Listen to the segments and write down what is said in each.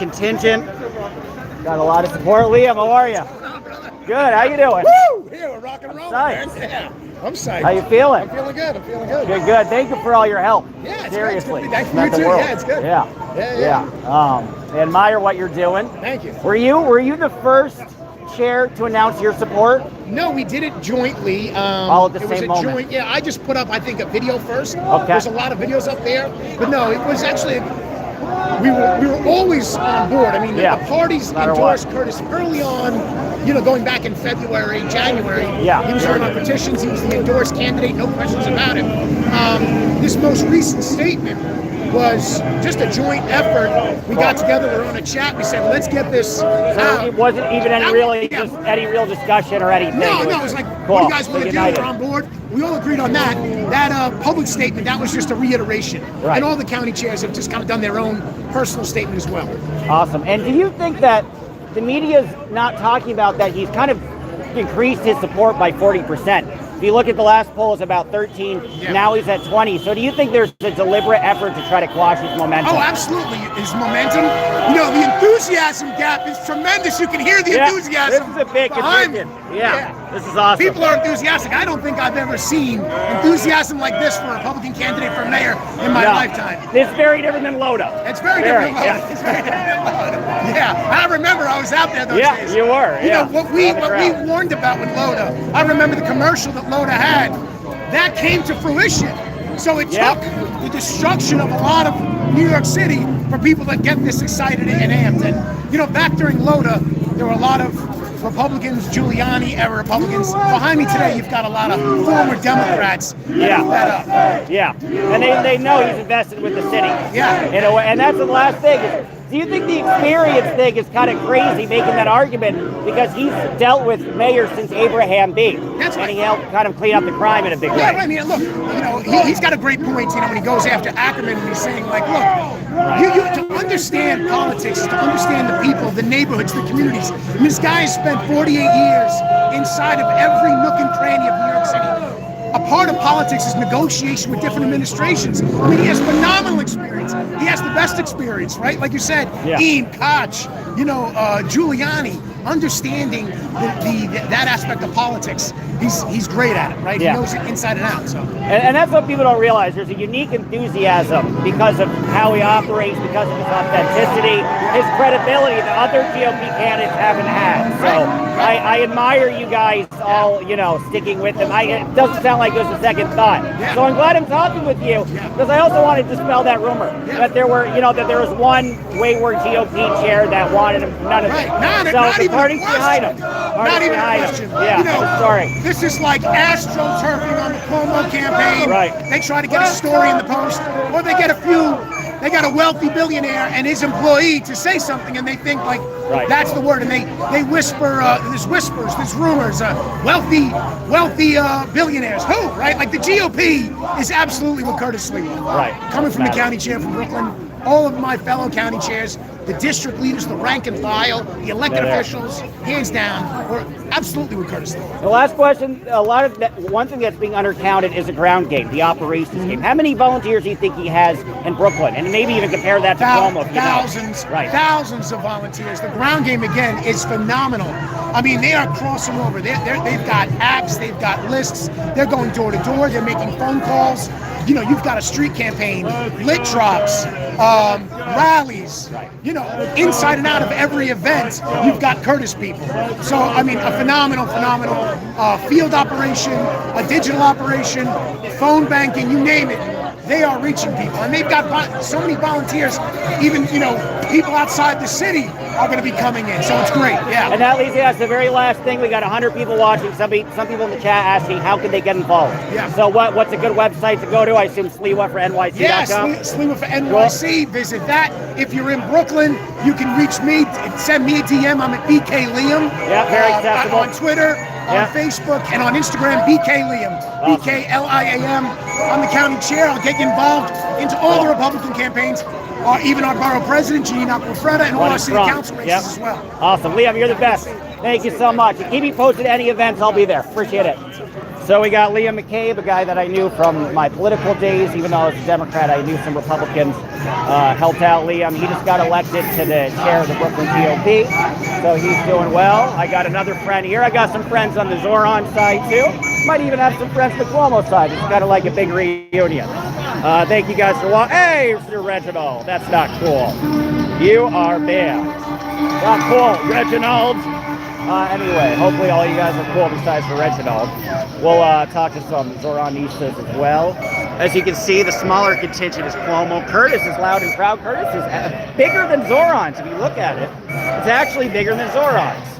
contingent. Got a lot of support. Liam, how are you? Good. How you doing? Woo! Here we're rock and roll. Yeah. I'm psyched. How you feeling? I'm feeling good. I'm feeling good. Good, good. Thank you for all your help. Yeah, it's seriously. Good. Thanks for you too. Yeah, it's good. Yeah. I admire what you're doing. Thank you. Were you the first chair to announce your support? No, we did it jointly. All at the same moment. Joint. Yeah, I just put up, I think, a video first. Okay. There's a lot of videos up there, but no, it was actually. We were always on board. I mean, the parties endorsed Curtis early on. Going back in February, January. Yeah. He was on our petitions. He was the endorsed candidate. No questions about it. This most recent statement was just a joint effort. We got together, we were on a chat, we said, let's get this out. It wasn't even any real discussion or anything. No, it was like, cool. What do you guys want to do? We're on board. We all agreed on that. That public statement, that was just a reiteration. Right. And all the county chairs have just kind of done their own personal statement as well. Awesome. And do you think that the media's not talking about that he's kind of increased his support by 40%? If you look at the last poll, it's about 13. Now he's at 20. So do you think there's a deliberate effort to try to quash his momentum? Oh, absolutely. His momentum. The enthusiasm gap is tremendous. You can hear the enthusiasm. This is a big contingent. Yeah. This is awesome. People are enthusiastic. I don't think I've ever seen enthusiasm like this for a Republican candidate for mayor in my lifetime. It's very different than Loda. It's very different than Loda. It's very different than Loda. Yeah. I remember I was out there those days. You were. What we warned about with Loda, I remember the commercial that Loda had, that came to fruition. So it took the destruction of a lot of New York City for people that get this excited and amped. And, back during Loda, there were a lot of Republicans, Giuliani-era Republicans. Behind me today, you've got a lot of former Democrats that up. Yeah, and they know he's invested with the city. Yeah. And that's the last thing. Do you think the experience thing is kind of crazy making that argument because he's dealt with mayors since Abraham B. That's right. And he helped kind of clean up the crime in a big way. Yeah, I mean, look, he's got a great point, when he goes after Ackerman and he's saying, like, look, you to understand politics is to understand the people, the neighborhoods, the communities. And this guy has spent 48 years inside of every nook and cranny of New York City. A part of politics is negotiation with different administrations. I mean, he has phenomenal experience. He has the best experience, right? Like you said, Dean, Koch, Giuliani, understanding that aspect of politics. He's great at it, right? He knows it inside and out. So. And that's what people don't realize. There's a unique enthusiasm because of how he operates, because of his authenticity, his credibility that other GOP candidates haven't had. So I admire you guys all, sticking with him. It doesn't sound like it was a second thought. So I'm glad I'm talking with you because I also wanted to dispel that rumor that there were, that there was one wayward GOP chair that wanted him. None of it. Not the party's behind him. Not even a question. Yeah. Sorry. This is like astroturfing on the Cuomo campaign. Right. They try to get a story in the Post, or they get they got a wealthy billionaire and his employee to say something, and they think like that's the word, and they whisper. There's whispers, there's rumors. Wealthy billionaires. Who? Right? Like the GOP is absolutely with Curtis Sliwa. Right. Coming from the county chair from Brooklyn. All of my fellow county chairs, the district leaders, the rank and file, the elected officials, hands down, we're absolutely with Curtis Sliwa. The last question, one thing that's being undercounted is the ground game, the operations game. How many volunteers do you think he has in Brooklyn? And maybe even compare that to Cuomo. Thousands, thousands of volunteers. The ground game, again, is phenomenal. I mean, they are crossing over. They've got apps, they've got lists, they're going door to door, they're making phone calls. You've got a street campaign, lit drops, rallies, inside and out of every event, you've got Curtis people. So, I mean, a phenomenal field operation, a digital operation, phone banking, you name it. They are reaching people, and they've got so many volunteers. Even people outside the city are going to be coming in, so it's great. Yeah. And that leads us to the very last thing. We got 100 people watching. Some people in the chat asking how can they get involved. Yeah. So what's a good website to go to? I assume Sliwa for NYC.com. Yeah, Sliwa for NYC. Visit that. If you're in Brooklyn, you can reach me. Send me a DM. I'm at BK Liam. Yeah, very acceptable. On Twitter, on Facebook, and on Instagram, BK Liam. Awesome. BKLIAM. I'm the county chair. I'll get you involved into all the Republican campaigns, even our borough president, Jeanine Aquafreda, and all our city council races as well. Awesome. Liam, you're the best. Thank you so much. Keep me posted any events. I'll be there. Appreciate it. So So we got Liam McCabe, a guy that I knew from my political days. Even though I was a Democrat, I knew some Republicans. Helped out Liam. He just got elected to the chair of the Brooklyn GOP, so he's doing well. I got another friend here. I got some friends on the Zohran side too. Might even have some friends on the Cuomo side. It's kind of like a big reunion. Thank you guys for watching. Hey, Mr. Reginald. That's not cool. You are bad. Not cool, Reginald. Anyway, hopefully all you guys are cool besides for Reginald. We'll talk to some Zohranistas as well. As you can see, the smaller contingent is Cuomo. Curtis is loud and proud. Curtis is bigger than Zohran's. If you look at it, it's actually bigger than Zohran's.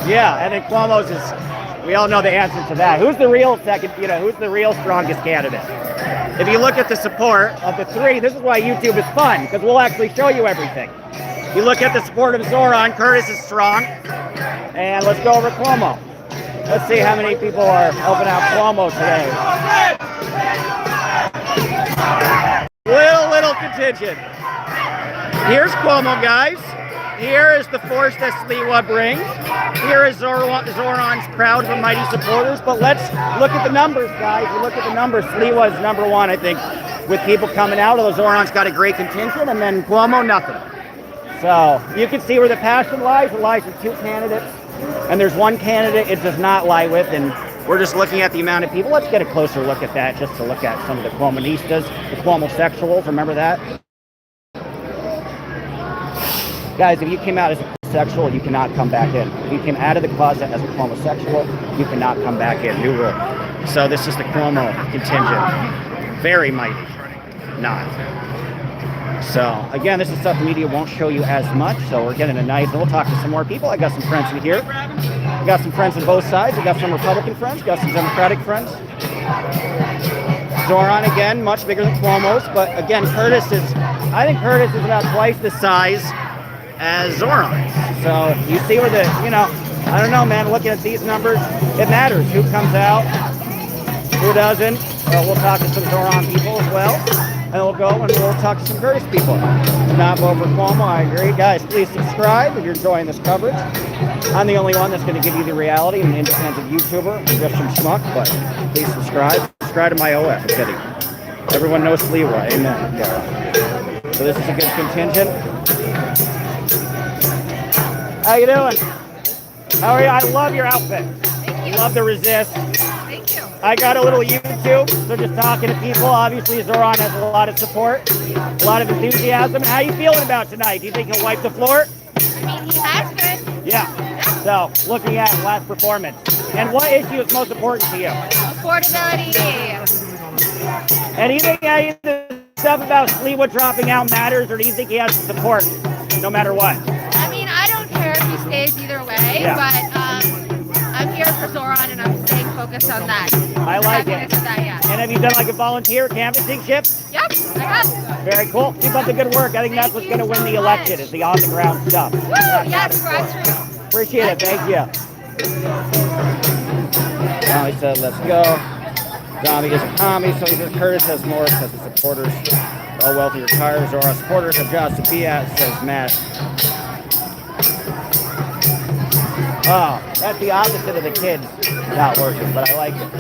Yeah, and then Cuomo's is, we all know the answer to that. Who's the real second, who's the real strongest candidate? If you look at the support of the three, this is why YouTube is fun, because we'll actually show you everything. You look at the support of Zohran, Curtis is strong. And let's go over Cuomo. Let's see how many people are helping out Cuomo today. Little contingent. Here's Cuomo, guys. Here is the force that Sliwa brings. Here is Zohran's proud but mighty supporters. But let's look at the numbers, guys. You look at the numbers. Sliwa is number one, I think, with people coming out. Although Zohran's got a great contingent, and then Cuomo, nothing. So you can see where the passion lies. It lies with two candidates, and there's one candidate it does not lie with, and we're just looking at the amount of people. Let's get a closer look at that, just to look at some of the Cuomonistas, the Cuomosexuals. Remember that? Guys, if you came out as a sexual, you cannot come back in. If you came out of the closet as a homosexual, you cannot come back in. New rule. So this is the Cuomo contingent. Very mighty. Not. So, again, this is stuff the media won't show you as much, so we're getting a nice, and we'll talk to some more people. I got some friends in here. I got some friends on both sides. I got some Republican friends, got some Democratic friends. Zohran, again, much bigger than Cuomo's, but again, I think Curtis is about twice the size as Zohran. So, you see where the, I don't know, man, looking at these numbers, it matters who comes out, who doesn't. So we'll talk to some Zohran people as well. And we'll go and we'll talk to some Curtis people. Not vote for Cuomo, I agree. Guys, please subscribe if you're enjoying this coverage. I'm the only one that's going to give you the reality. I'm an independent YouTuber. I'm just some schmuck, but please subscribe. Subscribe to my OF. I'm kidding. Everyone knows Sliwa. Amen. Yeah. So this is a good contingent. How you doing? How are you? I love your outfit. I love the resist. I got a little YouTube, so just talking to people. Obviously, Zohran has a lot of support, a lot of enthusiasm. How are you feeling about tonight? Do you think he'll wipe the floor? I mean, he has been. Yeah. So, looking at last performance. And what issue is most important to you? Affordability. And do you think any of the stuff about Sliwa dropping out matters, or do you think he has the support no matter what? I mean, I don't care if he stays either way, but I'm here for Zohran, and I'm staying focused on that. I like it. That, yeah. And have you done like a volunteer canvassing shift? Yep, I have. Very cool. Keep up the good work. I think that's what's going to win the election is the on-the-ground stuff. Woo! Yes, grassroots. Appreciate it. Thank you. Tommy said, let's go. Tommy is a commie, so he says Curtis has more because the supporters are all wealthy retired, or our supporters have jobs to be at, says Matt. Oh, that's the opposite of the kids not working, but I like it.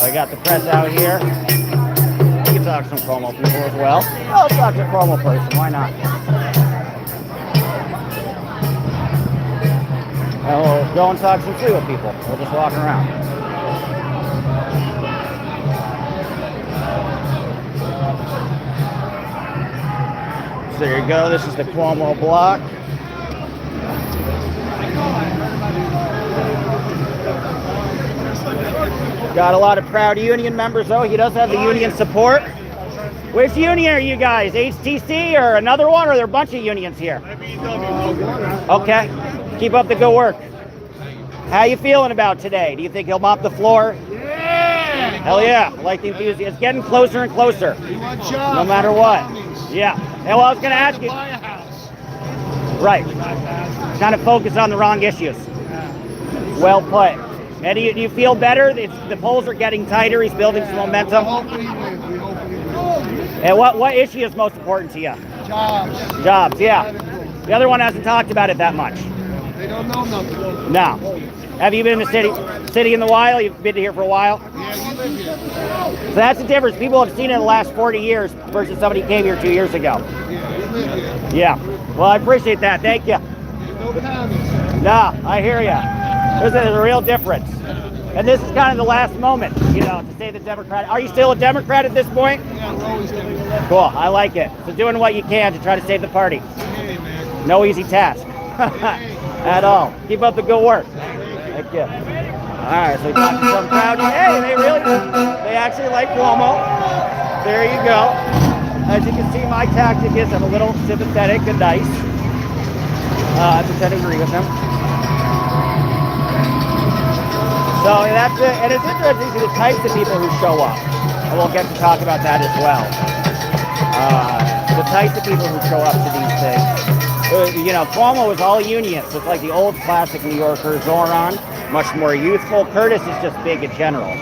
We got the press out here. We can talk to some Cuomo people as well. I'll talk to a Cuomo person, why not? And we'll go and talk to some Sliwa people. We're just walking around. So there you go, this is the Cuomo block. Got a lot of proud union members, though. He does have the union support. Which union are you guys? HTC or another one? Or are there a bunch of unions here? Okay. Keep up the good work. How you feeling about today? Do you think he'll mop the floor? Yeah! Hell yeah. I like the enthusiasm. It's getting closer and closer. No matter what. Yeah. And well, I was going to ask you. Right. Kind of focus on the wrong issues. Well put. And do you feel better? The polls are getting tighter. He's building some momentum. And what issue is most important to you? Jobs. Jobs, yeah. The other one hasn't talked about it that much. They don't know nothing. No. Have you been in the city in the while? You've been here for a while? Yeah, we live here. So that's the difference. People have seen it in the last 40 years versus somebody who came here 2 years ago. Yeah, we live here. Yeah. Well, I appreciate that. Thank you. No comments. Nah, I hear you. There's a real difference. And this is kind of the last moment, you know, to say the Democrat. Are you still a Democrat at this point? Yeah, we're always Democrat. Cool. I like it. So doing what you can to try to save the party. Hey, man. No easy task at all. Keep up the good work. Thank you. All right, so we got some crowd. Hey, they actually like Cuomo. There you go. As you can see, my tactic is I'm a little sympathetic and nice. I pretend to agree with him. So that's it. And it's interesting to see the types of people who show up. And we'll get to talk about that as well. The types of people who show up to these things. You know, Cuomo is all unions. So it's like the old classic New Yorker. Zohran, much more youthful. Curtis is just big in general.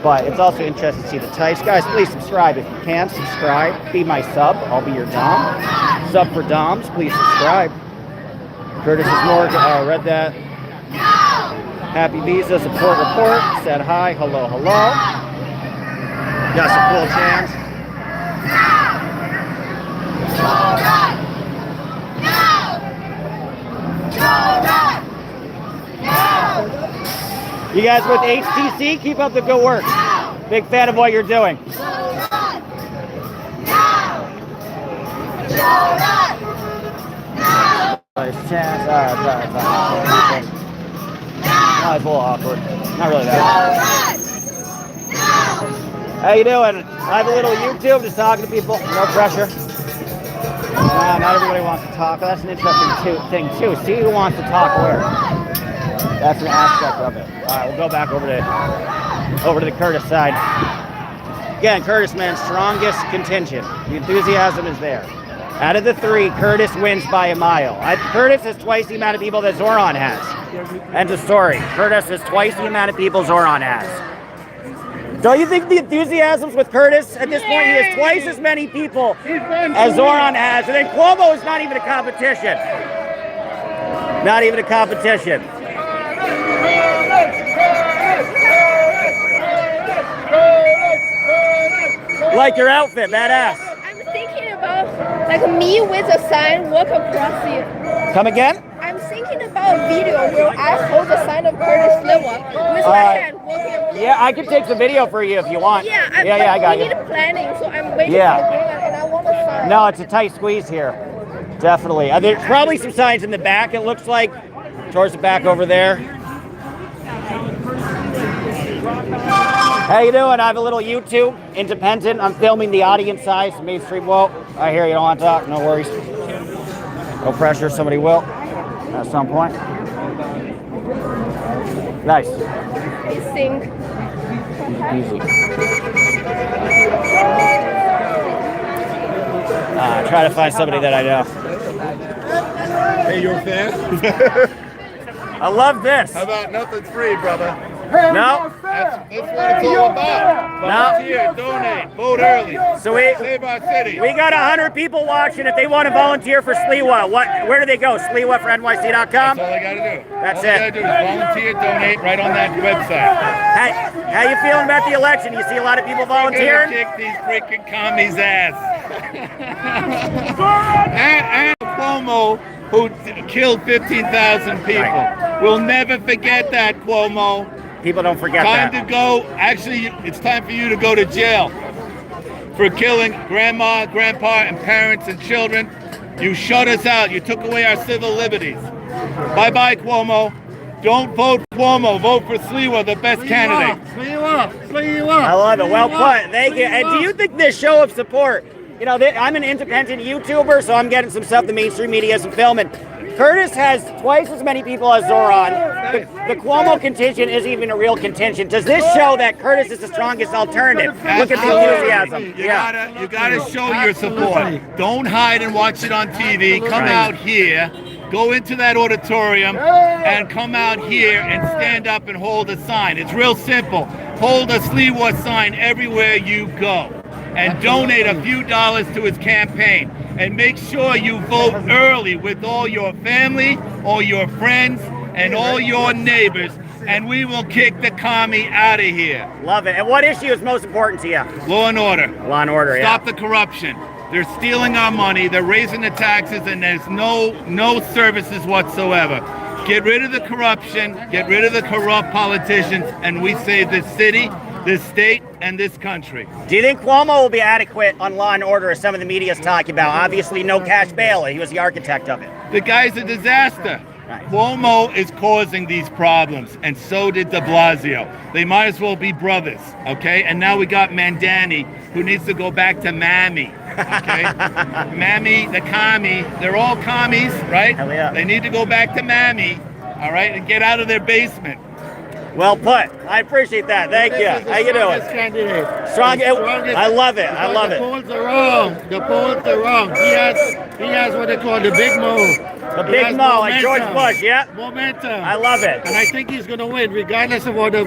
But it's also interesting to see the types. Guys, please subscribe if you can. Subscribe. Be my sub. I'll be your Dom. Sub for Doms. Please subscribe. Curtis is more. Read that. Happy Visa support report. Said hi. Hello, hello. Got some cool chants. You guys with HTC, keep up the good work. Big fan of what you're doing. Nice chance. Oh, it's a little awkward. Not really that. How you doing? I have a little YouTube, just talking to people. No pressure. Not everybody wants to talk. That's an interesting thing too. See who wants to talk where. That's an aspect of it. All right, we'll go back over to the Curtis side. Again, Curtis, man, strongest contingent. The enthusiasm is there. Out of the three, Curtis wins by a mile. Curtis has twice the amount of people that Zohran has. End of story. Curtis has twice the amount of people Zohran has. Don't you think the enthusiasm's with Curtis? At this point, he has twice as many people as Zohran has. And then Cuomo is not even a competition. Not even a competition. Like your outfit, badass. I'm thinking about like me with a sign walk across here. Come again? I'm thinking about a video where I hold the sign of Curtis Sliwa with my hand walking across. Yeah, I can take the video for you if you want. Yeah, I got you. We need planning, so I'm waiting for the green light, and I want a sign. No, it's a tight squeeze here. Definitely. There's probably some signs in the back, it looks like. Towards the back over there. How you doing? I have a little YouTube, independent. I'm filming the audience size, mainstream. Whoa, I hear you don't want to talk. No worries. No pressure. Somebody will at some point. Nice. I think. Easy. Try to find somebody that I know. Hey, you're a fan? I love this. How about nothing's free, brother? No. That's what it's all about. Volunteer, donate, vote early. So Save our city. we got 100 people watching. If they want to volunteer for Sliwa, where do they go? Sliwa for NYC.com? That's all they got to do. That's all it. All they got to do is volunteer, donate right on that website. How you feeling about the election? You see a lot of people volunteering? Kick these freaking commies' ass. and Cuomo, who killed 15,000 people. Right. We'll never forget that, Cuomo. People don't forget Time that. to go. Actually, it's time for you to go to jail for killing grandma, grandpa, and parents and children. You shut us out. You took away our civil liberties. Bye-bye, Cuomo. Don't vote Cuomo. Vote for Sliwa, the best candidate. Sliwa. I love it. Well put. Thank you. And do you think this show of support, you know, I'm an independent YouTuber, so I'm getting some stuff the mainstream media isn't filming. Curtis has twice as many people as Zohran. The Cuomo contingent isn't even a real contingent. Does this show that Curtis is the strongest alternative? Look at the enthusiasm. You gotta show your support. Don't hide and watch it on TV. Come out here. Go into that auditorium and come out here and stand up and hold a sign. It's real simple. Hold a Sliwa sign everywhere you go. And donate a few dollars to his campaign. And make sure you vote early with all your family, all your friends, and all your neighbors, and we will kick the commie out of here. Love it. And what issue is most important to you? Law and order. Law and order, Stop the corruption. They're stealing our money. They're raising the taxes, and there's no services whatsoever. Get rid of the corruption. Get rid of the corrupt politicians, and we save this city, this state, and this country. Do you think Cuomo will be adequate on law and order, as some of the media is talking about? Obviously, no cash bail. He was the architect of it. The guy's a disaster. Right. Cuomo is causing these problems, and so did de Blasio. They might as well be brothers, okay? And now we got Mamdani, who needs to go back to Mammy, okay? Mammy, the commie, they're all commies, right? Hell yeah. They need to go back to Mammy, all right, and get out of their basement. Well put. I appreciate that. Thank you. How you doing? Candidate. Strong. I love it. I love the it. polls are wrong. The polls are wrong. He has what they call the big move. The big mo, like George Bush. Yeah. Momentum. I love it. And I think he's going to win, regardless of what the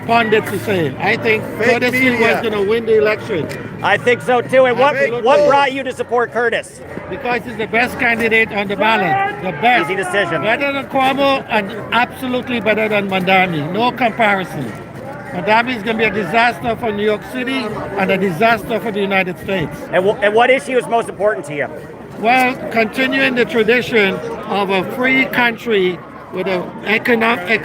pundits are saying. I think Curtis Sliwa is going to win the election. I think so too. And what brought you to support Curtis? Because he's the best candidate on the ballot. The best. Easy decision. Better than Cuomo and absolutely better than Mamdani. No comparison. Mamdani is going to be a disaster for New York City and a disaster for the United States. And what issue is most important to you? Well, continuing the tradition of a free country with economic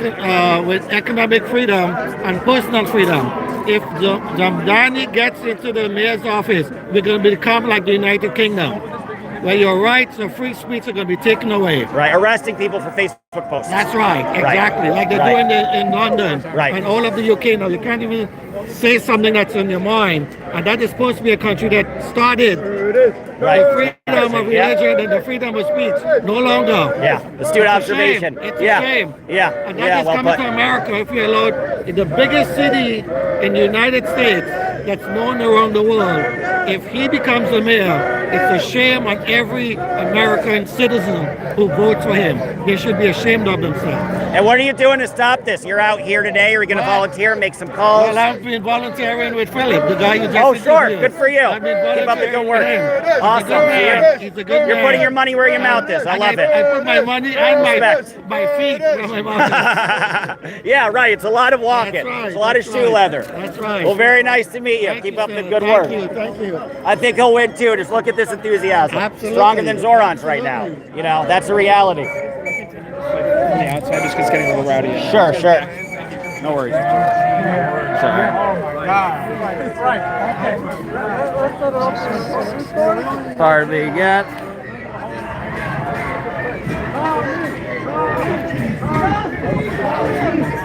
freedom and personal freedom. If Mamdani gets into the mayor's office, we're going to become like the United Kingdom, where your rights of free speech are going to be taken away. Right, arresting people for Facebook posts. That's right, exactly, like they do in London and all of the UK now. You can't even say something that's on your mind, and that is supposed to be a country that started the freedom of religion and the freedom of speech. No longer. Yeah, astute observation. It's a shame. Yeah, and that is coming to America if we allowed the biggest city in the United States that's known around the world. If he becomes the mayor, it's a shame on every American citizen who votes for him. They should be ashamed of themselves. And what are you doing to stop this? You're out here today. Are you going to volunteer and make some calls? Well, I've been volunteering with Philip, the guy you just Oh, sure. interviewed. Good for you. I've been Keep up the good work. volunteering with him. Awesome. He's a good man. He's a good You're man. putting your money where your mouth is. I And love it. I put my money and Respect. my feet where my mouth is. Yeah, right. It's a lot of walking. That's right. It's a lot of That's shoe right. leather. That's right. Well, very nice to meet you. Thank Keep you, up the sir. good work. Thank you. I think he'll win too. Just look at this enthusiasm. Absolutely. Stronger than Zohran's right now. You know, that's a reality. Yeah, outside just gets getting a little rowdy. Sure. No worries. Hardly yet.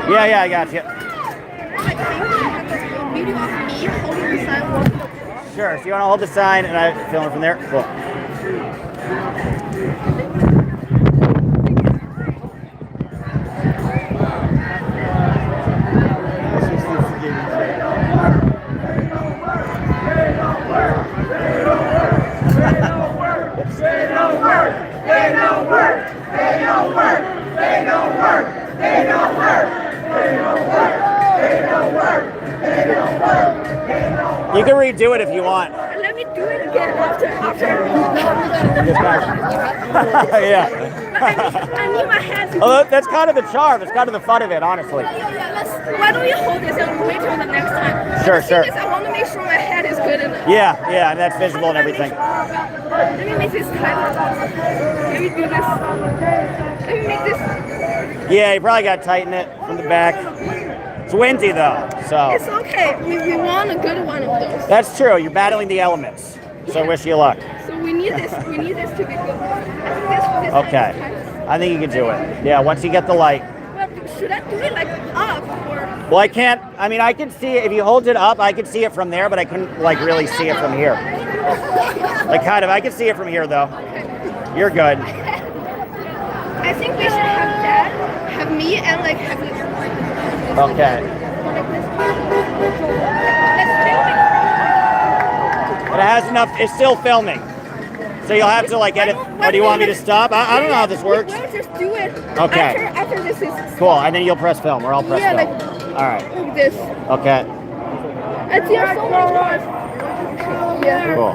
Yeah, I got you. Video of me holding the sign. Sure. So you want to hold the sign and I film it from there? Cool. You can redo it if you want. Let me do it again after. Yeah. I need my hands. Oh, that's kind of the charm. It's kind of the fun of it, honestly. Why don't you hold this and wait till the next time? Sure. I want to make sure my head is good enough. Yeah, and that's visible and everything. Let me make this tight. Let me do this. Let me make this. Yeah, you probably got to tighten it from the back. It's windy though, so. It's okay. We want a good one of those. That's true. You're battling the elements. So wish you luck. So we need this. We need this to be good. I think this Okay. I think you can do it. Yeah, once you get the light. Well, should I do it like up or? Well, I can't. I mean, I can see it. If you hold it up, I can see it from there, but I couldn't like really see it from here. Like kind of. I can see it from here though. You're good. I think we should have that, have me, and like have this. Okay. But it has enough. It's still filming. So you'll have to like edit. What do you want me to stop? I don't know how this works. We'll just do it. Okay. After this is. Cool. And then you'll press film, or I'll press Yeah, film. like. All right. Like this. Okay. I see our so many times. Yeah. Cool.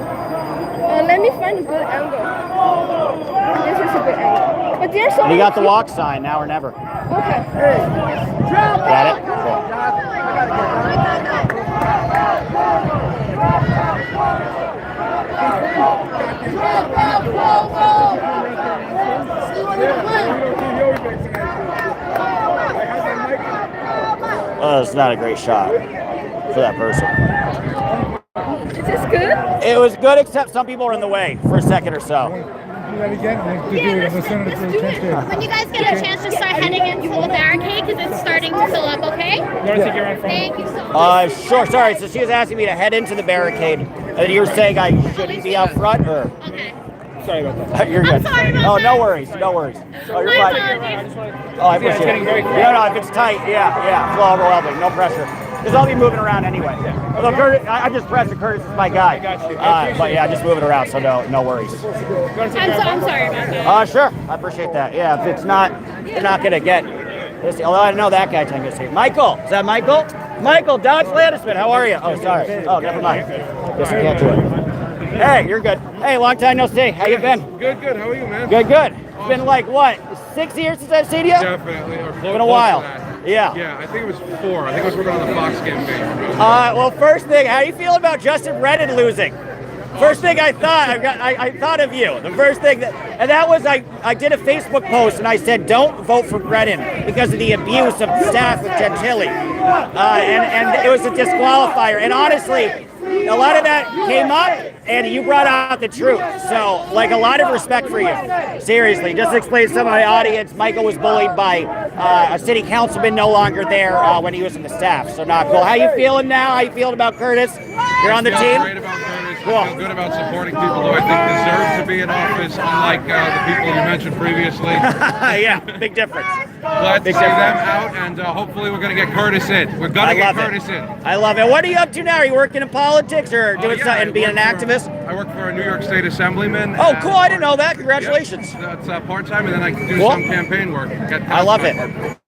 Let me find a good angle. This is a good angle. But there's so And you got the walk sign, now or never. Okay. Got it? Cool. Oh, it's not a great shot for that person. Is this good? It was good, except some people were in the way for a second or so. When you guys get a chance to start heading into the barricade, because it's starting to fill up, okay? Thank you so much. Sure, sorry. So she was asking me to head into the barricade, and you were saying I shouldn't be out front, or? Okay. Sorry about that. You're good. I'm sorry about Oh, that. no worries, no worries. Oh, you're fine. Oh, I appreciate it. No, if it's tight, yeah, flow overwhelming, no pressure. Because I'll be moving around anyway. Although Curtis, I just pressed the Curtis is my guy. I got you. But yeah, just moving around, so no worries. I'm sorry about that. Sure, I appreciate that. Yeah, if it's not, you're not gonna get this. Although I know that guy's gonna see. Michael, is that Michael? Michael, Dodge Landisman, how are you? Oh, sorry. Oh, never mind. Guess I can't do it. Hey, you're good. Hey, long time no see. How you been? Good. How are you, man? Good. It's been like what, 6 years since I've seen you? Definitely. Or Been a while. Yeah. Yeah, I think it was 4. I think I was working on the Fox campaign. Well, first thing, how you feeling about Justin Brennan losing? First thing I thought, I thought of you. The first thing that was I did a Facebook post and I said don't vote for Brennan because of the abuse of staff with Gentili, and it was a disqualifier. And honestly, a lot of that came up, and you brought out the truth. So, like, a lot of respect for you. Seriously, just to explain to some of my audience, Michael was bullied by a city councilman no longer there when he was in the staff. So, not cool. How you feeling now? How you feeling about Curtis? You're on the I feel team? great about Curtis. Cool. I feel good about supporting people who I think deserve to be in office, unlike the people you mentioned previously. Yeah, big difference. Glad to Big see them difference. out, and hopefully we're going to get Curtis in. We're going to get Curtis in. I love it. What are you up to now? Are you working in politics or doing Yeah, something, being an activist? I work for a New York State assemblyman. Oh, cool. I didn't know that. Congratulations. Yeah, it's part-time, and then I can do Cool. some campaign work. I love it.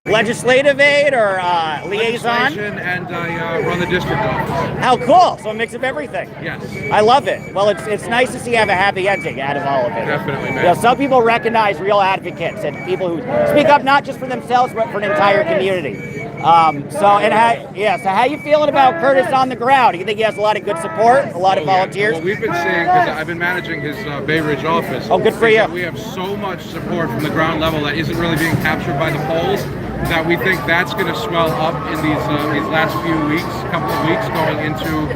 Legislative aid or liaison? Legislation, and I run the district office. How cool. So a mix of everything. Yes. I love it. Well, it's nice to see you have a happy ending out of all of it. Definitely, man. You know, some people recognize real advocates and people who speak up not just for themselves but for an entire community. So how you feeling about Curtis on the ground? Do you think he has a lot of good support, a lot of volunteers? Well, we've been seeing, because I've been managing his Bay Ridge office. Oh, good for you. We have so much support from the ground level that isn't really being captured by the polls, that we think that's going to swell up in these last few weeks, couple of weeks going into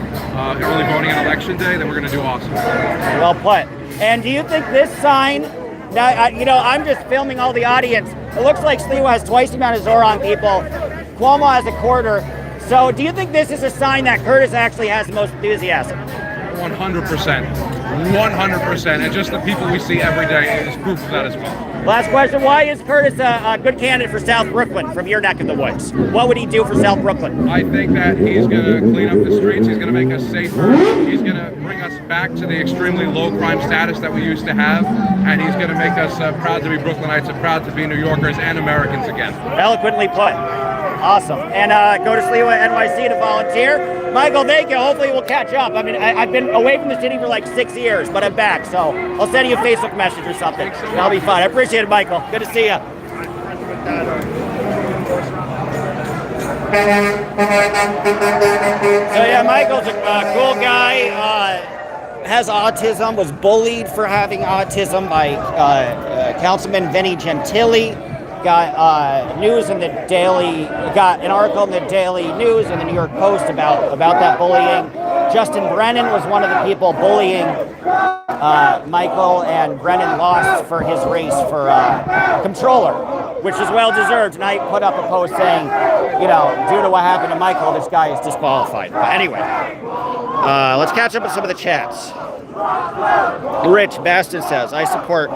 early voting on election day. Then we're going to do awesome. Well put. And do you think this sign? Now, I'm just filming all the audience. It looks like Sliwa has twice the amount of Zohran people. Cuomo has a quarter. So do you think this is a sign that Curtis actually has the most enthusiasm? 100%. 100%. And just the people we see every day is proof of that as well. Last question. Why is Curtis a good candidate for South Brooklyn from your neck of the woods? What would he do for South Brooklyn? I think that he's going to clean up the streets. He's going to make us safer. He's going to bring us back to the extremely low crime status that we used to have. And he's going to make us proud to be Brooklynites and proud to be New Yorkers and Americans again. Eloquently put. Awesome. And go to Sliwa, NYC to volunteer. Michael, thank you. Hopefully we'll catch up. I mean, I've been away from the city for like 6 years, but I'm back. So I'll send you a Facebook message or something. That'll be fun. I appreciate it, Michael. Good to see you. So yeah, Michael's a cool guy. Has autism. Was bullied for having autism by Councilman Vinny Gentili. Got news in the Daily. Got an article in the Daily News and the New York Post about that bullying. Justin Brennan was one of the people bullying Michael, and Brennan lost for his race for comptroller, which is well deserved. And I put up a post saying, due to what happened to Michael, this guy is disqualified. But anyway, let's catch up with some of the chats. Rich Baston says, I support.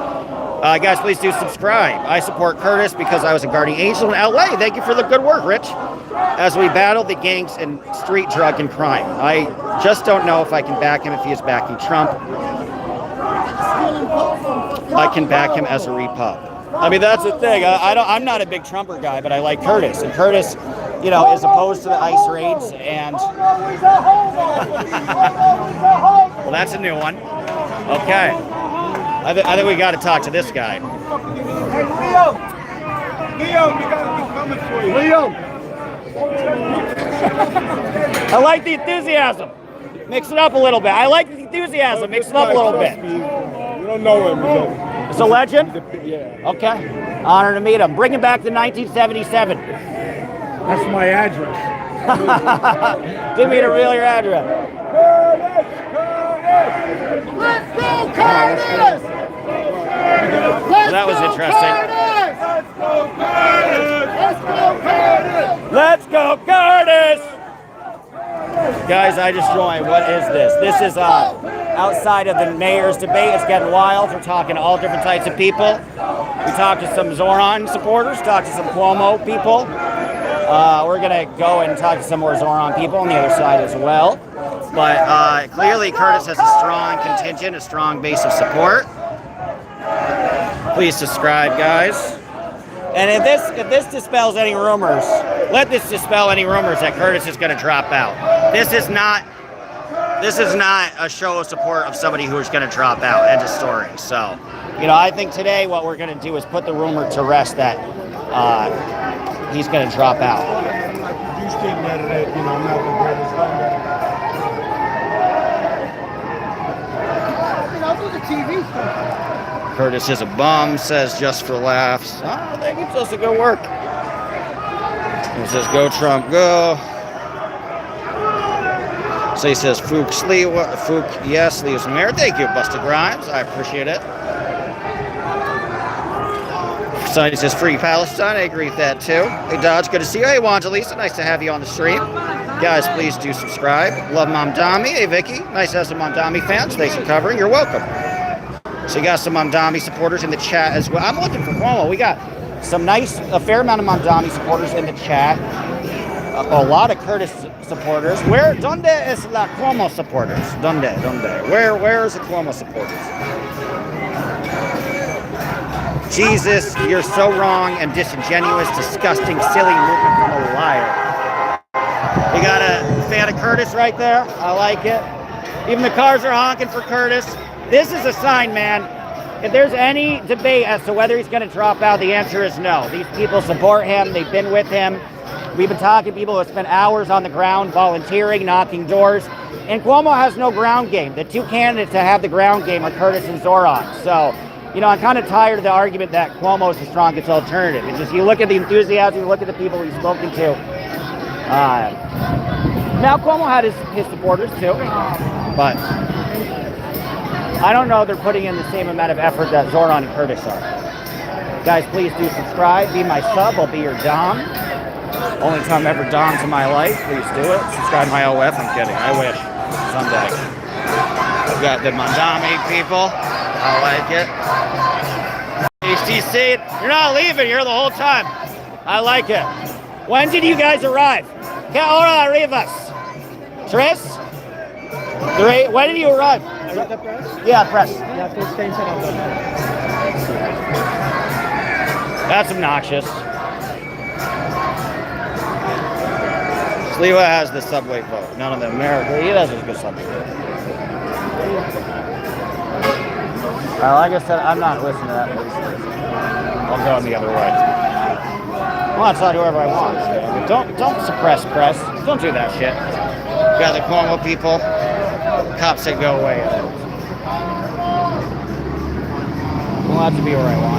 Guys, please do subscribe. I support Curtis because I was a guardian angel in LA. Thank you for the good work, Rich. As we battle the gangs and street drug and crime. I just don't know if I can back him if he is backing Trump. I can back him as a repub. I mean, that's the thing. I'm not a big Trumper guy, but I like Curtis. And Curtis, is opposed to the ICE raids. And well, that's a new one. Okay. I think we got to talk to this guy. Hey, Leo! Leo, we got to be coming for you. Leo! I like the enthusiasm. Mix it up a little bit. I like the enthusiasm. Mix it up a little bit. You don't know him. It's a legend? Yeah. Okay. Honor to meet him. Bring him back to 1977. That's my address. Give me the real your address. Let's go, Curtis! That was interesting. Let's go, Curtis! Let's go, Curtis! Guys, I just joined. What is this? This is outside of the mayor's debate. It's getting wild. We're talking to all different types of people. We talked to some Zohran supporters, talked to some Cuomo people. We're going to go and talk to some more Zohran people on the other side as well. But clearly Curtis has a strong contingent, a strong base of support. Please subscribe, guys. And if this dispels any rumors, let this dispel any rumors that Curtis is going to drop out. This is not a show of support of somebody who is going to drop out. End of story. So, I think today what we're going to do is put the rumor to rest that he's going to drop out. You still mad at it, I'm not the greatest. I'll do the TV stuff. Curtis is a bum, says just for laughs. I think it's supposed to go work. He says, go Trump, go. So he says, Fook, Sliwa, Fook, yes, Sliwa's mayor. Thank you, Busta Grimes. I appreciate it. So he says, free Palestine. I agree with that too. Hey, Dodge, good to see you. Hey, Wandelisa, nice to have you on the stream. Guys, please do subscribe. Love Mamdani. Hey, Vicky, nice to have some Mamdani fans. Thanks for covering. You're welcome. So you got some Mamdani supporters in the chat as well. I'm looking for Cuomo. We got a fair amount of Mamdani supporters in the chat. A lot of Curtis supporters. Donde es la Cuomo supporters? Donde? Where is the Cuomo supporters? Jesus, you're so wrong and disingenuous, disgusting, silly movement from a liar. We got a fan of Curtis right there. I like it. Even the cars are honking for Curtis. This is a sign, man. If there's any debate as to whether he's going to drop out, the answer is no. These people support him. They've been with him. We've been talking to people who have spent hours on the ground volunteering, knocking doors. And Cuomo has no ground game. The two candidates that have the ground game are Curtis and Zohran. So, I'm kind of tired of the argument that Cuomo is the strongest alternative. It's just you look at the enthusiasm, you look at the people he's spoken to. Now, Cuomo had his supporters too. But I don't know they're putting in the same amount of effort that Zohran and Curtis are. Guys, please do subscribe. Be my sub. I'll be your Dom. Only time ever Dom's in my life. Please do it. Subscribe to my OF. I'm kidding. I wish. Someday. I've got the Mamdani people. I like it. HTC, you're not leaving here the whole time. I like it. When did you guys arrive? Que hora arribas? Tres? Three? When did you arrive? The press? Yeah, press. Yeah, first thing said on That's obnoxious. Sliwa has the subway vote. None of the America. He has a good subway vote. Like I said, I'm not listening to that. I'll go the other way. Well, I'll tell whoever I want. Don't suppress press. Don't do that shit. You got the Cuomo people. Cops say go away. Well, I have to be where I want.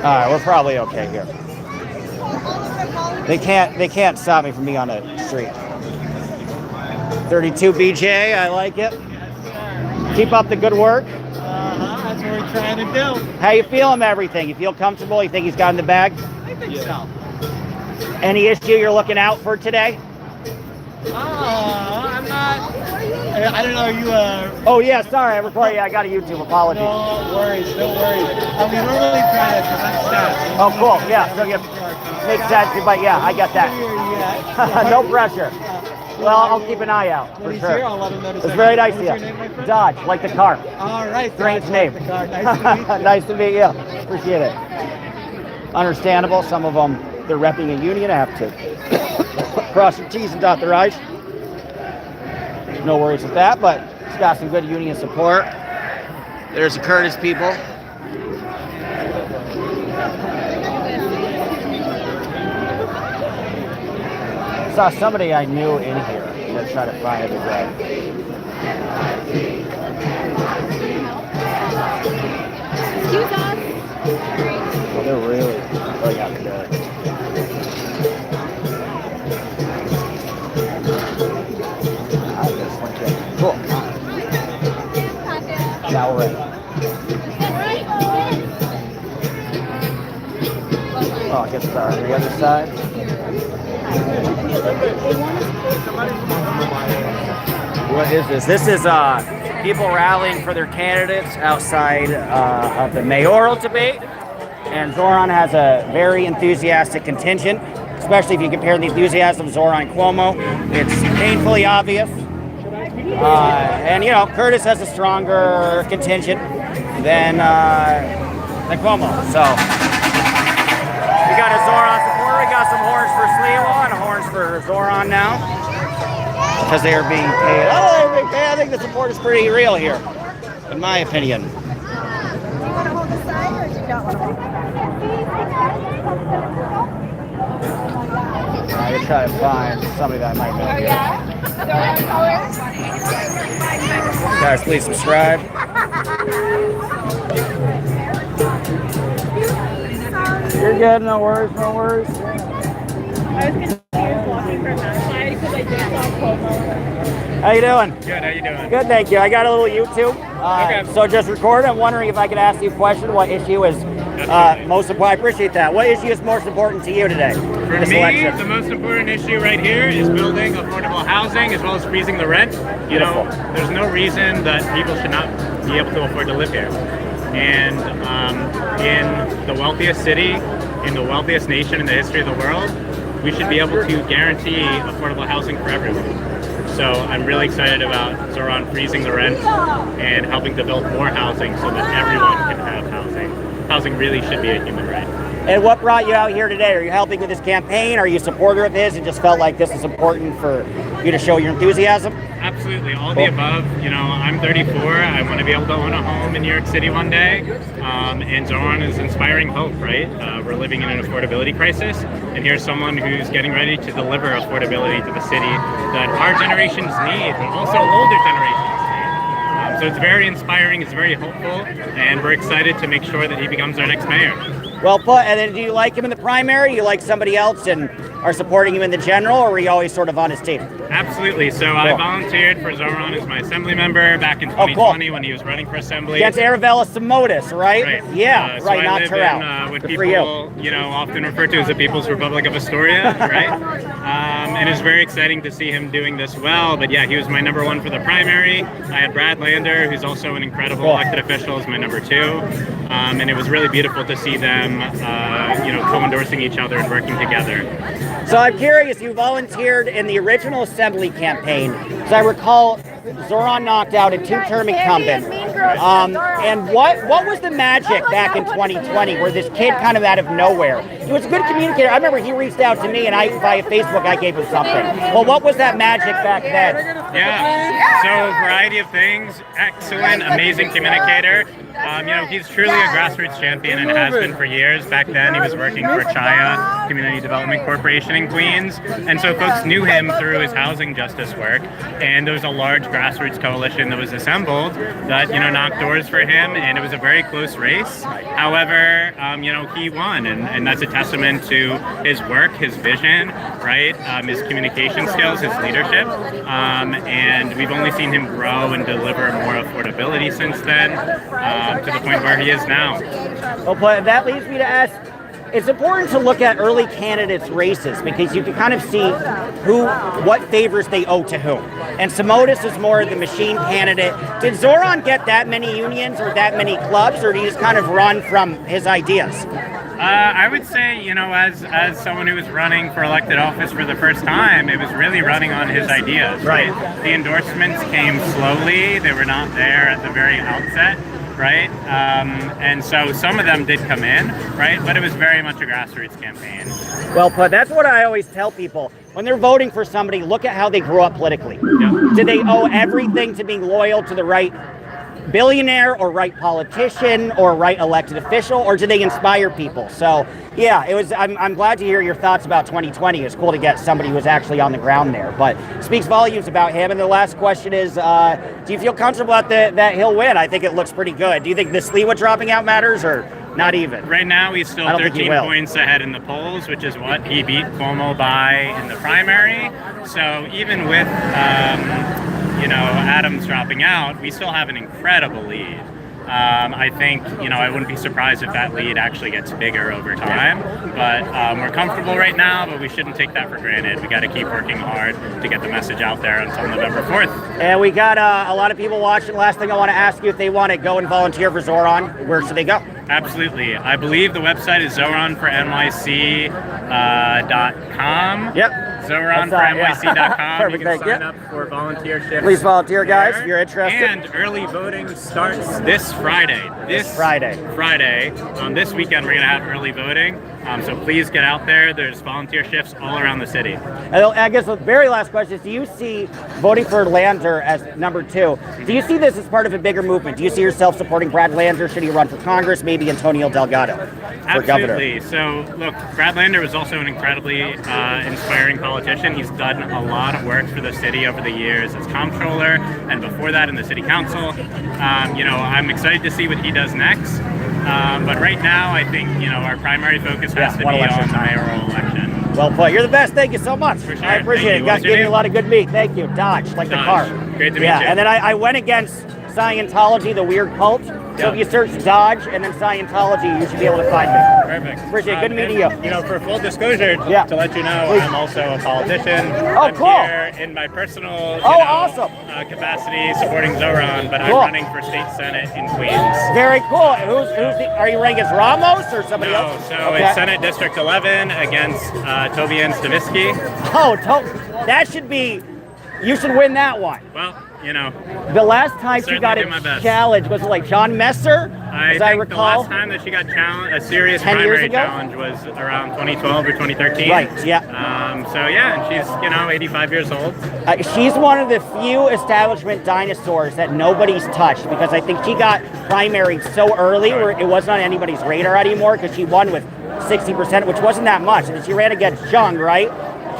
All right, we're probably okay here. They can't stop me from being on the street. 32 BJ, I like it. Keep up the good work. That's what we're trying to do. How you feeling everything? You feel comfortable? You think he's got in the bag? I think so. Any issue you're looking out for today? I'm not. I don't know. You Oh yeah, sorry, I recorded. Yeah, I got a YouTube. Apologies. No worries. Don't worry. I mean, we're really trying to prevent that. Oh, cool. Yeah, so you makes sense. But yeah, I get that. Yeah, No pressure. Well, I'll keep an eye out for sure. I'll let him know. It's very nice to What's you. your name, my friend? Dodge, like the car. All right. Strange Dodge, name. like the car. Nice to meet you. Nice to meet you. Appreciate it. Understandable. Some of them, they're repping a union. I have to cross your T's and dot their I's. No worries with that, but it's got some good union support. There's the Curtis people. Saw somebody I knew in here. I'm gonna try to find it again. Excuse us. Oh, they're really out there. Cool. Now we're ready. Oh, I guess it's on the other side. What is this? This is people rallying for their candidates outside of the mayoral debate. And Zohran has a very enthusiastic contingent, especially if you compare the enthusiasm of Zohran and Cuomo. It's painfully obvious. And, you know, Curtis has a stronger contingent than Cuomo. So we got a Zohran supporter. We got some horns for Sliwa and horns for Zohran now, because they are being paid. Oh, I think the support is pretty real here, in my opinion. Do you want to hold the sign or do you not want to hold the sign? I'm gonna try to find somebody that might know. Oh, yeah? Guys, please subscribe. You're good, no worries, no worries. I was confused walking from that side because I just saw Cuomo. How you doing? Good. How you doing? Good, thank you. I got a little YouTube. Okay. So just record. I'm wondering if I could ask you a question. What issue is most important? I appreciate that. What issue is most important to you today? For this me, election? the most important issue right here is building affordable housing as well as freezing the rent. You know, there's no reason that people should not be able to afford to live here. And in the wealthiest city, in the wealthiest nation in the history of the world, we should be able to guarantee affordable housing for everyone. So I'm really excited about Zohran freezing the rent and helping to build more housing so that everyone can have housing. Housing really should be a human right. And what brought you out here today? Are you helping with this campaign? Are you a supporter of his and just felt like this is important for you to show your enthusiasm? Absolutely, all the above. You know, I'm 34. I want to be able to own a home in New York City one day. And Zohran is inspiring hope, right? We're living in an affordability crisis. And here's someone who's getting ready to deliver affordability to the city that our generations need, and also older generations need. So it's very inspiring, it's very hopeful, and we're excited to make sure that he becomes our next mayor. Well put. And then do you like him in the primary? Do you like somebody else and are supporting him in the general, or were you always sort of on his team? Absolutely. So I volunteered for Zohran as my assembly member back in 2020 when he was running for assembly. Against Arabella Simotis, right? Right. Yeah, So right, I knocked live her in, out. what Good people, for you. you know, often refer to as the People's Republic of Astoria, right? And it's very exciting to see him doing this well. But yeah, he was my number one for the primary. I had Brad Lander, who's also an incredible elected official, as my number two. And it was really beautiful to see them, you know, co-endorsing each other and working together. So I'm curious, you volunteered in the original assembly campaign. As I recall, Zohran knocked out a two-term incumbent. And what was the magic back in 2020 where this kid kind of out of nowhere? He was a good communicator. I remember he reached out to me and via Facebook I gave him something. Well, what was that magic back then? Yeah, so a variety of things. Excellent, amazing communicator. You know, he's truly a grassroots champion and has been for years. Back then, he was working for Chaya Community Development Corporation in Queens. And so folks knew him through his housing justice work. And there was a large grassroots coalition that was assembled that, you know, knocked doors for him. And it was a very close race. However, you know, he won. And that's a testament to his work, his vision, right? His communication skills, his leadership. And we've only seen him grow and deliver more affordability since then. To the point where he is now. Well, but that leads me to ask, it's important to look at early candidates' races because you can kind of see what favors they owe to whom. And Simotis is more the machine candidate. Did Zohran get that many unions or that many clubs, or did he just kind of run from his ideas? I would say, you know, as someone who was running for elected office for the first time, it was really running on his ideas. Right. The endorsements came slowly; they were not there at the very outset. Right, and so some of them did come in, right, but it was very much a grassroots campaign. Well put. That's what I always tell people. When they're voting for somebody, look at how they grew up politically. Yeah. Do they owe everything to being loyal to the right billionaire or right politician or right elected official, or do they inspire people? So yeah, it was. I'm glad to hear your thoughts about 2020. It's cool to get somebody who was actually on the ground there, but speaks volumes about him. And the last question is, do you feel comfortable that he'll win? I think it looks pretty good. Do you think the Sliwa dropping out matters, or not even? Right now, he's still 13 points ahead in the polls, which is what he beat Cuomo by in the primary. So even with you know, Adams dropping out, we still have an incredible lead. I think, you know, I wouldn't be surprised if that lead actually gets bigger over time. But we're comfortable right now, but we shouldn't take that for granted. We got to keep working hard to get the message out there until November 4th. And we got a lot of people watching. Last thing I want to ask you, if they want to go and volunteer for Zohran, where should they go? Absolutely. I believe the website is zohranfornyc.com. Yep. Zohranfornyc.com. Perfect. You can sign up for volunteer shifts. Please volunteer, guys, if you're interested. And early voting starts this Friday. This Friday. This weekend, we're going to have early voting. So please get out there. There's volunteer shifts all around the city. And I guess the very last question is, do you see voting for Lander as number 2? Do you see this as part of a bigger movement? Do you see yourself supporting Brad Lander? Should he run for Congress? Maybe Antonio Delgado for governor? Absolutely. So, look, Brad Lander was also an incredibly inspiring politician. He's done a lot of work for the city over the years as comptroller, and before that in the city council. You know, I'm excited to see what he does next. But right now, I think, you know, our primary focus has to be on the mayoral election. Well put. You're the best. Thank you so much. For sure. I appreciate it. You guys gave me a lot of good meat. Thank you. Dodge, like the car. Great to meet you. And then I went against Scientology, the weird cult. So if you search Dodge and then Scientology, you should be able to find me. Perfect. Appreciate it. Good meeting you. You know, for full disclosure, to let you know, I'm also a politician. Oh, I'm cool. here in my personal awesome. capacity supporting Zohran, but I'm running for state senate in Queens. Very cool. Are you running against Ramos or somebody else? So it's Senate District 11 against Tobian Stavisky. Oh, that should be. You should win that one. Well, you know. The last time she got challenged, was it like John Messer? I think the last time that she got a serious primary challenge was around 2012 or 2013. Right, yeah. So yeah, and she's, you know, 85 years old. She's one of the few establishment dinosaurs that nobody's touched, because I think she got primaried so early where it wasn't on anybody's radar anymore, because she won with 60%, which wasn't that much. And she ran against Jung, right?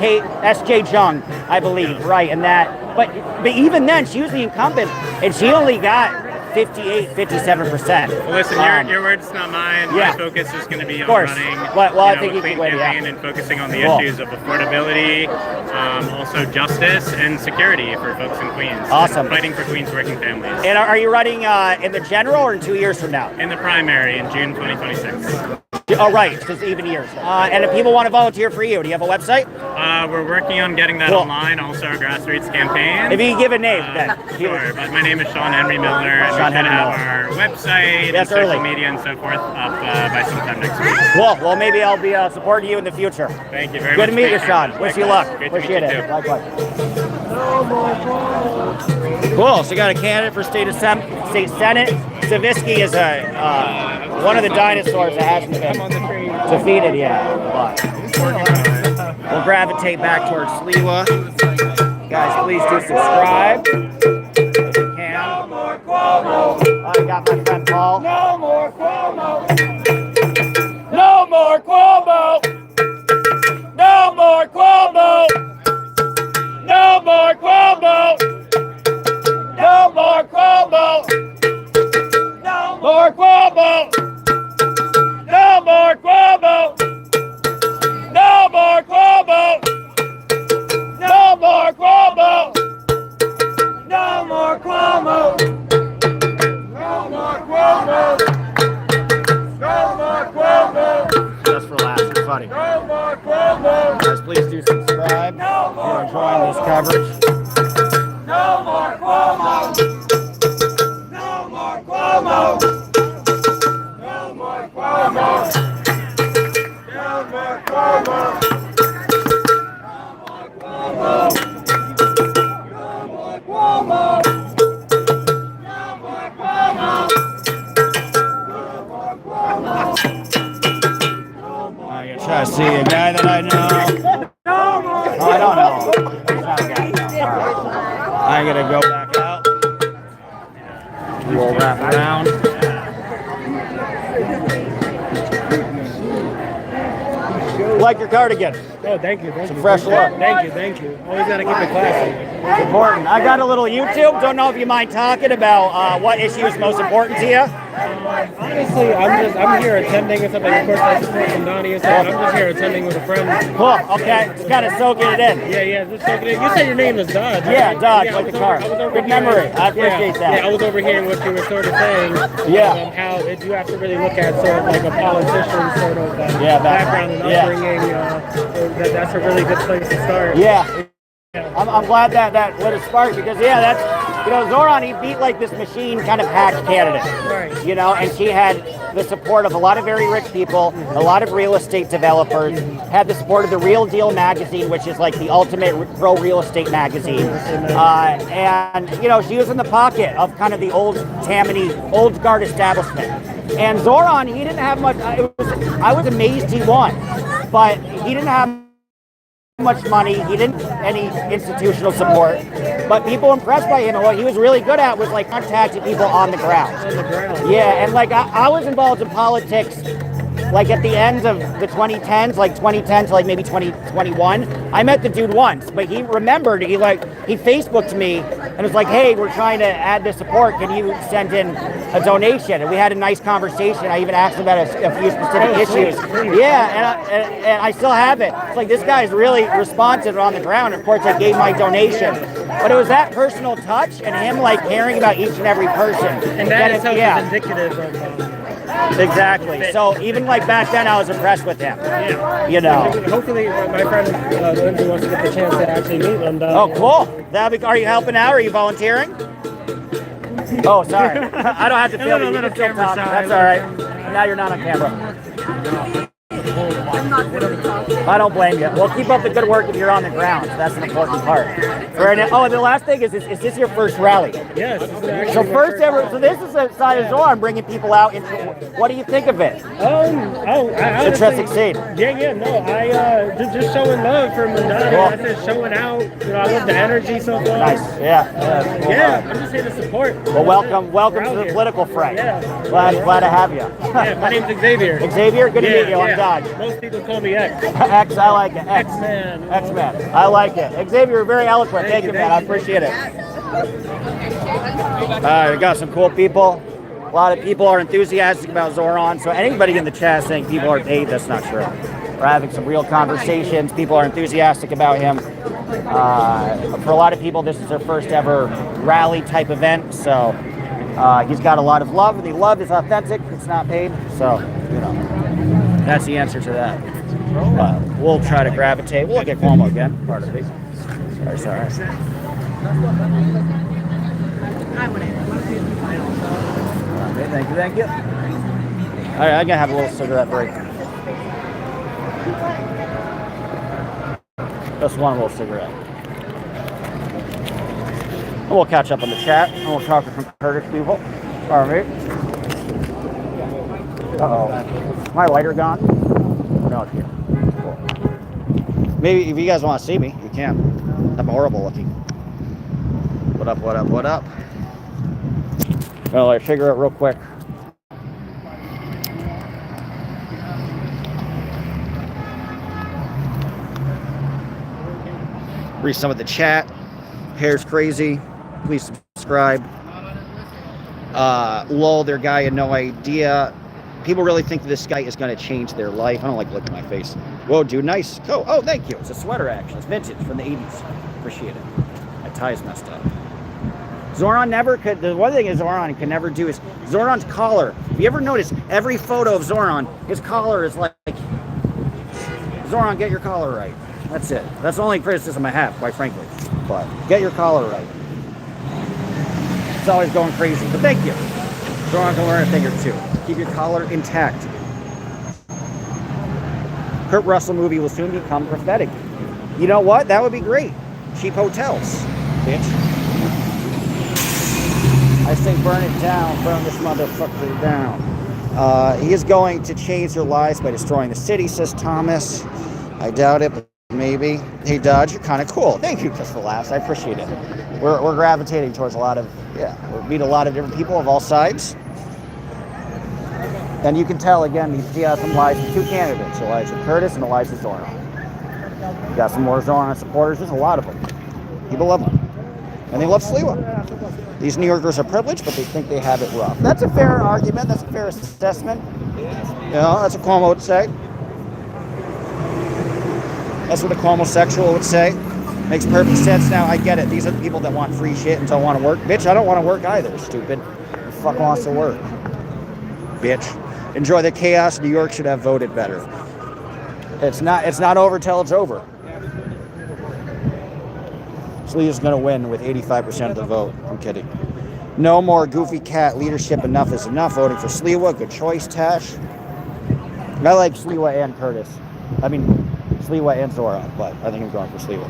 S.J. Jung, I believe, right? And that, but even then, she was the incumbent, and she only got 57%. Well, listen, your word's not mine. My focus is going to be on running I think you can win, and focusing on the issues of affordability, also justice and security for folks in Queens. Awesome. Fighting for Queens working families. And are you running in the general or in 2 years from now? In the primary in June 2026. Oh, right, just even years. And if people want to volunteer for you, do you have a website? We're working on getting that online, also a grassroots campaign. If you can give a name, then. Sure, but my name is Sean Henry Miller, and we should have our website and social media and so forth up by sometime next week. Cool. Well, maybe I'll be supporting you in the future. Thank you very much. Good to meet you, Sean. Sean. Wish you luck. Appreciate it. Likewise. Cool. So you got a candidate for state Senate. Stavisky is one of the dinosaurs that hasn't been defeated yet. But we'll gravitate back towards Sliwa. Guys, please do subscribe if you can. No more Cuomo. I got my friend Paul. No more Cuomo. No more Cuomo. No more Cuomo. No more Cuomo. No more Cuomo. No more Cuomo. No more Cuomo. No more Cuomo. No more Cuomo. No more Cuomo. No more Cuomo. No more Cuomo. Just for laughs and funny. No more Cuomo. Guys, please do subscribe if you're enjoying this coverage. No more Cuomo. No more Cuomo. No more Cuomo. see a guy that I know. Oh, I don't know. He's not a guy. All right. I'm gonna go back out. We'll wrap around. Like your cardigan. Oh, thank you. Some fresh look. Thank you. Always gotta keep it classy. It's important. I got a little YouTube. Don't know if you mind talking about what issue is most important to you. Honestly, I'm here attending or something. Of course, I support Mamdani or something. I'm just here attending with a friend. Cool. Okay. Just kind of soaking it in. Yeah, just soaking it in. You said your name is Dodge. Right? Yeah, Dodge, like the car. Good memory. I appreciate that. Yeah, I was overhearing what you were sort of saying. Yeah. How you have to really look at sort of like a politician's sort of background and upbringing. That's a really good place to start. Yeah. I'm glad that lit a spark because that's Zohran, he beat like this machine kind of packed candidate. Right. And she had the support of a lot of very rich people, a lot of real estate developers, had the support of the Real Deal magazine, which is like the ultimate pro real estate magazine. And she was in the pocket of kind of the old Tammany, old guard establishment. And Zohran, he didn't have much. I was amazed he won, but he didn't have much money. He didn't have any institutional support, but people impressed by him. And what he was really good at was like contacting people on the ground. Yeah, and like I was involved in politics like at the end of the 2010s, like 2010 to like maybe 2021. I met the dude once, but he remembered. He Facebooked me and was like, "Hey, we're trying to add this support. Can you send in a donation?" And we had a nice conversation. I even asked him about a few specific issues. Yeah, and I still have it. It's like this guy's really responsive on the ground. Of course, I gave my donation, but it was that personal touch and him like caring about each and every person. And that is indicative of. Exactly. So even like back then, I was impressed with him. Yeah. Hopefully, my friend Lindsay wants to get the chance to actually meet them. Oh, cool. Are you helping out? Are you volunteering? Oh, sorry. I don't have to feel you. You can still talk. That's all right. Now you're not on camera. I don't blame you. Well, keep up the good work if you're on the ground. That's an important part. Oh, and the last thing is this your first rally? Yes. So first ever. So this is a side of Zohran bringing people out. What do you think of it? I the Trust Succeed. Yeah. No, I just showing love for Mamdani. Cool. I said showing out. I love the energy so far. Nice. Yeah. I'm just here to support. Well, welcome to the political fray. Yeah. Glad to have you. Yeah, my name's Xavier. Xavier, good to meet you. I'm Dodge. Most people call me X. X, I like it. X-Man. X-Man. I like it. Xavier, you're very eloquent. Thank you, man. I appreciate it. We got some cool people. A lot of people are enthusiastic about Zohran. So anybody in the chat saying people are paid, that's not true. We're having some real conversations. People are enthusiastic about him. For a lot of people, this is their first ever rally type event. So he's got a lot of love. And the love is authentic. It's not paid. So, that's the answer to that. We'll try to gravitate. We'll look at Cuomo again. Part of it. Sorry. Okay, thank you. All right, I'm gonna have a little cigarette break. Just one little cigarette. And we'll catch up on the chat. And we'll talk to some Kurdish people. All right. Uh-oh. My lighter gone? No, it's here. Cool. Maybe if you guys want to see me, you can. I'm horrible looking. What up? Well, I figure it real quick. Read some of the chat. Hair's crazy. Please subscribe. Lol, their guy had no idea. People really think this guy is going to change their life. I don't like looking at my face. Whoa, dude, nice coat. Oh, thank you. It's a sweater, actually. It's vintage from the 80s. Appreciate it. My tie's messed up. Zohran never could. The one thing is Zohran can never do is Zohran's collar. If you ever notice, every photo of Zohran, his collar is like, Zohran, get your collar right. That's it. That's the only criticism I have, quite frankly. But get your collar right. It's always going crazy. But thank you. Zohran can learn a thing or two. Keep your collar intact. Kurt Russell movie will soon become prophetic. You know what? That would be great. Cheap hotels, bitch. I say burn it down. Burn this motherfucker down. He is going to change their lives by destroying the city, says Thomas. I doubt it, but maybe. Hey, Dodge, you're kind of cool. Thank you, just for laughs. I appreciate it. We're gravitating towards we meet a lot of different people of all sides. And you can tell, again, he has some lies with two candidates, Elijah Curtis and Elijah Zohran. You got some more Zohran supporters. There's a lot of them. People love them. And they love Sliwa. These New Yorkers are privileged, but they think they have it rough. That's a fair argument. That's a fair assessment. You know, that's what Cuomo would say. That's what a Cuomo-sexual would say. Makes perfect sense now. I get it. These are the people that want free shit and don't want to work. Bitch, I don't want to work either, stupid. Who the fuck wants to work? Bitch. Enjoy the chaos. New York should have voted better. It's not over till it's over. Sliwa's going to win with 85% of the vote. I'm kidding. No more goofy cat leadership. Enough is enough. Voting for Sliwa. Good choice, Tash. I like Sliwa and Curtis. I mean, Sliwa and Zohran, but I think I'm going for Sliwa.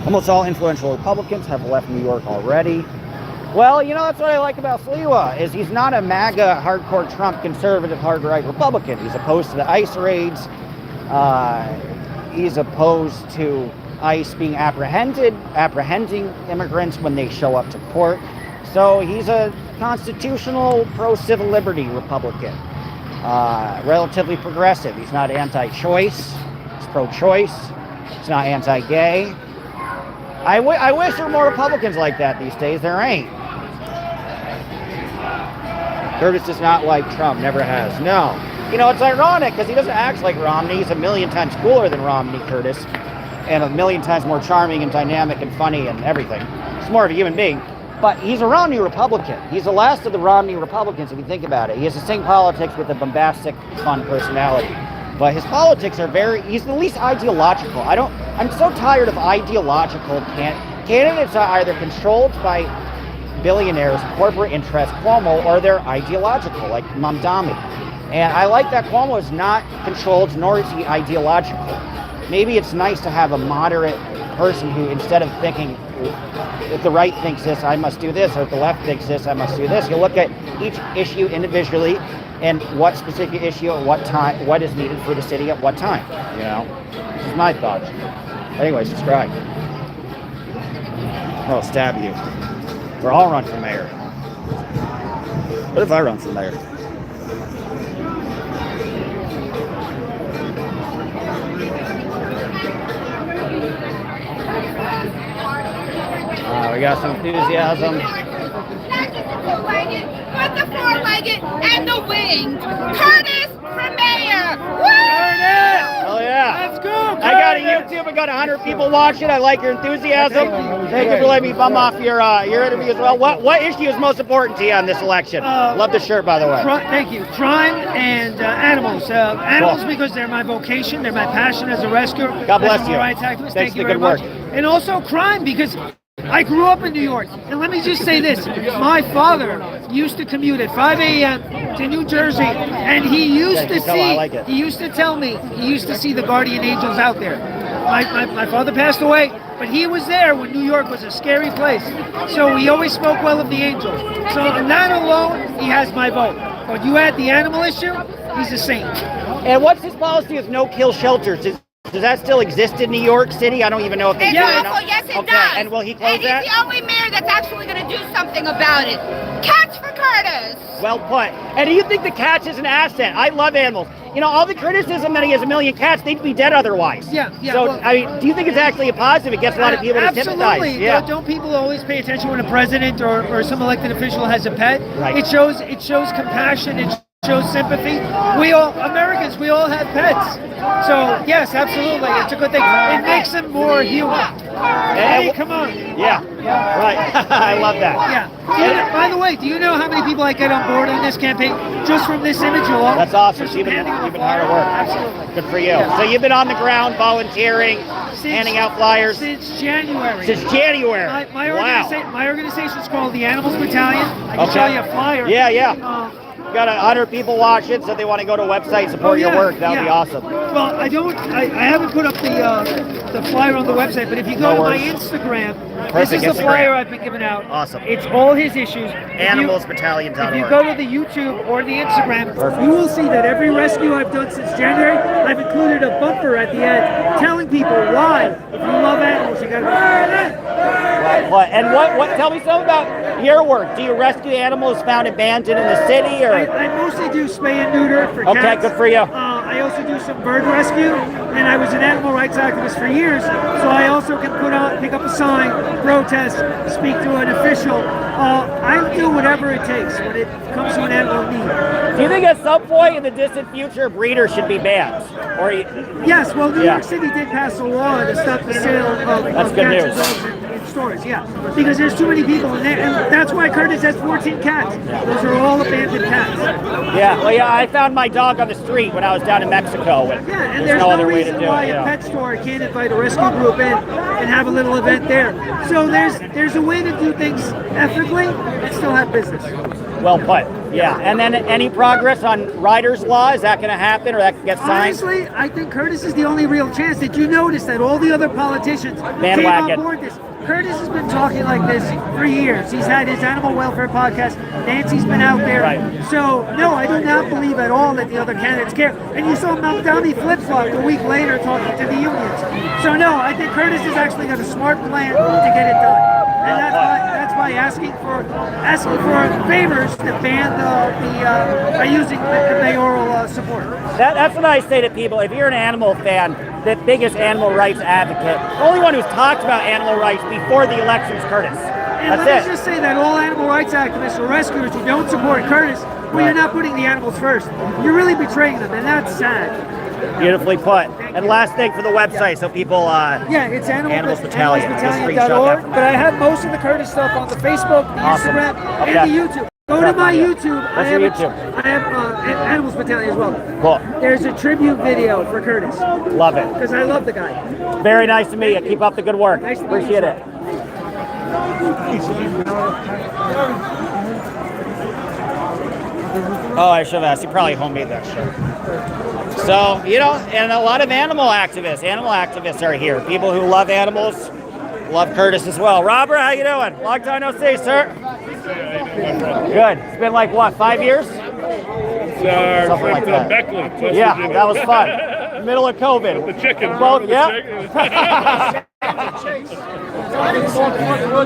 Almost all influential Republicans have left New York already. Well, you know, that's what I like about Sliwa, is he's not a MAGA, hardcore Trump, conservative, hard-right Republican. He's opposed to the ICE raids. He's opposed to ICE being apprehending immigrants when they show up to court. So he's a constitutional, pro-civil liberty Republican. Relatively progressive. He's not anti-choice. He's pro-choice. He's not anti-gay. I wish there were more Republicans like that these days. There ain't. Curtis does not like Trump. Never has. No. You know, it's ironic because he doesn't act like Romney. He's a million times cooler than Romney, Curtis. And a million times more charming and dynamic and funny and everything. He's more of a human being. But he's a Romney Republican. He's the last of the Romney Republicans, if you think about it. He has the same politics with a bombastic, fun personality. But his politics are he's the least ideological. I'm so tired of ideological candidates are either controlled by billionaires, corporate interests, Cuomo, or they're ideological, like Mamdani. And I like that Cuomo is not controlled, nor is he ideological. Maybe it's nice to have a moderate person who, instead of thinking, if the right thinks this, I must do this, or if the left thinks this, I must do this, you look at each issue individually and what specific issue at what time, what is needed for the city at what time, you know? This is my thoughts. Anyway, subscribe. I'll stab you. Or I'll run for mayor. What if I run for mayor? We got some enthusiasm. But the four-legged and the winged. Curtis for mayor. Woo! Hell yeah. Let's go. Curtis. I got a YouTube. I got 100 people watching. I like your enthusiasm. Thank you for letting me bum off your interview as well. What issue is most important to you on this election? Love the shirt, by the way. Thank you. Crime and animals. Animals Cool. because they're my vocation. They're my passion as a rescuer. God bless you. Rights activist. Thanks Thank for you the very good much. work. And also crime because I grew up in New York. And let me just say this. Oh, My father used to commute at 5 a.m. to New Jersey, and he used to see, he used to tell me, he used to see the guardian angels out there. My father passed away, but he was there when New York was a scary place. So he always spoke well of the angels. So on that alone, he has my vote. But you add the animal issue, he's a saint. And what's his policy of no-kill shelters? Does that still exist in New York City? I don't even know if they do. Yes, it does. And will he close that? He's the only mayor that's actually going to do something about it. Cats for Curtis. Well put. And do you think the cats is an asset? I love animals. You know, all the criticism that he has a million cats, they'd be dead otherwise. Yeah. So, well, I mean, do you think it's actually a positive? It gets a lot of people to sympathize. Absolutely. Yeah. Don't people always pay attention when a president or some elected official has a pet? Right. It shows compassion. It shows sympathy. We all have pets. So yes, absolutely. It's a good thing. It makes them more human. Hey, come on. Yeah. Right. I love that. Yeah. By the way, do you know how many people I get on board on this campaign just from this image alone? That's awesome. You've been hard at work. Absolutely. Good for you. Yeah. So you've been on the ground volunteering, handing out flyers since January. My organization is called the Animals Battalion. I can show you a flyer. Yeah. Got 100 people watching, so they want to go to a website, support your work. That would be awesome. Well, I haven't put up the flyer on the website, but if you go to my Instagram, this is the flyer I've been giving out. Awesome. It's all his issues. Animalsbattalion.org. If you go to the YouTube or the Instagram, you will see that every rescue I've done since January, I've included a bumper at the end telling people why. If you love animals, you gotta go. And what? Tell me something about your work. Do you rescue animals found abandoned in the city, or? I mostly do spay and neuter for cats. Okay, good for you. I also do some bird rescue, and I was an animal rights activist for years, so I also can pick up a sign, protest, speak to an official. I'll do whatever it takes when it comes to an animal need. Do you think at some point in the distant future breeders should be banned? Or yes, well, New York City did pass a law to stop the sale of cats and dogs in stores, yeah. Because there's too many people in there, and that's why Curtis has 14 cats. Those are all abandoned cats. Yeah, well, I found my dog on the street when I was down in Mexico. And there's no other reason why a pet store can't invite a rescue group in and have a little event there. So there's a way to do things ethically and still have business. Well put. Yeah, and then any progress on Riders' Law? Is that going to happen, or that can get signed? Honestly, I think Curtis is the only real chance. Did you notice that all the other politicians came on board this? Curtis has been talking like this for years. He's had his animal welfare podcast. Nancy's been out there. Right. So, no, I do not believe at all that the other candidates care. And you saw Mamdani flip-flop a week later talking to the unions. So, no, I think Curtis has actually got a smart plan to get it done. And that's why asking for favors to ban by using the mayoral support. That's what I say to people. If you're an animal fan, the biggest animal rights advocate, the only one who's talked about animal rights before the election is Curtis. And let me just say that all animal rights activists or rescuers who don't support Curtis, well, you're not putting the animals first. You're really betraying them, and that's sad. Beautifully put. And last thing for the website, so people. It's Animalsbattalion. Animalsbattalion.org. But I have most of the Curtis stuff on the Facebook, the Instagram, and the YouTube. Go to my YouTube. I have Animals Battalion as well. Cool. There's a tribute video for Curtis. Love it. Because I love the guy. Very nice to meet you. Keep up the good work. Nice to Appreciate it. Oh, I should have asked. You probably homemade that shit. So, and a lot of animal activists are here. People who love animals, love Curtis as well. Robert, how you doing? Long time no see, sir. Good. It's been like, what, 5 years? Something like that. Beckley. Yeah, that was fun. Middle of COVID. The chicken. Both, yeah.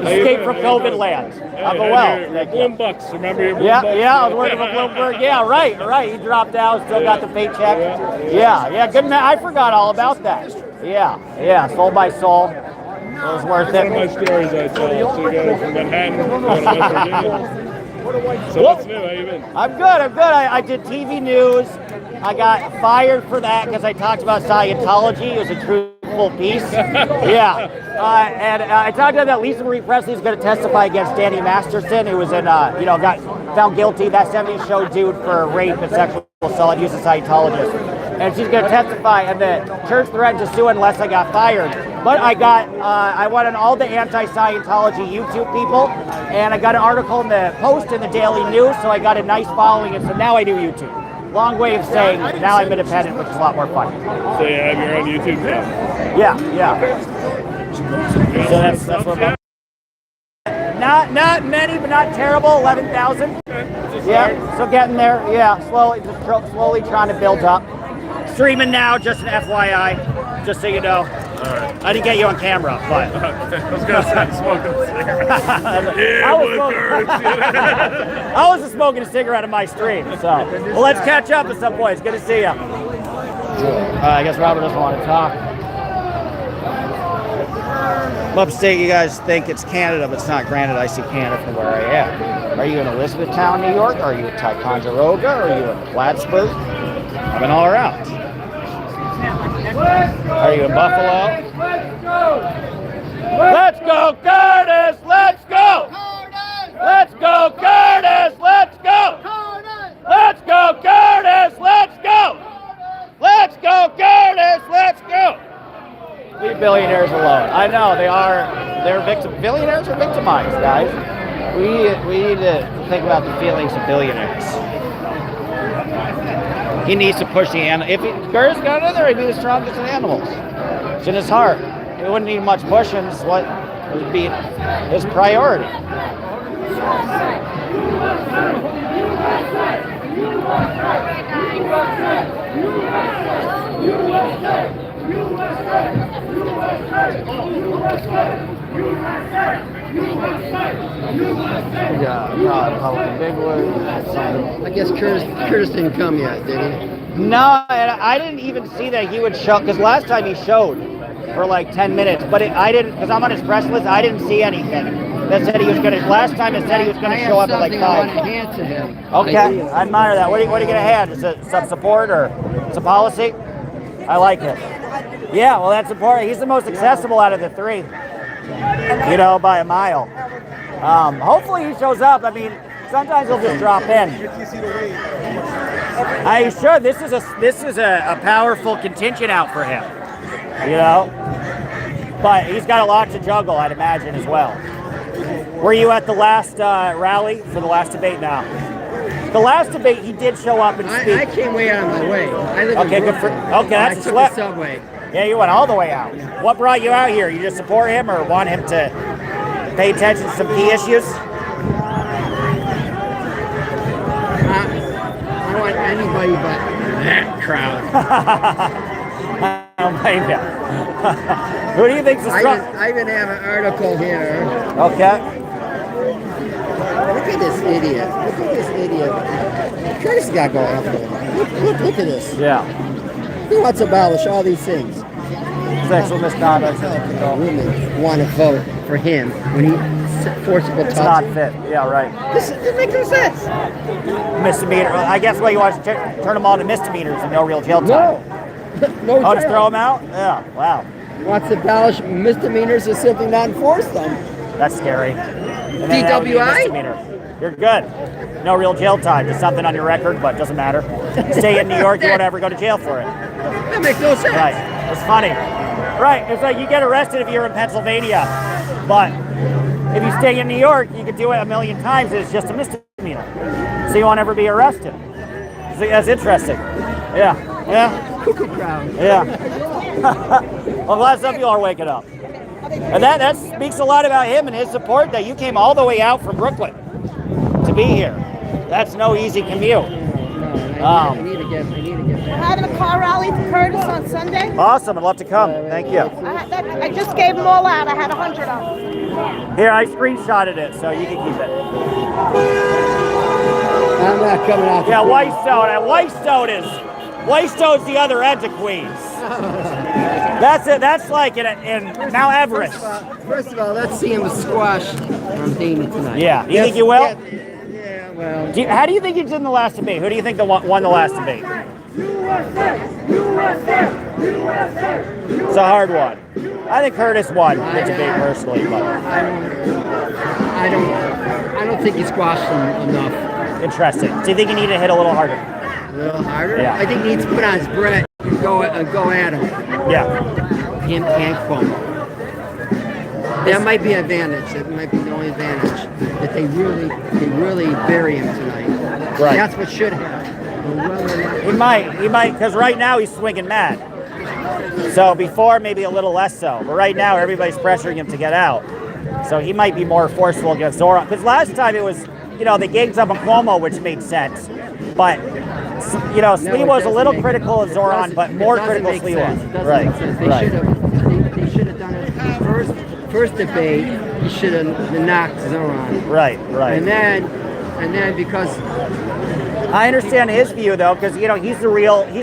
Escape from COVID land. I'm Bloombucks, remember your Bloombucks? Yeah, I was working with Bloomberg. Yeah, right. He dropped out, still got the paycheck. Yeah, good man. I forgot all about that. Yeah, Soul by Soul. It was worth it. One of my stories I tell. So you go from Manhattan, go to West Virginia. So what's new? How you been? I'm good. I did TV news. I got fired for that because I talked about Scientology. It was a truthful piece. And I talked about that Lisa Marie Presley is going to testify against Danny Masterson, who was got found guilty, that 70s show dude, for rape and sexual assault. He was a Scientologist. And she's going to testify, and the church threatened to sue unless I got fired. But I went on all the anti-Scientology YouTube people, and I got an article in the Post and the Daily News, so I got a nice following, and so now I do YouTube. Long way of saying now I'm independent, which is a lot more fun. So you have your own YouTube channel? Yeah. So that's what I'm Not many, but not terrible. 11,000. Yeah, so getting there. Yeah, slowly trying to build up. Streaming now, just an FYI, just so you know. Right. I didn't get you on camera, but I was gonna say smoking a cigarette. I was smoking a cigarette in my stream. So, well, let's catch up at some point. It's good to see you. I guess Robert doesn't want to talk. Upstate, you guys think it's Canada, but it's not. Granted, I see Canada from where I am. Are you in Elizabethtown, New York? Are you in Ticonderoga? Are you in Plattsburgh? I've been all around. Are you in Buffalo? Let's go, Curtis! Let's go! Let's go, Curtis! Let's go! Let's go, Curtis! Let's go! Let's go, Curtis! Let's go! Leave billionaires alone. I know billionaires are victimized, guys. We need to think about the feelings of billionaires. He needs to push the animal. If Curtis got in there, he'd be the strongest of animals. It's in his heart. He wouldn't need much pushing. It's what would be his priority. Yeah, big word. I guess Curtis didn't come yet, did he? No, and I didn't even see that he would show, because last time he showed for like 10 minutes, but I didn't, because I'm on his press list, I didn't see anything that said he was going to, last time it said he was going to show up at like 5. I want to hand to him. Okay, I admire that. What are you going to hand? Is it some support or some policy? I like it. Yeah, well, that's important. He's the most accessible out of the 3, you know, by a mile. Hopefully he shows up. I mean, sometimes he'll just drop in. I should. This is a powerful contingent out for him, you know. But he's got a lot to juggle, I'd imagine, as well. Were you at the last rally for the last debate? Now, the last debate he did show up and speak. I came way out of my way. I live okay, in good for. Okay, that's a took slip. the subway. Yeah, you went all the way out. What brought you out here? You just support him or want him to pay attention to some key issues? I want anybody but that crowd. I don't blame you. Who do you think's the strong? I even have an article here. Okay. Look at this idiot. Look at this idiot. Curtis got going up there. Look at this. Yeah. He wants to abolish all these things. Sexual misconduct. Women want to vote for him when he forcible It's touch. not fit. Yeah, right. This makes no sense. Misdemeanor. I guess what you want to turn them all to misdemeanors and no real jail time. No Oh, just jail. throw them out? Yeah. Wow. Wants to abolish misdemeanors and simply not enforce them. That's scary. And then that would be a DWI? misdemeanor. You're good. No real jail time. Just something on your record, but doesn't matter. Stay in New York, you won't ever go to jail for it. That makes no sense. Right. It's funny. Right. It's like you get arrested if you're in Pennsylvania, but if you stay in New York, you could do it a million times. It's just a misdemeanor. So you won't ever be arrested. So that's interesting. Yeah. Yeah. Cuckoo crowd. Yeah. Well, I'm glad some people are waking up. And that speaks a lot about him and his support that you came all the way out from Brooklyn to be here. That's no easy commute. I need to get We're having a car rally for Curtis on Sunday. Awesome. I'd love to come. Thank you. I just gave them all out. I had 100 of them. Here, I screenshotted it, so you can keep it. I'm not coming out. Yeah, Whitestone. And Whitestone's the other end of Queens. That's it. That's like in Mount Everest. First of all, let's see him squash Mamdani tonight. Yeah. You think you will? Yeah, well. How do you think he did in the last debate? Who do you think won the last debate? It's a hard one. I think Curtis won the debate personally, but I don't think he squashed him enough. Interesting. Do you think he needed to hit a little harder? A little harder? Yeah. I think he needs to put on his bread and go at him. Yeah. Him and Cuomo. That might be an advantage. That might be the only advantage. That they really bury him tonight. Right. That's what should happen. He might, because right now he's swinging mad. So before, maybe a little less so. But right now, everybody's pressuring him to get out. So he might be more forceful against Zohran. Because last time it was, they ganged up on Cuomo, which made sense. But, Sliwa was a little critical of Zohran, but more critical of Sliwa. Right. They should have done it first debate. He should have knocked Zohran. Right. And then because I understand his view though, because he's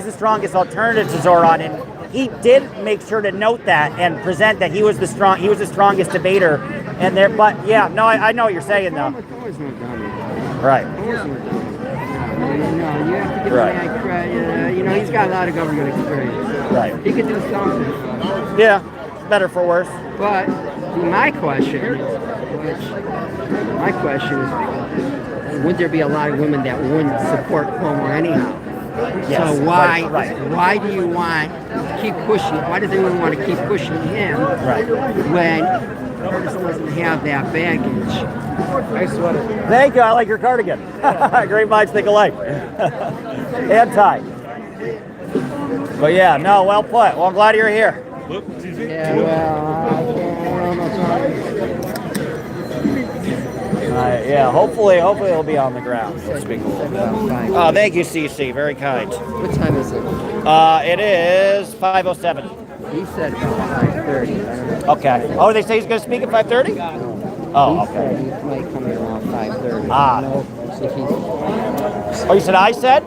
the strongest alternative to Zohran, and he did make sure to note that and present that he was the strongest debater. And there, but yeah, no, I know what you're saying though. Right. No, you have to give him that credit. He's got a lot of government experience. Right. He could do something. Yeah, better for worse. But my question is, would there be a lot of women that wouldn't support Cuomo anyhow? Yes, so why do you want to keep pushing? Why does anyone want to keep pushing him when Curtis doesn't have that baggage? Nice sweater. Thank you. I like your cardigan. Great minds think alike. And tie. But yeah, no, well put. Well, I'm glad you're here. Yeah, Yeah, hopefully he'll be on the ground. Let's be cool. Oh, thank you, CC. Very kind. What time is it? It is 5:07. He said about 5:30. Okay. Oh, they say he's going to speak at 5:30? Oh, okay. He might come in around 5:30. Oh, you said I said?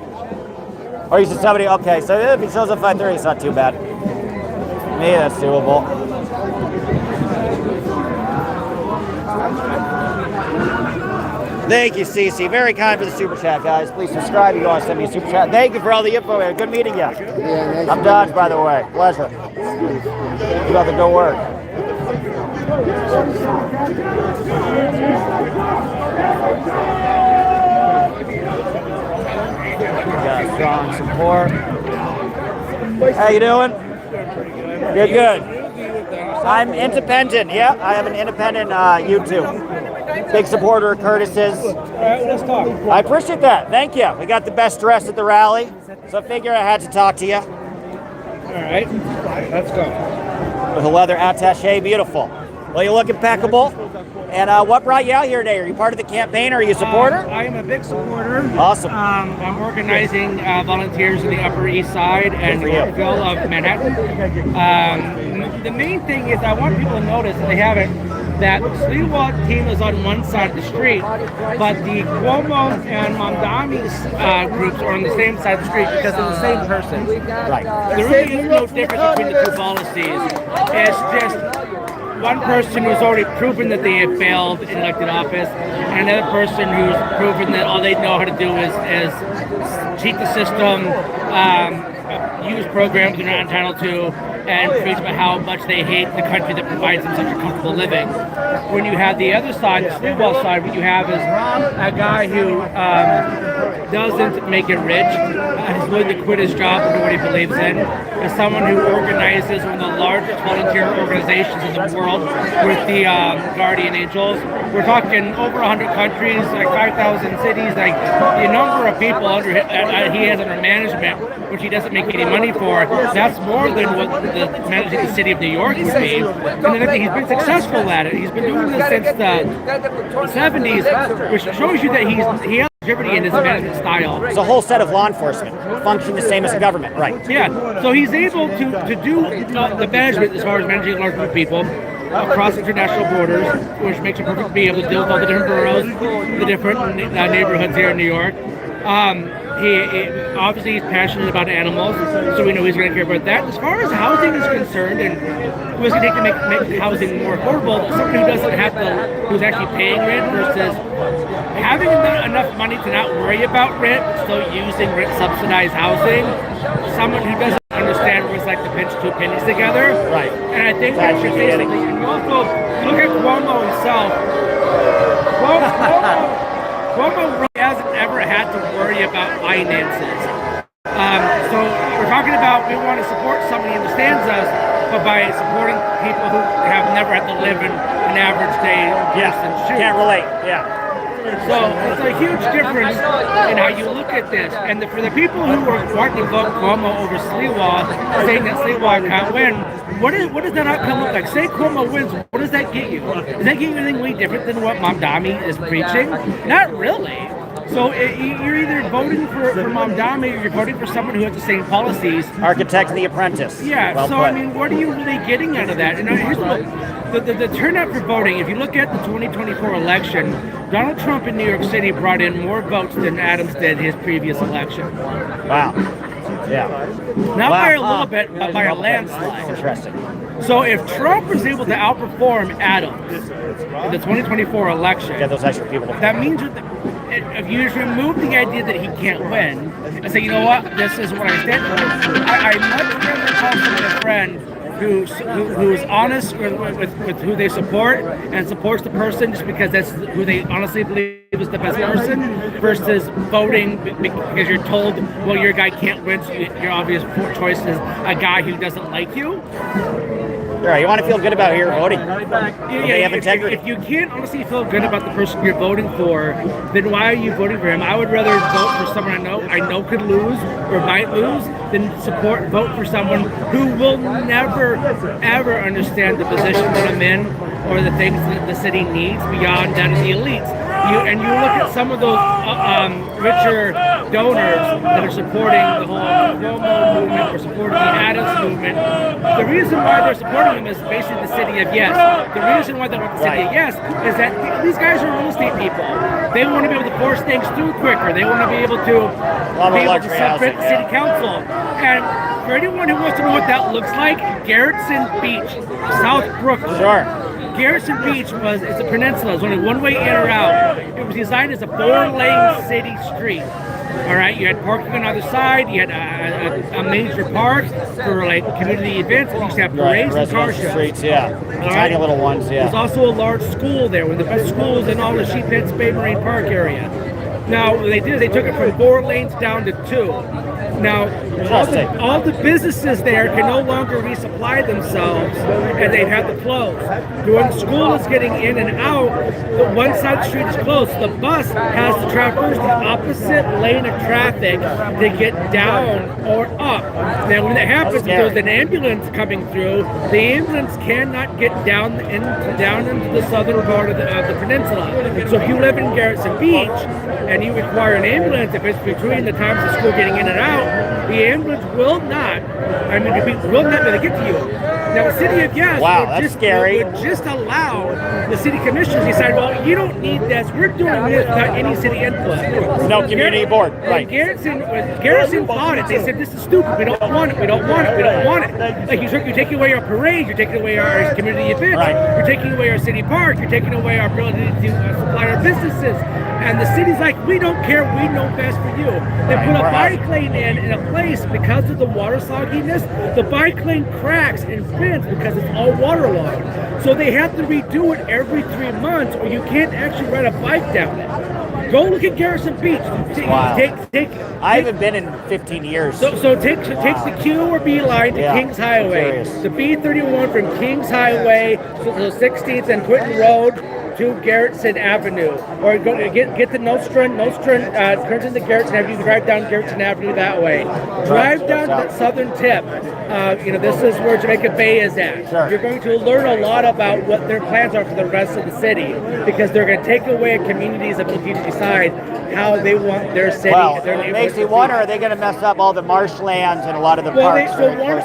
Or you said somebody? Okay, so if he shows up 5:30, it's not too bad. Me, that's doable. Thank you, Cece. Very kind for the super chat, guys. Please subscribe. You want to send me a super chat. Thank you for all the info, man. Good meeting you. Yeah, I'm Dodge, by the way. Pleasure. You about to go work. Got strong support. How you doing? Good. I'm independent. Yeah, I have an independent YouTube. Big supporter of Curtis's. All right, let's talk. I appreciate that. Thank you. We got the best dress at the rally, so I figure I had to talk to you. All right, let's go. With a leather attaché, beautiful. Well, you look impeccable. And what brought you out here today? Are you part of the campaign? Are you a supporter? I am a big supporter. Awesome. I'm organizing volunteers in the Upper East Side and Yorkville of Manhattan. The main thing is I want people to notice, if they haven't, that Sliwa team is on one side of the street, but the Cuomo and Mamdani's groups are on the same side of the street because they're the same person. Right. There really is no difference between the two policies. It's just one person who's already proven that they have failed in elected office, and another person who's proven that all they know how to do is cheat the system, use programs they're not entitled to, and preach about how much they hate the country that provides them such a comfortable living. When you have the other side, the Sliwa side, what you have is a guy who doesn't make it rich, is willing to quit his job for what he believes in, is someone who organizes one of the largest volunteer organizations in the world with the Guardian Angels. We're talking over 100 countries, like 5,000 cities, like the number of people he has under management, which he doesn't make any money for. That's more than what managing the city of New York would be. And then he's been successful at it. He's been doing this since the 70s, which shows you that he has longevity in his management style. It's a whole set of law enforcement, function the same as the government, right? Yeah, so he's able to do the management as far as managing a large group of people across international borders, which makes it perfect to be able to deal with all the different boroughs, the different neighborhoods here in New York. Obviously he's passionate about animals, so we know he's going to care about that. As far as housing is concerned, and who's going to take to make housing more affordable, someone who doesn't have who's actually paying rent versus having enough money to not worry about rent, but still using rent-subsidized housing. Someone who doesn't understand what it's like to pinch two pennies together. Right. And I think that should say something. And also, look at Cuomo himself. Cuomo really hasn't ever had to worry about finances. So we're talking about we want to support someone who understands us, but by supporting people who have never had to live in an average day person's shoes. Can't relate, yeah. So it's a huge difference in how you look at this. And for the people who are wanting to vote Cuomo over Sliwa, saying that Sliwa can't win, what does that outcome look like? Say Cuomo wins, what does that get you? Does that get you anything way different than what Mamdani is preaching? Not really. So you're either voting for Mamdani or you're voting for someone who has the same policies. Architect The Apprentice. Yeah, well so put. I mean, what are you really getting out of that? And here's the turnout for voting, if you look at the 2024 election, Donald Trump in New York City brought in more votes than Adams did his previous election. Wow. Yeah. Not by a little bit, but by a landslide. Interesting. So if Trump was able to outperform Adams in the 2024 election, get those extra people. That means that if you just remove the idea that he can't win and say, you know what, this is what I stand for, I much rather call someone a friend who's honest with who they support and supports the person just because that's who they honestly believe is the best person versus voting because you're told, well, your guy can't win, so your obvious choice is a guy who doesn't like you. Sure, you want to feel good about who you're voting. They have if, integrity. if you can't honestly feel good about the person you're voting for, then why are you voting for him? I would rather vote for someone I know could lose or might lose than vote for someone who will never ever understand the position that I'm in or the things that the city needs beyond that of the elites. You look at some of those richer donors that are supporting the whole Cuomo movement or supporting the Adams movement. The reason why they're supporting them is basically the city of yes. The reason why they want the city of yes is that these guys are real estate people. They want to be able to force things through quicker. They want to be able to submit the city council. And for anyone who wants to know what that looks like, Garrison Beach, South Brooklyn. Sure. Garrison Beach it's a peninsula. It's only one way in or out. It was designed as a 4-lane city street. All right, you had parking on either side. You had a major park for like community events. You used to have parades and car shows. Streets, yeah. Tiny little ones, yeah. There's also a large school there, one of the best schools in all the Sheephead Bay Marine Park area. Now, what they did is they took it from 4 lanes down to 2. Now, all the businesses there can no longer resupply themselves, and they've had to close. When school is getting in and out, the one side of the street is closed. The bus has to traverse the opposite lane of traffic to get down or up. Now, when that happens, if there's an ambulance coming through, the ambulance cannot get down into the southern part of the peninsula. So if you live in Garrison Beach and you require an ambulance, if it's between the times of school getting in and out, the ambulance will not be able to get to you. Now, the city of yes would just allow the city commissioners to decide, well, you don't need this. We're doing this without any city input. No community board, right? When Garrison bought it, they said, this is stupid. We don't want it. We don't want it. We don't want it. Like, you're taking away our parades. You're taking away our community events. Right. You're taking away our city park. You're taking away our ability to supply our businesses. And the city's like, we don't care. We know best for you. They put a bike lane in a place because of the water sogginess. The bike lane cracks and bends because it's all waterlogged. So they have to redo it every 3 months, or you can't actually ride a bike down it. Go look at Garrison Beach. I haven't been in 15 years. So take the Q or B line to Kings Highway. The B31 from Kings Highway to the 16th and Quinton Road to Garrison Avenue, or go get the Nostrand turns into Garrison Avenue. You can drive down Garrison Avenue that way. Drive down to the southern tip. This is where Jamaica Bay is at. Sure. You're going to learn a lot about what their plans are for the rest of the city, because they're going to take away a community's ability to decide how they want their city. Well, it makes me wonder, are they going to mess up all the marshlands and a lot of the parks?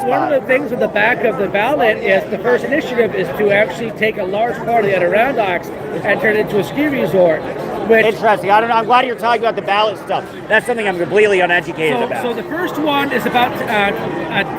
One of the things at the back of the ballot is the first initiative is to actually take a large part of the Adirondacks and turn it into a ski resort. Interesting. I don't know. I'm glad you're talking about the ballot stuff. That's something I'm completely uneducated about. So the first one is about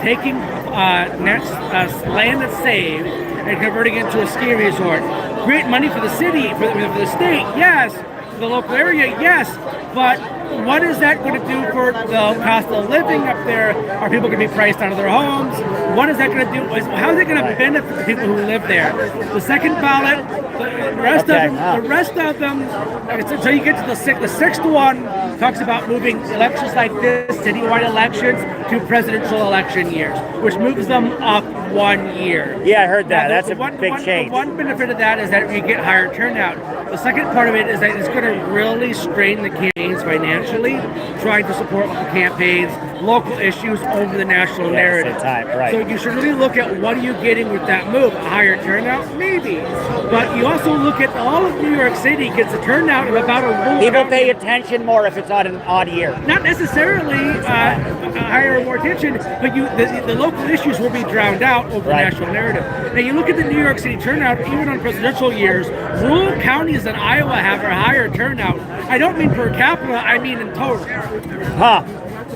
taking land that's saved and converting it into a ski resort. Great money for the city, for the state, yes. For the local area, yes. But what is that going to do for the cost of living up there? Are people going to be priced out of their homes? What is that going to do? How is it going to benefit the people who live there? The second ballot, the rest of them, until you get to the sixth one, talks about moving elections like this, citywide elections, to presidential election years, which moves them up 1 year. Yeah, I heard that. That's a big change. The one benefit of that is that you get higher turnout. The second part of it is that it's going to really strain the campaigns financially, trying to support local campaigns, local issues over the national narrative. Right. So you should really look at what are you getting with that move. A higher turnout? Maybe. But you also look at all of New York City gets a turnout of about a People pay attention more if it's on an odd year. Not necessarily higher or more attention, but the local issues will be drowned out over the national narrative. Now you look at the New York City turnout, even on presidential years, rural counties in Iowa have a higher turnout. I don't mean per capita, I mean in total. Huh.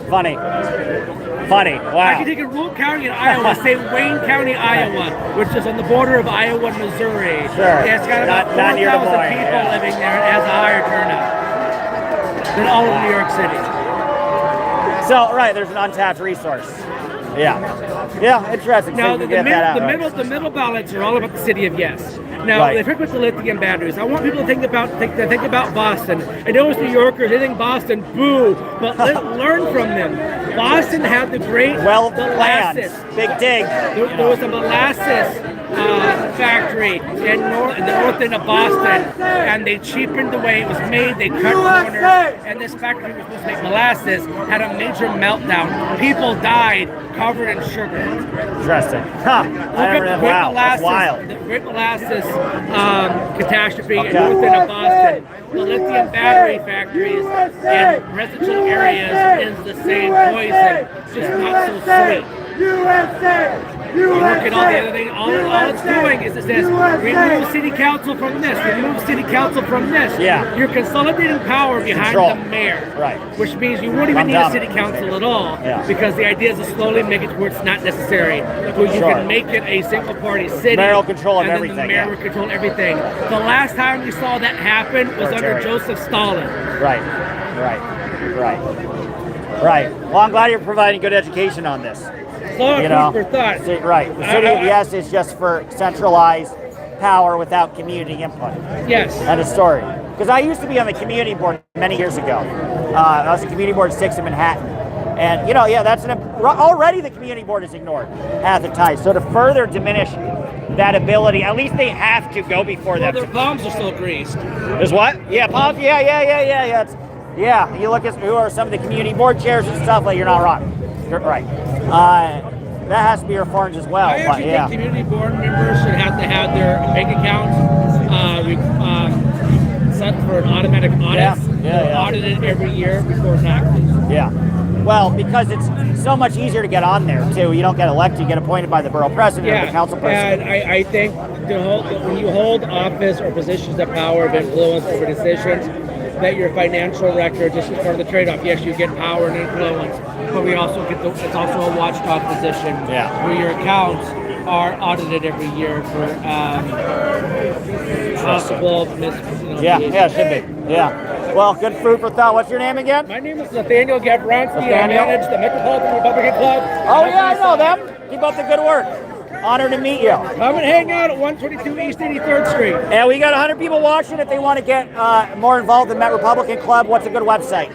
Funny. Wow. I can take a rural county in Iowa, say Wayne County, Iowa, which is on the border of Iowa and Missouri. Sure. It's got about 4,000 people living there and has a higher turnout than all of New York City. So, there's an untapped resource. Yeah, interesting. Now, the middle ballots are all about the city of yes. Now, they talk about the lithium batteries. I want people to think about Boston. I know as New Yorkers, they think Boston, boo, but learn from them. Boston had the great molasses. Big dig. There was a molasses factory in the north end of Boston, and they cheapened the way it was made. They cut corners, and this factory was supposed to make molasses, had a major meltdown. People died covered in sugar. Interesting. Huh. Wow, that's wild. The Great Molasses catastrophe in north end of Boston. The lithium battery factories in residential areas is the same poison, just not so sweet. You look at all the other things, all it's doing is it says, remove city council from this, remove city council from this. Yeah. You're consolidating power behind the mayor. Right. Which means you wouldn't even need a city council at all, because the idea is to slowly make it to where it's not necessary. So you can make it a single party city. Mayor will control and everything. The mayor will control everything. The last time we saw that happen was under Joseph Stalin. Right. Well, I'm glad you're providing good education on this. Food for thought. Right. The city, yes, is just for centralized power without community input. Yes. That is story. Because I used to be on the community board many years ago. I was the community board 6 in Manhattan. And, that's already the community board is ignored half the time. So to further diminish that ability, at least they have to go before them. Their palms are still greased. There's what? Yeah, palms. Yeah. You look at who are some of the community board chairs and stuff. Like, you're not wrong. You're right. That has to be reformed as well. I actually think community board members should have to have their bank accounts set for an automatic audit. Audited every year before taxes. Yeah. Well, because it's so much easier to get on there too. You don't get elected; you get appointed by the borough president or the council president. And I think when you hold office or positions of power of influence over decisions, that your financial record just is part of the trade-off. Yes, you get power and influence, but we also get it's also a watchdog position where your accounts are audited every year for possible misbehavior. Yeah, it should be. Yeah. Well, good food for thought. What's your name again? My name is Nathaniel Gavronsky. I manage the Metropolitan Republican Club. Oh yeah, I know them. Keep up the good work. Honored to meet you. Come and hang out at 122 East 83rd Street. And we got 100 people watching. If they want to get more involved in the Met Republican Club, what's a good website?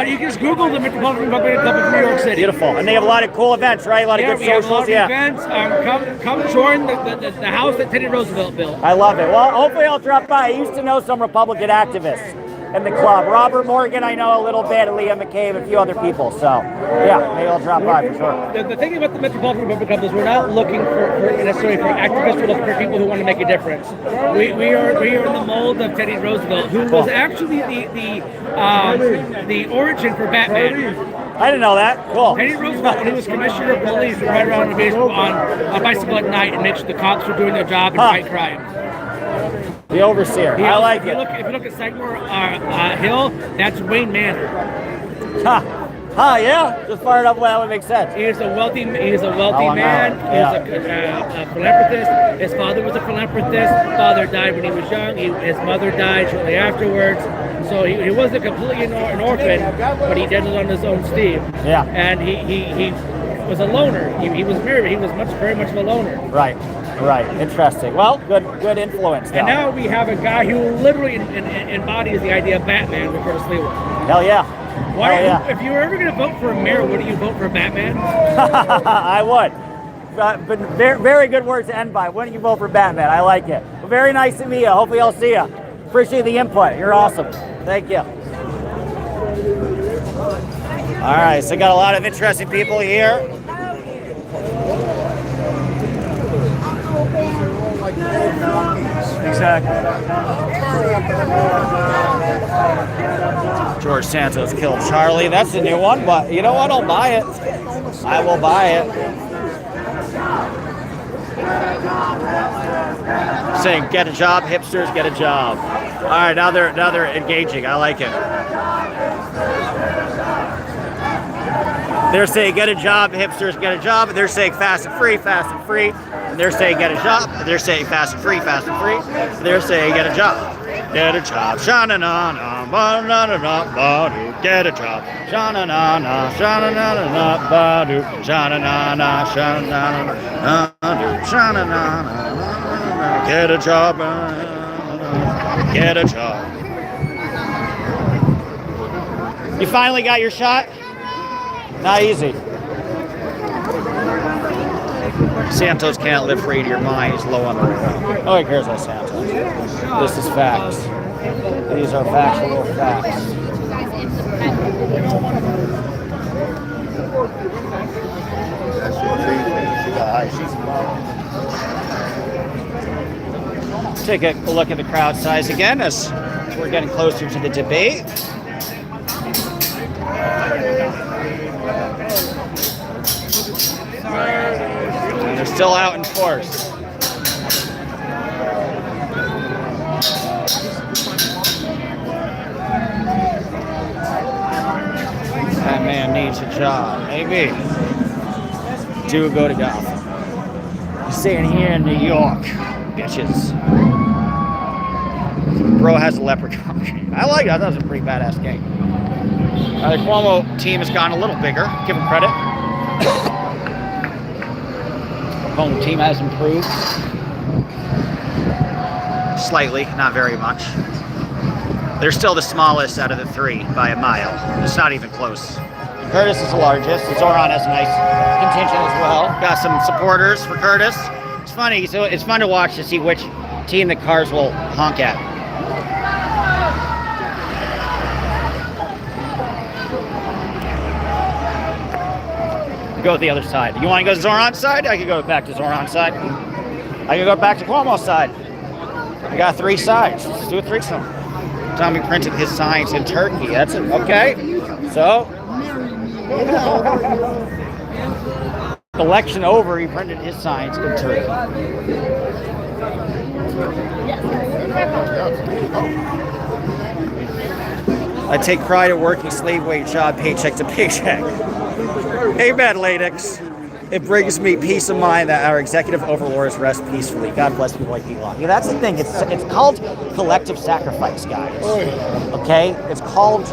You can just Google the Metropolitan Republican Club of New York City. Beautiful. And they have a lot of cool events, right? A lot of good socials. Have a lot of events. Come join the house that Teddy Roosevelt built. I love it. Well, hopefully I'll drop by. I used to know some Republican activists in the club. Robert Morgan, I know a little bit. Leah McCabe, a few other people. So, yeah, maybe I'll drop by for sure. The thing about the Metropolitan Republican Club is we're not looking for necessarily for activists. We're looking for people who want to make a difference. We are in the mold of Teddy Roosevelt, who was actually the origin for Batman. I didn't know that. Cool. Teddy Roosevelt, when he was commissioner of police, would ride around on a bicycle at night and make sure the cops were doing their job and fight crime. The overseer. I like it. If you look at Sycamore Hill, that's Wayne Manor. Yeah. Just fired up. Well, that would make sense. He is a wealthy man. He's a philanthropist. His father was a philanthropist. Father died when he was young. His mother died shortly afterwards. So he wasn't completely an orphan, but he did it on his own steam. Yeah. And he was a loner. He was married. He was very much of a loner. Right. Interesting. Well, good influence. Though. And now we have a guy who literally embodies the idea of Batman before Sliwa. Hell yeah. If you were ever going to vote for a mayor, would you vote for Batman? I would. But very, very good words to end by. Wouldn't you vote for Batman? I like it. Well, very nice to meet you. Hopefully I'll see you. Appreciate the input. You're awesome. Thank you. All right, so got a lot of interesting people here. Exactly. George Santos killed Charlie. That's a new one, but you know what? I'll buy it. I will buy it. Saying get a job, hipsters, get a job. All right, now they're engaging. I like it. They're saying get a job, hipsters, get a job. They're saying fast and free, fast and free. And they're saying get a job. They're saying fast and free, fast and free. They're saying get a job. Get a job. Sha-na-na-na, ba-na-na-na, get a job. Sha-na-na-na, sha-na-na-na, ba-do. Sha-na-na-na, sha-na-na-na, sha-na-na-na, get a job. Get a job. You finally got your shot? Not easy. Santos can't live free to your mind. He's low on the radar. Oh, he cares about Santos. This is facts. These are factual facts. Let's take a look at the crowd size again as we're getting closer to the debate. And they're still out in force. That man needs a job. Maybe. Do go to Gotham. I'm staying here in New York, bitches. Bro has a leprechaun. I like it. I thought it was a pretty badass game. The Cuomo team has gotten a little bigger. Give him credit. Home team has improved. Slightly, not very much. They're still the smallest out of the three by a mile. It's not even close. Curtis is the largest. Zohran has a nice contingent as well. Got some supporters for Curtis. It's funny, so it's fun to watch to see which team the cars will honk at. Go with the other side. You want to go to Zohran's side? I can go back to Zohran's side. I can go back to Cuomo's side. I got three sides. Let's do a threesome. Tommy printed his signs in Turkey. That's it. Okay. So, election over, he printed his signs in Turkey. I take pride in working slave wage job, paycheck to paycheck. Amen, Latex. It brings me peace of mind that our executive overlords rest peacefully. God bless people like Elon. Yeah, that's the thing. It's called collective sacrifice, guys. Okay? It's called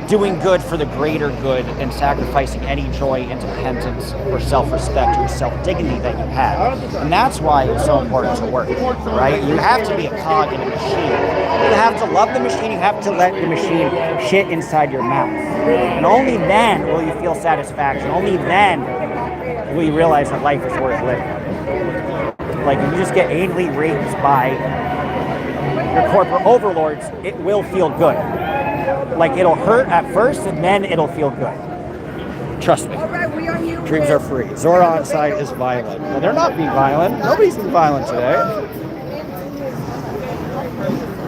doing good for the greater good and sacrificing any joy, independence, or self-respect or self-dignity that you have. And that's why it's so important to work, right? You have to be a cog in a machine. You have to love the machine. You have to let the machine shit inside your mouth. And only then will you feel satisfaction. Only then will you realize that life is worth living. Like, if you just get anally raped by your corporate overlords, it will feel good. Like, it'll hurt at first, and then it'll feel good. Trust me. Dreams are free. Zohran's side is violent. Well, they're not being violent. Nobody's being violent today.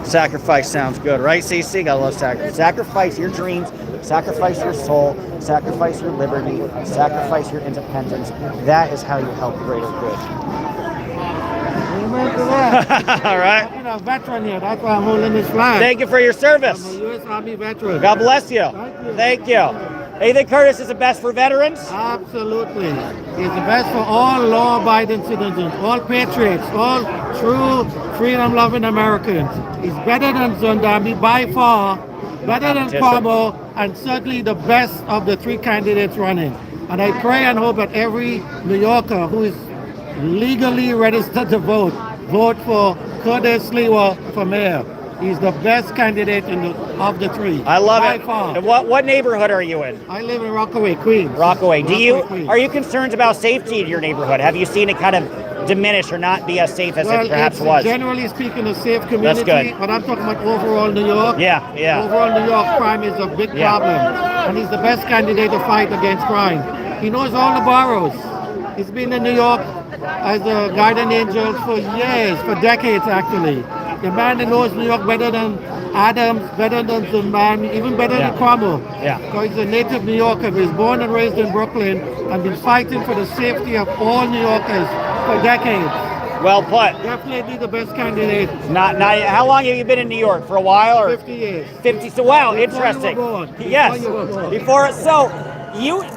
Sacrifice sounds good, right, CC? Gotta love sacrifice. Sacrifice your dreams. Sacrifice your soul. Sacrifice your liberty. Sacrifice your independence. That is how you help greater good. All right. I'm a veteran here. That's why I'm holding this flag. Thank you for your service. I'm a U.S. Army veteran. God bless you. Thank you. Hey, you think Curtis is the best for veterans? Absolutely. He's the best for all law-abiding citizens, all patriots, all true freedom-loving Americans. He's better than Mamdani by far, better than Cuomo, and certainly the best of the three candidates running. And I pray and hope that every New Yorker who is legally registered to vote for Curtis Sliwa for mayor. He's the best candidate of the three. I love it. Far. And what neighborhood are you in? I live in Rockaway, Queens. Rockaway. Queens. Are you concerned about safety in your neighborhood? Have you seen it kind of diminish or not be as safe as it perhaps was? Generally speaking, a safe community. That's good. But I'm talking about overall New York. Yeah. Overall New York crime is a big problem. And he's the best candidate to fight against crime. He knows all the boroughs. He's been in New York as a guardian angel for years, for decades actually. The man that knows New York better than Adams, better than the man, even better than Cuomo. Because he's a native New Yorker. He's born and raised in Brooklyn and been fighting for the safety of all New Yorkers for decades. Well put. Definitely the best candidate. Not. How long have you been in New York? For a while, or 50 years. 50. So wow, interesting. Yes. Before. So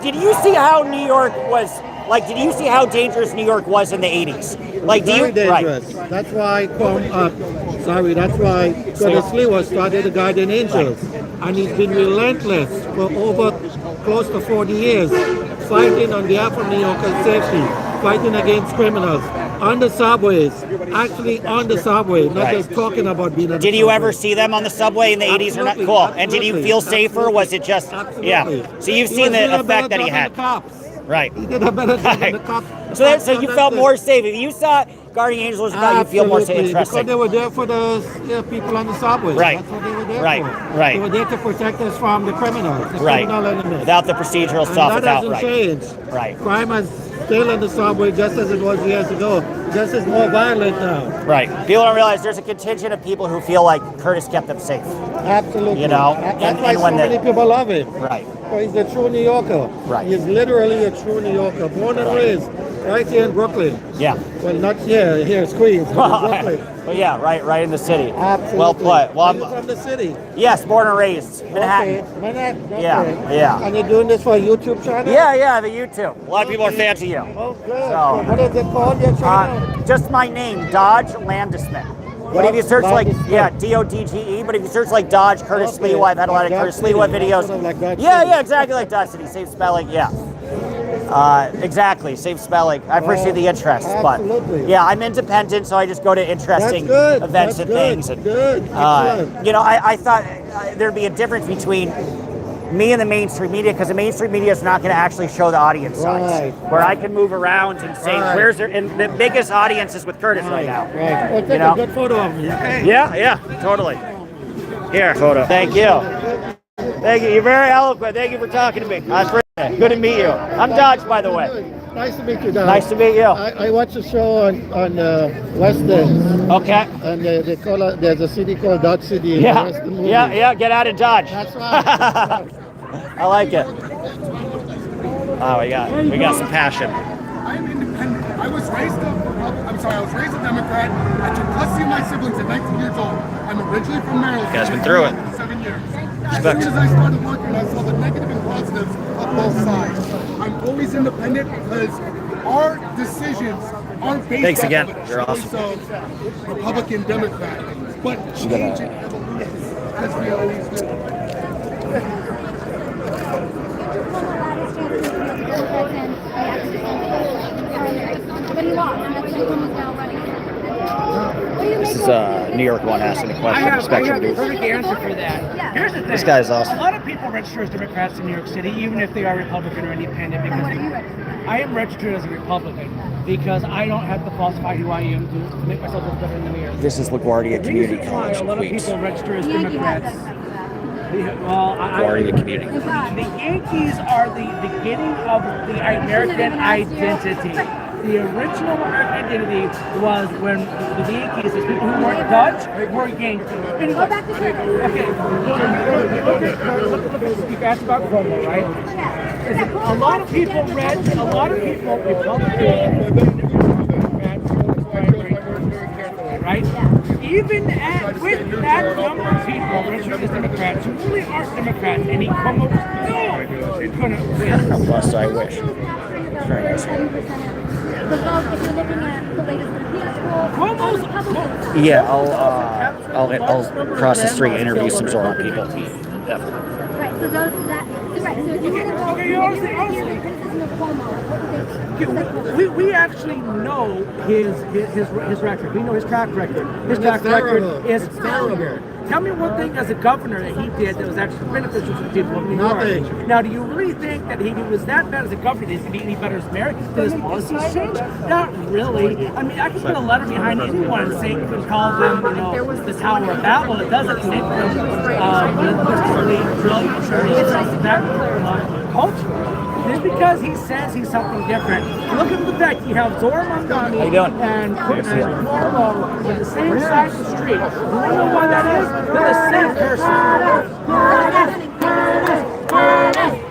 did you see how New York was? Like, did you see how dangerous New York was in the 80s? Like, Very dangerous. Right. That's why Curtis Sliwa started the Guardian Angels. And he's been relentless for over close to 40 years, fighting on behalf of New Yorkers' safety, fighting against criminals, on the subways, actually on the subway, not just talking about being on the Did you subway. ever see them on the subway in the 80s or not? Cool. Absolutely. And did you feel safer? Was it just, Absolutely. So you've seen the effect that he had. Cops. Right. He did a better job than the cops. So you felt more safe. If you saw Guardian Angels, you thought you feel more safe. Because they were there for the people on the subway. Right. That's what they were there for. Right. They were there to protect us from the criminals, the criminal enemies. Without the procedural and stuff, that hasn't changed. Right. Crime is still on the subway just as it was years ago. Just as more violent now. Right. People don't realize there's a contingent of people who feel like Curtis kept them safe. Absolutely. You know? That's why so many people love him. Right. So he's a true New Yorker. Right. He's literally a true New Yorker. Born and raised right here in Brooklyn. Yeah. Well, not here it's Queens, but in Brooklyn. Well, yeah, right in the city. Absolutely. Well put. Well, Are you from the city? Yes, born and raised. Manhattan. Okay. Manhattan. Okay. Yeah. And you're doing this for a YouTube channel? Yeah, the YouTube. A lot of people are fans of you. Oh, good. So, What is it called, your channel? just my name, Dodge Landesman. But if you search D-O-D-G-E, but if you search Dodge Curtis Sliwa, I've had a lot of Curtis Sliwa videos. Yeah, exactly like Dodge City, same spelling, exactly, same spelling. I appreciate the interest, absolutely. but yeah, I'm independent, so I just go to interesting events and things. And, I thought there'd be a difference between me and the mainstream media, because the mainstream media is not going to actually show the audience size, where I can move around and say, where's there, and the biggest audience is with Curtis right now. Right. Well, take a good photo of me, okay? Yeah, totally. Here, photo. Thank you. Thank you. You're very eloquent. Thank you for talking to me. I appreciate it. Good to meet you. I'm Dodge, by the way. Nice to meet you, Dodge. Nice to meet you. I watch a show on West End. Okay. And they call it, there's a city called Dodge City. Yeah. Get out of Dodge. That's right. I like it. Oh, we got some passion. I'm independent. I was raised a Democrat. I took custody of my siblings at 19 years old. I'm originally from Maryland. You guys been through it. 7 years. Respect. As soon as I started working, I saw the negative and positives of both sides. I'm always independent because our decisions aren't based Thanks off again. of a You're choice of Republican, Democrat, but change and evolution, as we always do. This is New York one asking a question. I have the perfect answer for that. Here's the thing. This guy's awesome. A lot of people register as Democrats in New York City, even if they are Republican or independent, because I am registered as a Republican because I don't have to falsify who I am to make myself look better in the mirror. This is LaGuardia Community College. A lot of people register as Democrats. LaGuardia Community College. The Yankees are the beginning of the American identity. The original American identity was when the Yankees, the people who weren't Dutch, were Yankees. Anyway, okay. You asked about Cuomo, right? A lot of people, Republicans, right? Even with that number of people registered as Democrats who really aren't Democrats, and Cuomo still couldn't win. Plus, I wish. Very nice. The vote, if you're looking at the latest Republicans. Yeah, I'll cross the street and interview some Zohran people. Right, so those that right, so if you want to vote, we actually know his record. We know his track record. His track record is terrible. Tell me one thing as a governor that he did that was actually beneficial to the people of New York. Now, do you really think that he was that bad as a governor? Is he any better as mayor? Did his policies change? Not really. I mean, I can put a letter behind anyone and say, call them, the Tower of Babel. It doesn't say that culture. Just because he says he's something different. Look at the fact you have Zohran Mamdani and Cuomo on the same side of the street. You know why that is? They're the same person.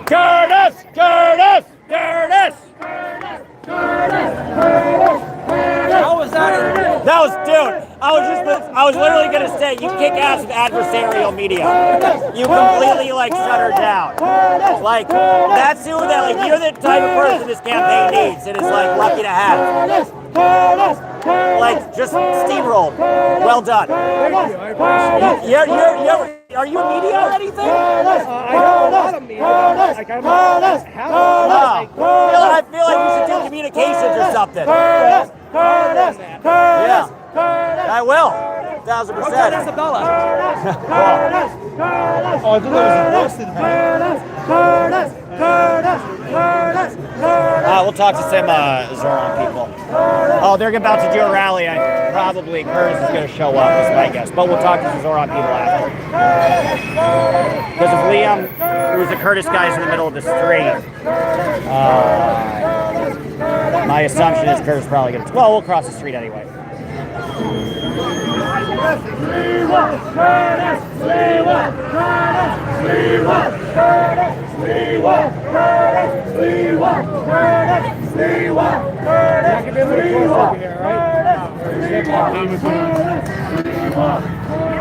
Curtis! How was that? That was, dude. I was literally gonna say you kick ass with adversarial media. You completely shut her down. That's who you're the type of person this campaign needs, and it's lucky to have. Just steamrolled. Well done. Are you in media or anything? I know a lot of media. I feel like you should do communications or something. Yeah. I will. 1,000%. Okay, Isabella. Oh, I thought that was in Boston. We'll talk to some Zohran people. Oh, they're about to do a rally. Probably Curtis is going to show up, is my guess. But we'll talk to some Zohran people after. Because if Liam, who's the Curtis guy, is in the middle of the street, my assumption is Curtis is probably going to... Well, we'll cross the street anyway.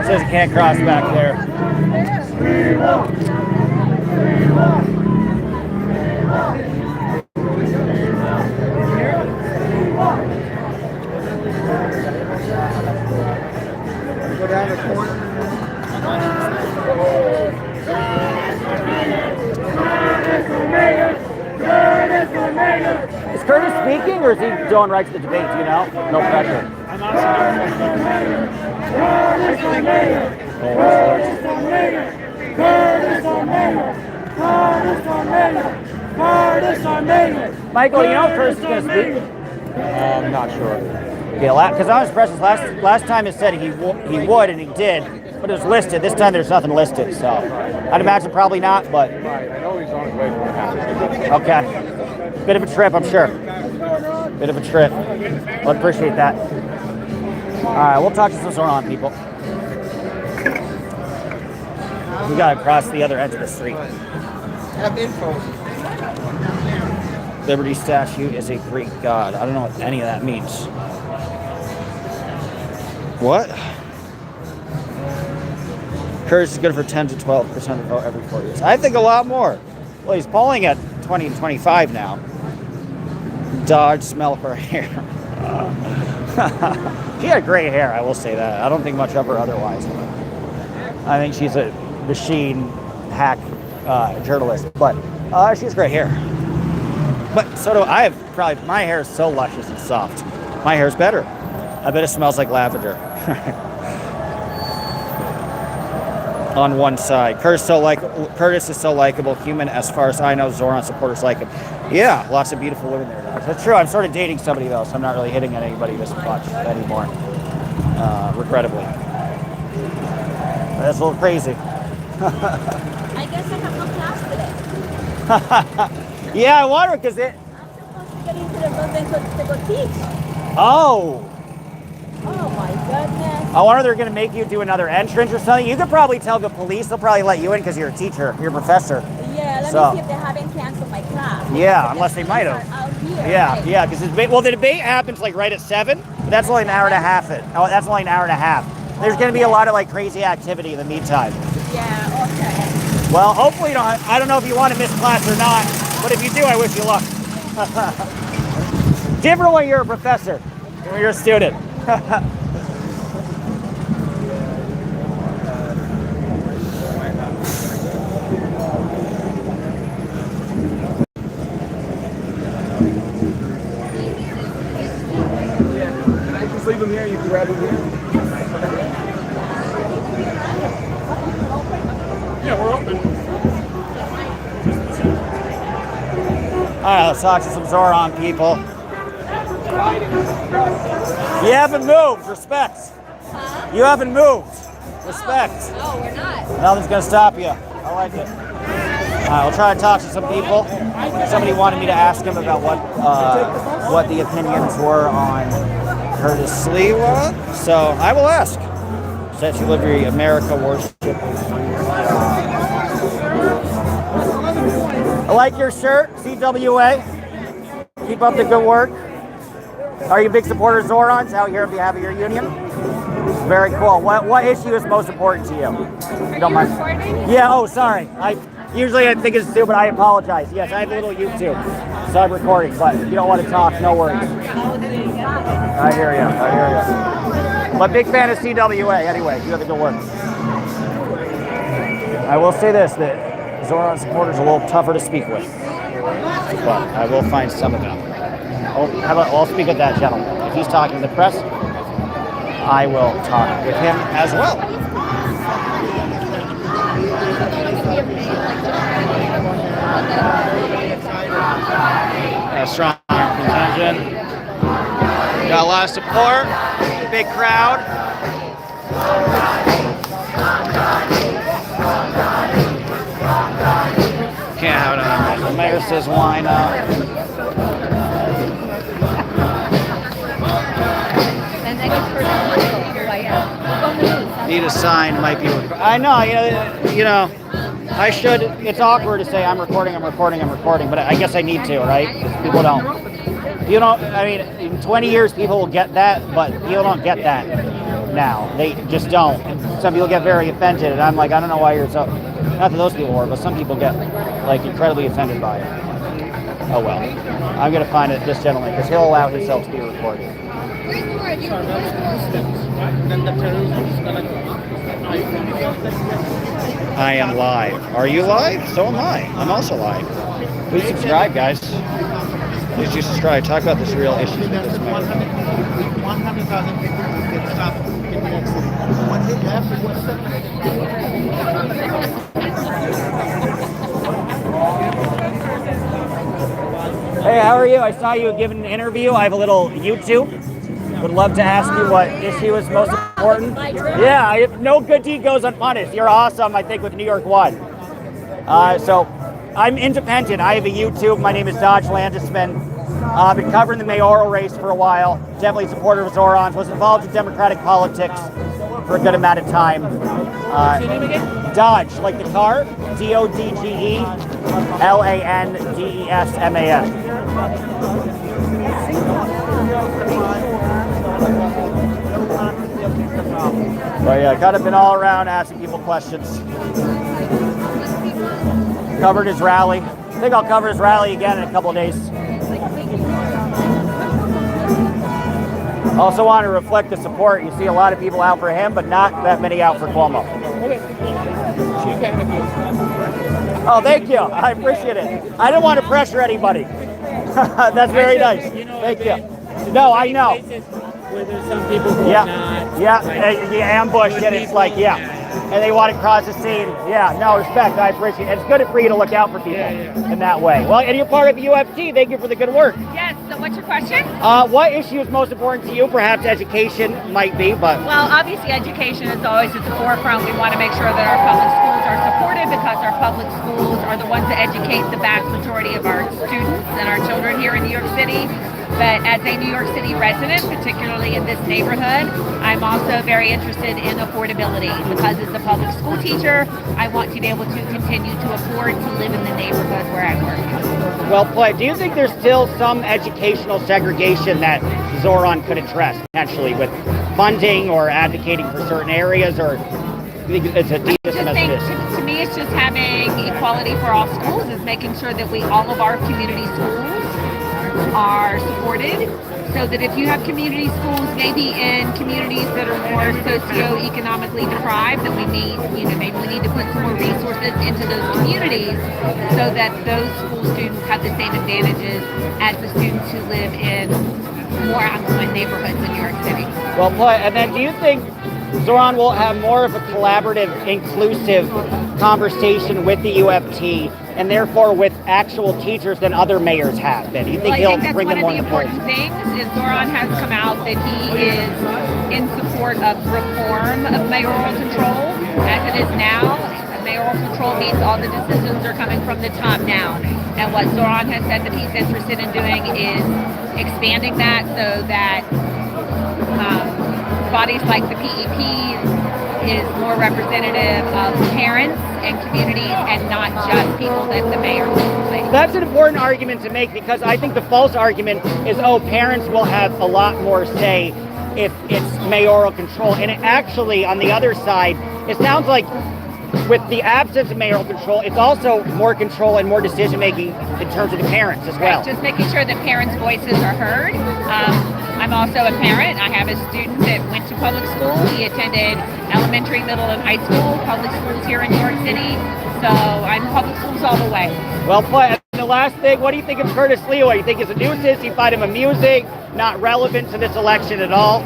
Says you can't cross back there. Go down the corner. Is Curtis speaking or is he going right to the debate? Do you know? No pressure. Michael, do you know if Curtis is going to speak? I'm not sure. Yeah, because I was impressed. Last time it said he would, and he did, but it was listed. This time there's nothing listed, so I'd imagine probably not, but... Right, I know he's on his way from the house. Okay. Bit of a trip, I'm sure. Bit of a trip. I'll appreciate that. All right, we'll talk to some Zohran people. We gotta cross the other end of the street. Have info. Liberty statue is a Greek god. I don't know what any of that means. What? Curtis is good for 10 to 12% of the vote every 4 years. I think a lot more. Well, he's polling at 20 to 25 now. Dodge smell her hair. She had gray hair, I will say that. I don't think much of her otherwise. I think she's a machine hack journalist, but she has gray hair. But so do I. My hair is so luscious and soft. My hair is better. I bet it smells like lavender. On one side, Curtis is so likable, human. As far as I know, Zohran supporters like him. Yeah, lots of beautiful women there. That's true. I'm sort of dating somebody though, so I'm not really hitting at anybody this much anymore. Regrettably, that's a little crazy. I guess I have no class today. Yeah, I wonder because it. I'm supposed to get into the building to go teach. Oh. Oh my goodness. I wonder if they're going to make you do another entrance or something. You could probably tell the police. They'll probably let you in because you're a teacher. You're a professor. Yeah, let me see if they haven't canceled my class. Yeah, unless they might have. Yeah, because the debate happens like right at 7. But that's only an hour and a half. That's only an hour and a half. There's going to be a lot of like crazy activity in the meantime. Yeah, okay. Well, hopefully you don't. I don't know if you want to miss class or not, but if you do, I wish you luck. Different when you're a professor than when you're a student. Leave them here, you can grab them here. Yeah, we're open. All right, let's talk to some Zohran people. You haven't moved. Respect. Huh? You haven't moved. Respect. No, we're not. Nothing's going to stop you. I like it. All right, we'll try to talk to some people. Somebody wanted me to ask him about what the opinions were on Curtis Sliwa, so I will ask. Statue of Liberty, America worship. I like your shirt, CWA. Keep up the good work. Are you a big supporter of Zohran's out here on behalf of your union? Very cool. What issue is most important to you? You don't mind? Yeah, oh, sorry. Usually I think it's stupid. I apologize. Yes, I have a little YouTube. So I'm recording, but if you don't want to talk, no worries. I hear you. I'm a big fan of CWA. Anyway, you have the good work. I will say this, that Zohran supporters are a little tougher to speak with. But I will find some of them. I'll speak with that gentleman. If he's talking to the press, I will talk with him as well. strong contingent. Got a lot of support. Big crowd. Can't have it on. The mayor says why not? Need a sign, might be. I know, you know, I should. It's awkward to say I'm recording, but I guess I need to, right? 'Cause people don't. You don't. I mean, in 20 years, people will get that, but people don't get that now. They just don't. Some people get very offended, and I'm like, I don't know why you're so. Not that those people were, but some people get like incredibly offended by it. Oh well. I'm gonna find this gentleman because he'll allow himself to be recorded. I am live. Are you live? So am I. I'm also live. Please subscribe, guys. Please do subscribe. Talk about this real issues with this matter. 100,000 people get stopped in New York City. What hit after what Hey, how are you? I saw you giving an interview. I have a little YouTube. Would love to ask you what issue is most important. Yeah, no good deed goes unpunished. You're awesome, I think, with New York One. So I'm independent. I have a YouTube. My name is Dodge Landisman. I've been covering the mayoral race for a while. Definitely a supporter of Zohran. Was involved in Democratic politics for a good amount of time. Dodge, like the car. DODGE LANDESMAN. Right, yeah, kind of been all around asking people questions. Covered his rally. I think I'll cover his rally again in a couple of days. Also want to reflect the support. You see a lot of people out for him, but not that many out for Cuomo. Oh, thank you. I appreciate it. I don't want to pressure anybody. That's very nice. Thank you. No, I know. Some people who are not. Yeah, the ambush, and it's like, yeah. And they want to cross the scene. Yeah, no, respect. I appreciate it. It's good for you to look out for people in that way. Well, and you're part of the UFC. Thank you for the good work. Yes, so what's your question? What issue is most important to you? Perhaps education might be, but... Well, obviously education is always at the forefront. We want to make sure that our public schools are supported because our public schools are the ones that educate the vast majority of our students and our children here in New York City. But as a New York City resident, particularly in this neighborhood, I'm also very interested in affordability because as a public school teacher, I want to be able to continue to afford to live in the neighborhood where I work. Well played. Do you think there's still some educational segregation that Zohran could address potentially with funding or advocating for certain areas, or do you think it's a deep message? To me, it's just having equality for all schools, is making sure that all of our community schools are supported, so that if you have community schools maybe in communities that are more socioeconomically deprived, that maybe we need to put some more resources into those communities so that those school students have the same advantages as the students who live in more affluent neighborhoods in New York City. Well put. And then do you think Zohran will have more of a collaborative, inclusive conversation with the UFT and therefore with actual teachers than other mayors have been? Do you think he'll bring them more in the fold? I think that's one of the important things is Zohran has come out that he is in support of reform of mayoral control. As it is now, mayoral control means all the decisions are coming from the top down. And what Zohran has said that he's interested in doing is expanding that so that bodies like the PEP is more representative of parents and communities and not just people that the mayor legislates. That's an important argument to make, because I think the false argument is, oh, parents will have a lot more say if it's mayoral control. And it actually, on the other side, it sounds like with the absence of mayoral control, it's also more control and more decision-making in terms of the parents as well. Right, just making sure that parents' voices are heard. I'm also a parent. I have a student that went to public school. He attended elementary, middle, and high school, public schools here in New York City. So I'm public schools all the way. Well put. And the last thing, what do you think of Curtis Sliwa? You think he's a nuisance? You find him amusing, not relevant to this election at all?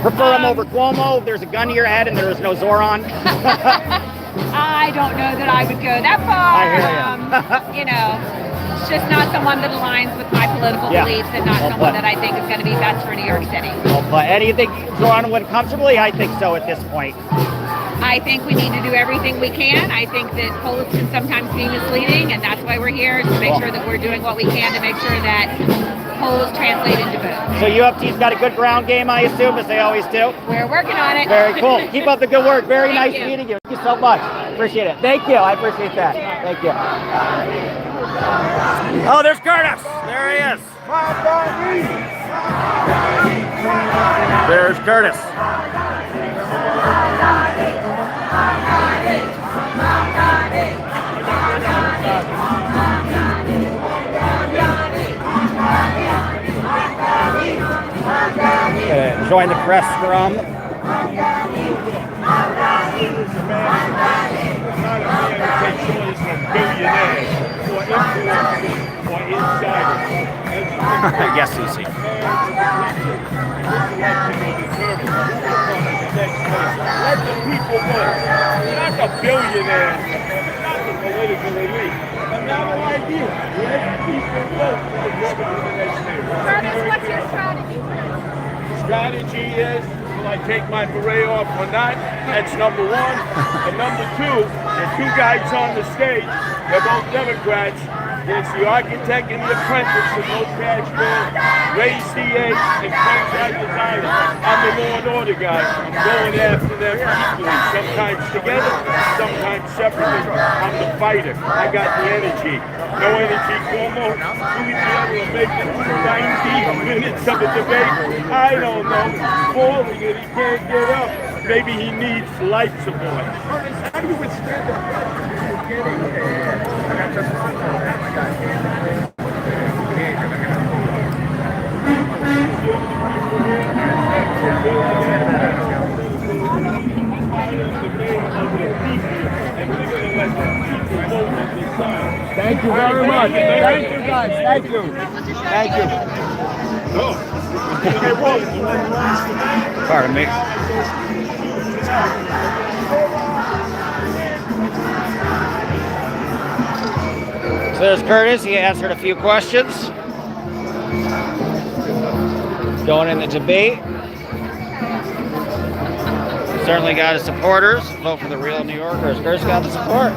Prefer him over Cuomo? There's a gun to your head and there is no Zohran? I don't know that I would go that far. I hear you. just not someone that aligns with my political Yeah. beliefs and not Well someone put. that I think is going to be best for New York City. Well, but and do you think Zohran win comfortably? I think so at this point. I think we need to do everything we can. I think that polls can sometimes be misleading, and that's why we're here, to make sure that we're doing what we can to make sure that polls translate into votes. So UFT's got a good ground game, I assume, as they always do. We're working on it. Very cool. Keep up the good work. Very Thank nice you. meeting you. Thank you so much. Appreciate it. Thank you. I appreciate that. Thank you. Oh, there's Curtis. There he is. There's Curtis. Join the press scrum. Yes, Lucy. Let the people vote. Not the billionaires, not the political elite. Another idea. Let people vote for the government of the next year. Curtis, what's your strategy? Strategy is, will I take my beret off or not? That's number one. And number two, the two guys on the stage, they're both Democrats. There's the architect and the apprentice with no cash bill, raise the eggs, and close out the diamond. I'm the law and order guy. I'm going after them equally, sometimes together, sometimes separately. I'm the fighter. I got the energy. No energy, Cuomo. Will he be able to make it through 90 minutes of a debate? I don't know. He's falling and he can't get up. Maybe he needs life support. How do you withstand that? Thank you very much. Thank you, guys. Thank you. Thank you. Pardon me. So there's Curtis. He answered a few questions. Going in the debate. Certainly got his supporters. Vote for the real New Yorkers. Curtis got the support.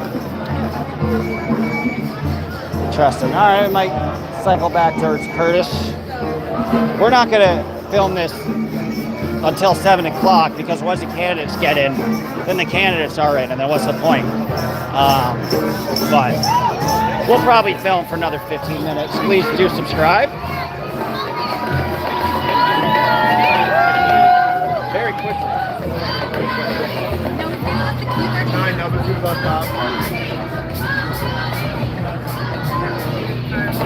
Interesting. All right, I might cycle back towards Curtis. We're not going to film this until 7 o'clock because once the candidates get in, then the candidates are in, and then what's the point? But we'll probably film for another 15 minutes. Please do subscribe. Very quickly. 9 numbers left out.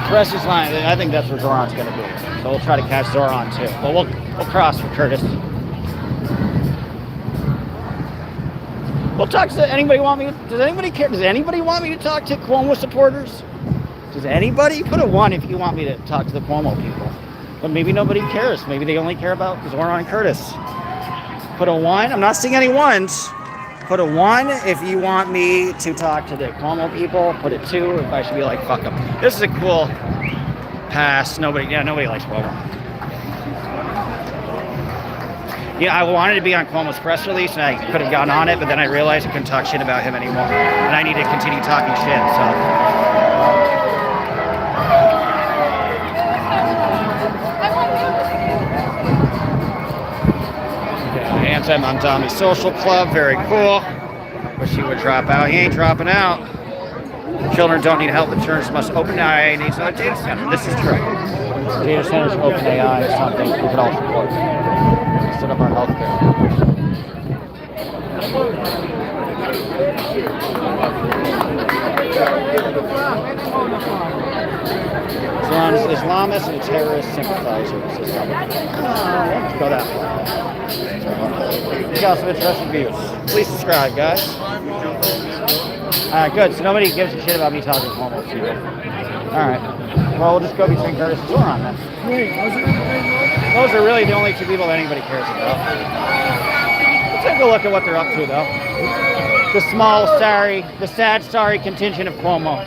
Precious line. I think that's where Zohran's going to be. So we'll try to catch Zohran too. But we'll cross for Curtis. We'll talk to anybody. Does anybody care? Does anybody want me to talk to Cuomo supporters? Does anybody? Put a 1 if you want me to talk to the Cuomo people. But maybe nobody cares. Maybe they only care about Zohran and Curtis. Put a 1. I'm not seeing any 1s. Put a 1 if you want me to talk to the Cuomo people. Put a 2 if I should be like, fuck them. This is a cool pass. Nobody likes Cuomo. Yeah, I wanted to be on Cuomo's press release, and I could have gotten on it, but then I realized I couldn't talk shit about him anymore. And I need to continue talking shit, so. Anti-Mamdani Social Club, very cool. Wish he would drop out. He ain't dropping out. Children don't need health insurance, must open AI needs another data center. This is true. Data centers, open AI is something we could all support. Set up our healthcare. Islamists and terrorist sympathizers. Let's go that way. You got some interesting views. Please subscribe, guys. Good. So nobody gives a shit about me talking to homeless people. Alright. Well, we'll just go between Curtis and Zohran then. Those are really the only 2 people that anybody cares about. Let's take a look at what they're up to, though. The sad, sorry contingent of Cuomo.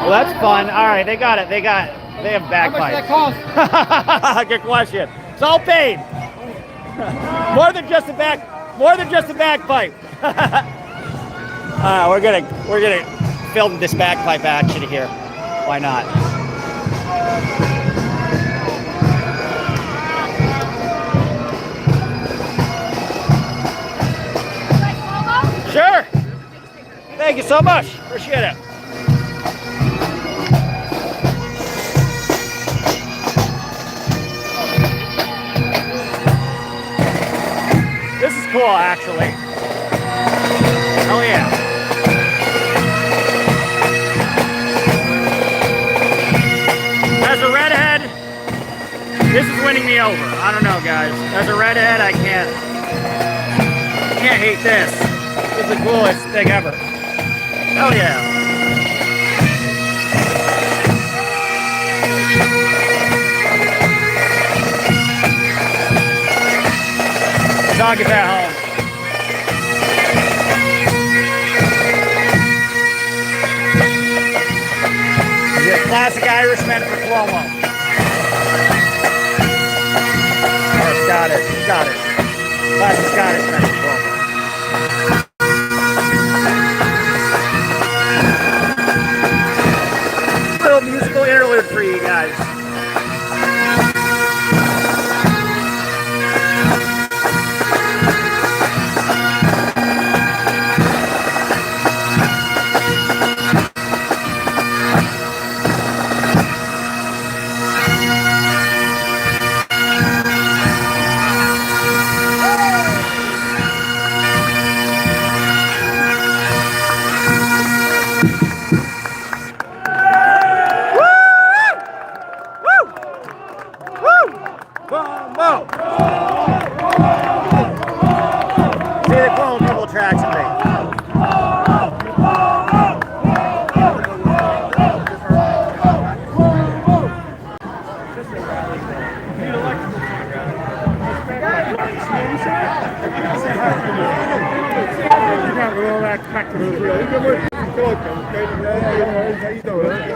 Well, that's fun. All right, they got it. They have bagpipes. How much that cost? Good question. It's all paid. More than just a bagpipe. We're gonna film this bagpipe action here. Why not? Sure. Thank you so much. Appreciate it. This is cool, actually. Oh yeah. As a redhead, this is winning me over. I don't know, guys. As a redhead, I can't hate this. This is the coolest thing ever. Hell yeah. Dog is at home. He's a classic Irishman for Cuomo. Or Scottish. Classic Scottish man for Cuomo. Little musical interlude for you guys.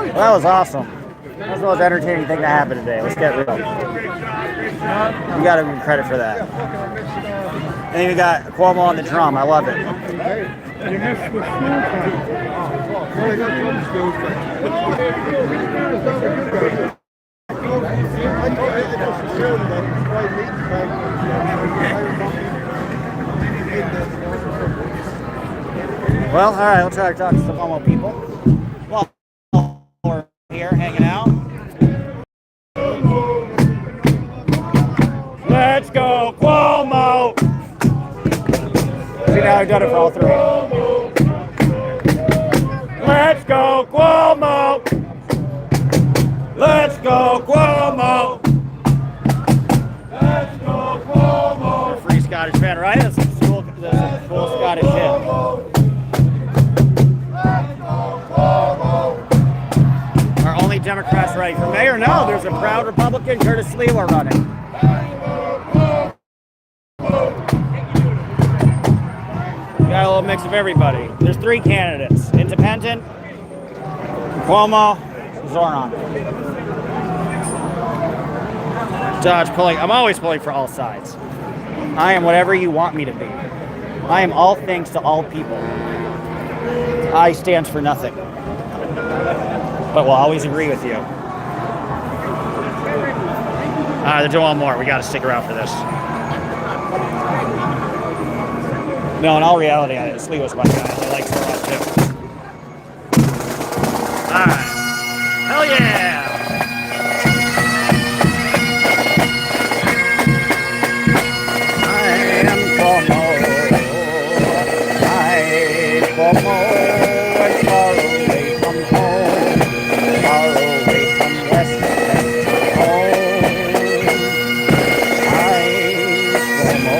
Well, that was awesome. That was the most entertaining thing to happen today. Let's get real. You gotta give him credit for that. And then we got Cuomo on the drum. I love it. Well, all right, we'll try to talk to some Cuomo people. Well, we're here hanging out. Let's go, Cuomo! See, now I've done it for all three. Let's go, Cuomo! Let's go, Cuomo! Let's go, Cuomo! Free Scottish fan, right? That's some cool Scottish shit. Are only Democrats running for mayor? No, there's a proud Republican, Curtis Sliwa, running. Got a little mix of everybody. There's three candidates. Independent, Cuomo, Zohran. Dodge pulling. I'm always pulling for all sides. I am whatever you want me to be. I am all things to all people. I stands for nothing. But will always agree with you. They're doing one more. We got to stick around for this. No, in all reality, Sliwa's my guy. I like Zohran too. All right. Hell yeah! I am Cuomo. I'm Cuomo. I'm far away from home. Far away from West home. I'm Cuomo.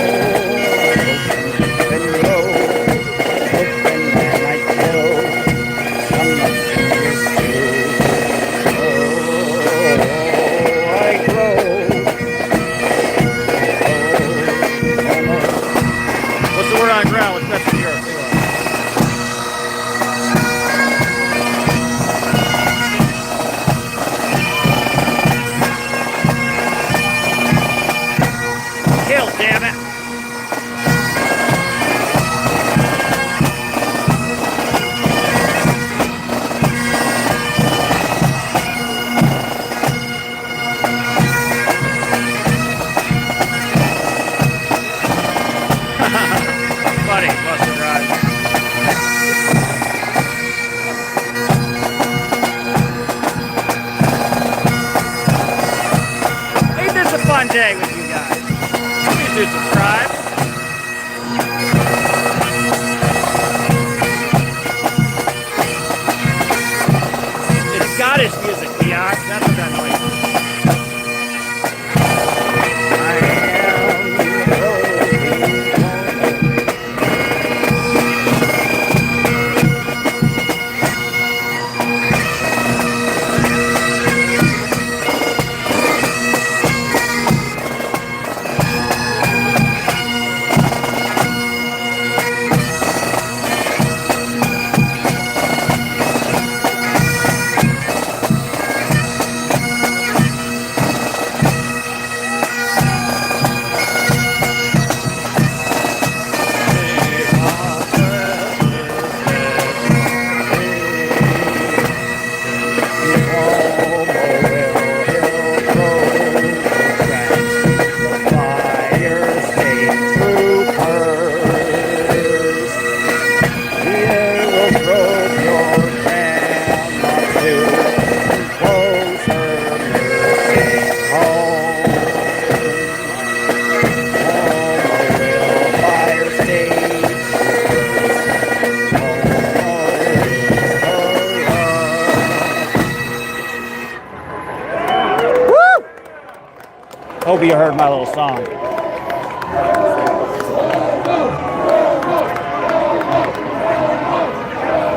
Hope you heard my little song.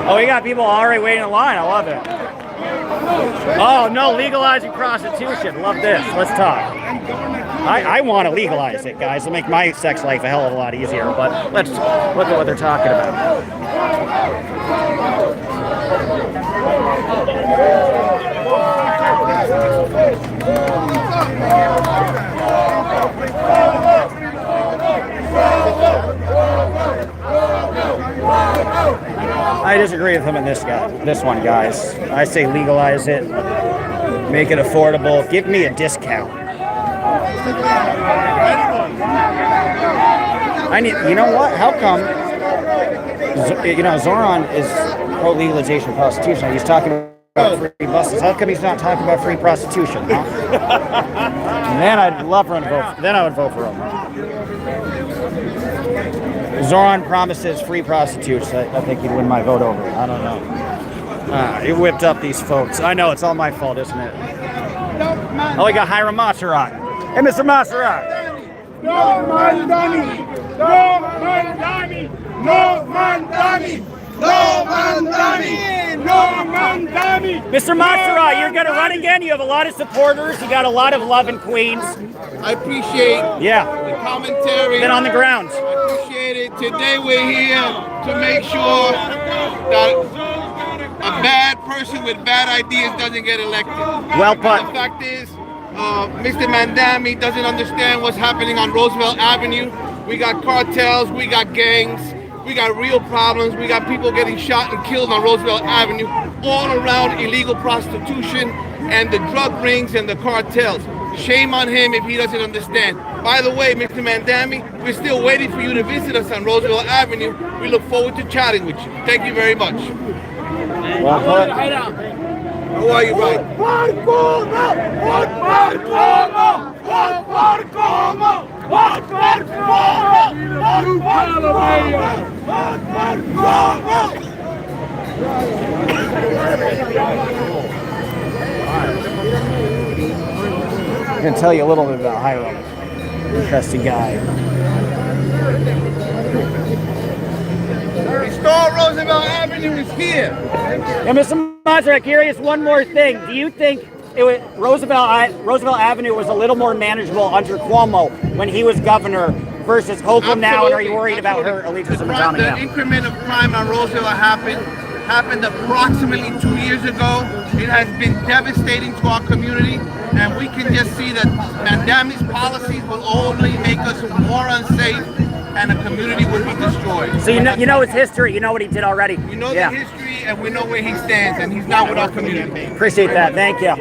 Oh, we got people already waiting in line. I love it. Oh, no, legalizing prostitution. Love this. Let's talk. I want to legalize it, guys. It'll make my sex life a hell of a lot easier. But let's look at what they're talking about. I disagree with him in this one, guys. I say legalize it, make it affordable, give me a discount. You know what? How come? Zohran is pro legalization of prostitution. He's talking about free buses. How come he's not talking about free prostitution? Huh? Then I'd love for him to vote. Then I would vote for him. Zohran promises free prostitutes. I think he'd win my vote over. I don't know. He whipped up these folks. I know, it's all my fault, isn't it? Oh, we got Hiram Maserat. Hey, Mr. Maserat. No Mamdani! No Mamdani! No Mamdani! No Mamdani! No Mamdani! Mr. Maserat, you're going to run again? You have a lot of supporters. You got a lot of love in Queens. I appreciate the commentary. Been on the ground. I appreciate it. Today we're here to make sure that a bad person with bad ideas doesn't get elected. Well put. The fact is, Mr. Mamdani doesn't understand what's happening on Roosevelt Avenue. We got cartels, we got gangs, we got real problems, we got people getting shot and killed on Roosevelt Avenue, all around illegal prostitution and the drug rings and the cartels. Shame on him if he doesn't understand. By the way, Mr. Mamdani, we're still waiting for you to visit us on Roosevelt Avenue. We look forward to chatting with you. Thank you very much. Well put. How are you, bud? I'm going to tell you a little bit about Hiram. Interesting guy. Restore Roosevelt Avenue is here. Yeah, Mr. Maserat, curious, one more thing. Do you think Roosevelt Avenue was a little more manageable under Cuomo when he was governor versus Holcomb now? And are you worried about her allegiance to Mamdani now? The increment of crime on Roosevelt happened approximately 2 years ago. It has been devastating to our community, and we can just see that Mamdani's policies will only make us more unsafe, and the community will be destroyed. So you know his history. You know what he did already. We know the history, and we know where he stands, and he's not with our community. Appreciate that. Thank you.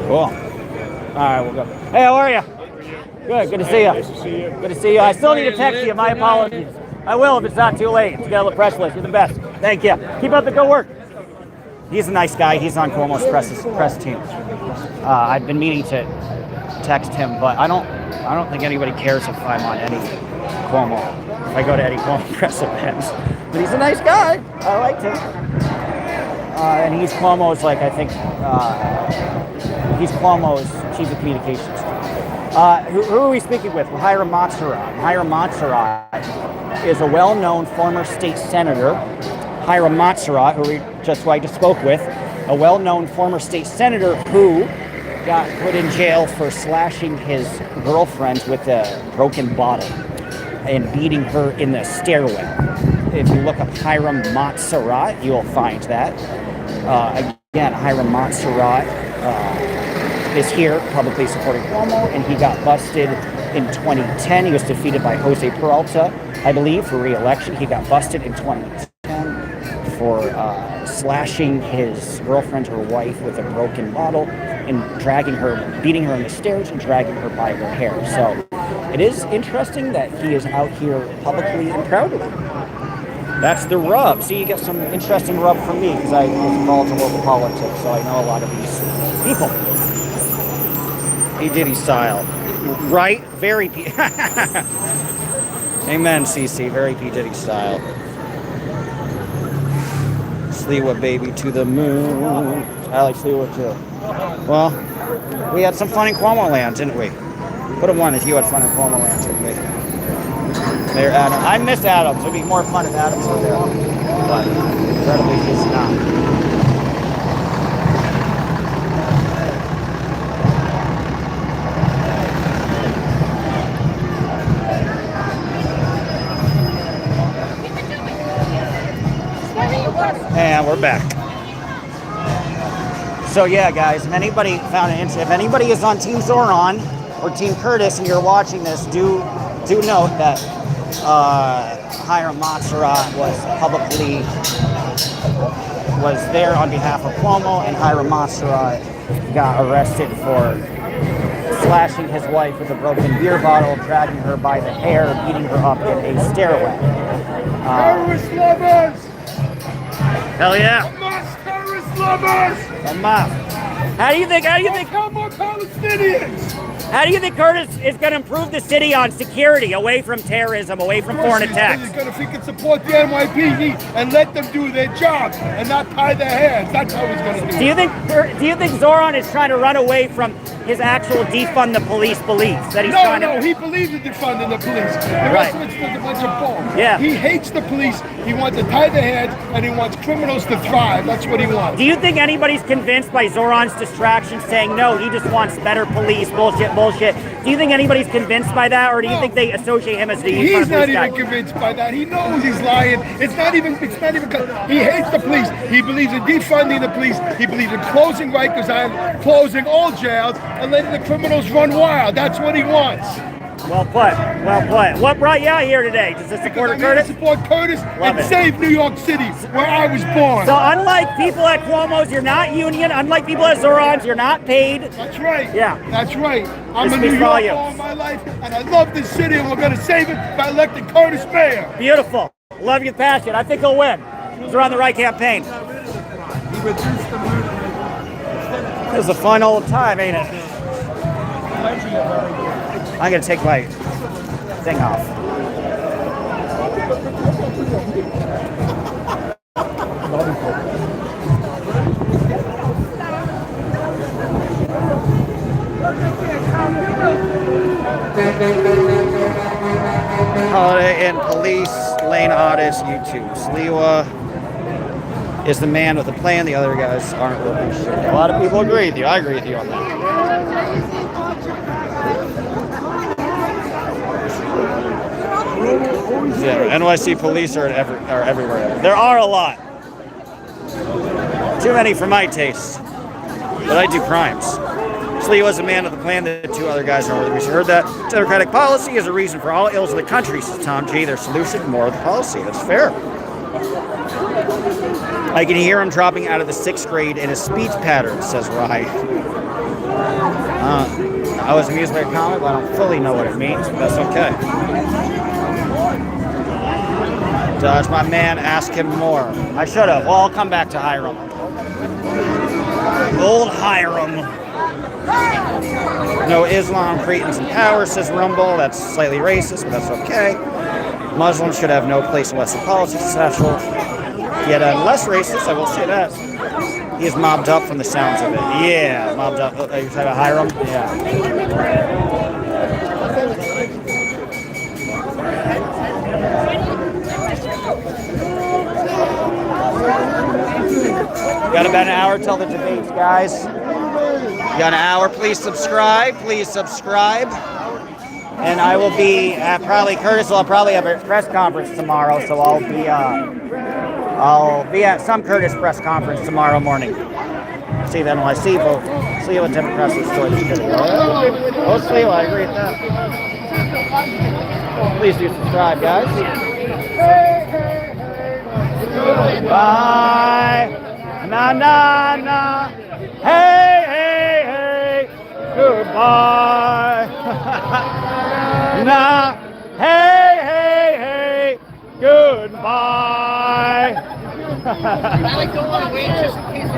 Cool. All right, we'll go. Hey, how are you? Good. Good to see you. Nice to see you. Good to see you. I still need to text you. My apologies. I will if it's not too late. You got a little press list. You're the best. Thank you. Keep up the good work. He's a nice guy. He's on Cuomo's press team. I've been meaning to text him, but I don't think anybody cares if I'm on Eddie Cuomo. If I go to Eddie Cuomo press events, but he's a nice guy. I liked him. And he's Cuomo's he's Cuomo's chief of communications. Who are we speaking with? Well, Hiram Maserat. Hiram Maserat is a well-known former state senator. Hiram Maserat, who I just spoke with, a well-known former state senator who got put in jail for slashing his girlfriend with a broken bottle and beating her in the stairwell. If you look up Hiram Maserat, you'll find that. Again, Hiram Maserat is here publicly supporting Cuomo, and he got busted in 2010. He was defeated by Jose Peralta, I believe, for re-election. He got busted in 2010 for slashing his girlfriend or wife with a broken bottle and beating her in the stairs and dragging her by her hair. So it is interesting that he is out here publicly and proudly. That's the rub. See, you get some interesting rub from me because I was involved in local politics, so I know a lot of these people. P. Diddy style. Right? Very P. Amen, CC. Very P. Diddy style. Sliwa baby to the moon. I like Sliwa too. Well, we had some fun in Cuomo land, didn't we? Could have won if you had fun in Cuomo land, didn't we? There, Adam. I miss Adams. It'd be more fun if Adams were there. But incredibly, he's not. And we're back. So yeah, guys, if anybody if anybody is on Team Zohran or Team Curtis and you're watching this, do note that Hiram Montserrat was there on behalf of Cuomo, and Hiram Montserrat got arrested for slashing his wife with a broken beer bottle, dragging her by the hair, beating her up in a stairway. Terrorist lovers! Hell yeah! Hamas terrorist lovers! Hamas. How do you think? Come on, Palestinians! How do you think Curtis is going to improve the city on security, away from terrorism, away from foreign attacks? He's going to support the NYPD and let them do their job and not tie their hands. That's how he's going to do it. Do you think Zohran is trying to run away from his actual defund the police beliefs? That he's trying to... he believes in defunding the police. The rest of it's just a bunch of bull. Yeah. He hates the police. He wants to tie their hands and he wants criminals to thrive. That's what he wants. Do you think anybody's convinced by Zohran's distraction saying, no, he just wants better police, bullshit? Do you think anybody's convinced by that, or do you think they associate him as the He's not even convinced by that. He knows he's lying. It's not even, he hates the police. He believes in defunding the police. He believes in closing Rikers Island, closing all jails, and letting the criminals run wild. That's what he wants. Well put. Well put. What brought you out here today? Does this support Curtis? Support Curtis and save New York City, where I was born. So unlike people at Cuomo's, you're not union. Unlike people at Zohran's, you're not paid. That's right. Yeah. That's right. I'm a New Yorker all my life, and I love this city, and we're going to save it by electing Curtis mayor. Beautiful. Love your passion. I think he'll win. Zohran the right campaign. It was a fun old time, ain't it? I'm going to take my thing off. Holiday Inn Police, Lane Otis, YouTube. Sliwa is the man with the plan. The other guys aren't working shit. A lot of people agree with you. I agree with you on that. Yeah, NYC police are everywhere. There are a lot. Too many for my taste. But I do crimes. Sliwa was a man of the plan. The two other guys aren't worth it. We heard that. Democratic policy is a reason for all ills of the country, says Tom G. Their solution, more of the policy. That's fair. I can hear him dropping out of the 6th grade in a speech pattern, says Rye. I was amused by a comment, but I don't fully know what it means, but that's okay. Dodge, my man, ask him more. I should have. Well, I'll come back to Hiram. Old Hiram. No Islam, Cretans in power, says Rumble. That's slightly racist, but that's okay. Muslims should have no place in Western politics, special. Yet less racist, I will say that. He is mobbed up from the sounds of it. Yeah, mobbed up. Are you talking about Hiram? Yeah. Got about an hour till the debates, guys. Got an hour. Please subscribe. Please subscribe. And I will be at Curtis will probably have a press conference tomorrow, so I'll be at some Curtis press conference tomorrow morning. See the NYC vote. Sliwa Democrats restore the city. Oh, Sliwa, I agree with that. Please do subscribe, guys. Bye. Na na na. Hey, hey, hey. Goodbye. Na. Hey, hey, hey. Goodbye. I like to want to wait just in case.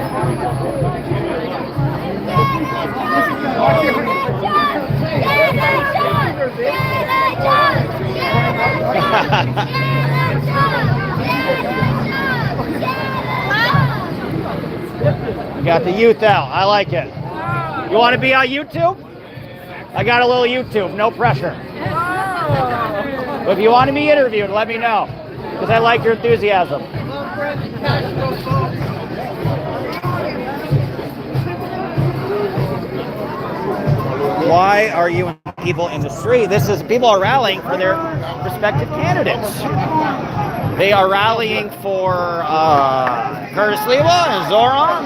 got the youth out. I like it. You want to be on YouTube? I got a little YouTube, no pressure. But if you want to be interviewed, let me know, because I like your enthusiasm. Why are you people in the street? People are rallying for their respective candidates. They are rallying for Curtis Sliwa and Zohran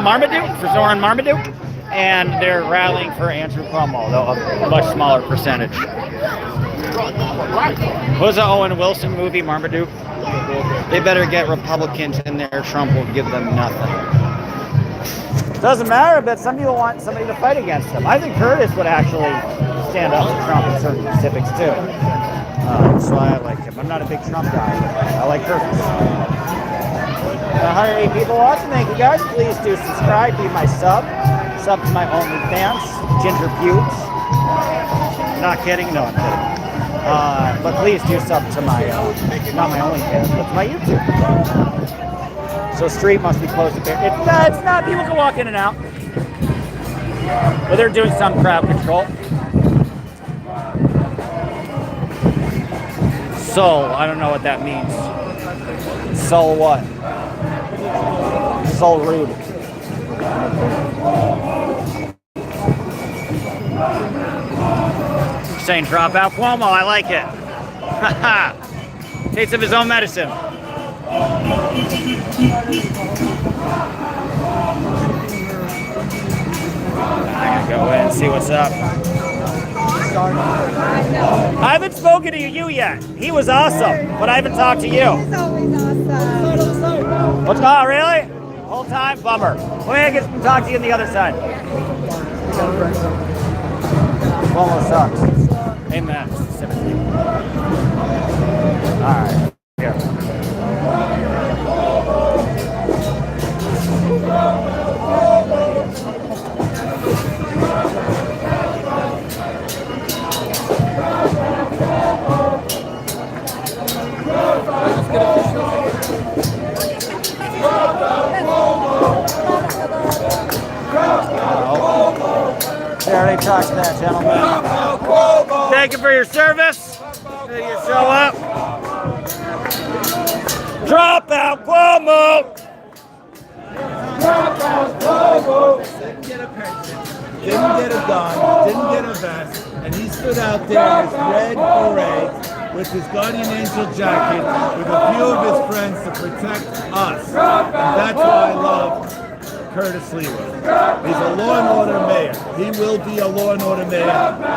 Marmaduke, for Zohran Marmaduke, and they're rallying for Andrew Cuomo, though a much smaller percentage. What was the Owen Wilson movie, Marmaduke? They better get Republicans in there. Trump will give them nothing. Doesn't matter, but some people want somebody to fight against them. I think Curtis would actually stand up to Trump in certain specifics too. That's why I like him. I'm not a big Trump guy, but I like Curtis. 108 people watching. Thank you guys. Please do subscribe. Be my sub. Sub to my OnlyFans, Ginger Pubes. Not kidding. No, I'm kidding. But please do sub to my, not my OnlyFans, but to my YouTube. So street must be closed. It's not. People can walk in and out. But they're doing some crowd control. Soul, I don't know what that means. Soul what? Soul rude. Saying drop out Cuomo, I like it. Takes of his own medicine. I'm gonna go in and see what's up. I haven't spoken to you yet. He was awesome, but I haven't talked to you. He's always awesome. What's going on, really? Whole time? Bummer. Let me get to talk to you on the other side. Almost sucks. Amen. Alright. Here. Already talked to that gentleman. Thank you for your service. Did you show up? Drop out Cuomo! Drop out Cuomo! Didn't get a pension, didn't get a gun, didn't get a vest, and he stood out there in his red beret with his guardian angel jacket with a few of his friends to protect us. And that's why I love Curtis Sliwa. He's a law and order mayor. He will be a law and order mayor.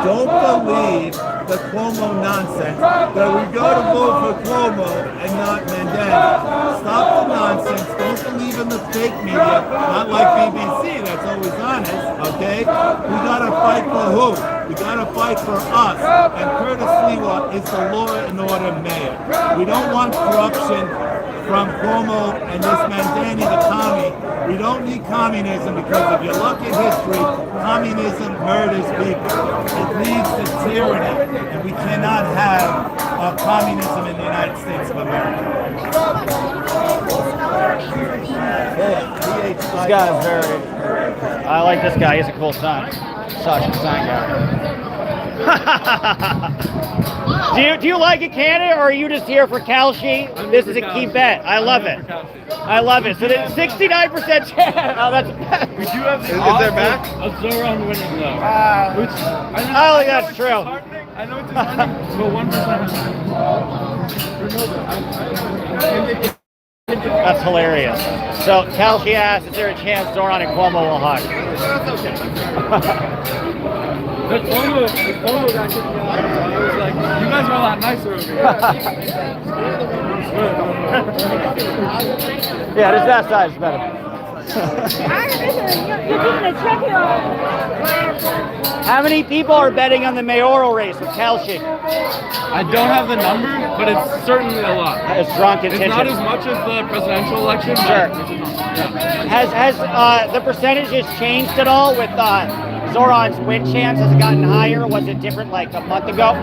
Don't believe the Cuomo nonsense that we go to vote for Cuomo and not Mamdani. Stop the nonsense. Don't believe in the fake media, not like BBC that's always honest, okay? We gotta fight for who? We gotta fight for us. And Curtis Sliwa is the law and order mayor. We don't want corruption from Cuomo and this Mamdani the commie. We don't need communism because if you look at history, communism murders people. It leads to tyranny, and we cannot have communism in the United States of America. This guy is very... I like this guy. He's a cool son. Such a sign guy. Do you like a candidate, or are you just here for Kalshi? This is a key bet. I love it. I love it. So there's 69% chance. Oh, that's. We do have the their back? of Zohran winning though. Which I don't think that's true. I know it's disheartening, but 1%. That's hilarious. So Kalshi asked, is there a chance Zohran and Cuomo will hug? The Cuomo got kicked me out. I was like, you guys are a lot nicer over here. Yeah, this that side is better. How many people are betting on the mayoral race with Kalshi? I don't have the number, but it's certainly a lot. It's strong contention. It's not as much as the presidential election. Sure. Has the percentages changed at all with Zohran's win chance? Has it gotten higher? Was it different like a month ago?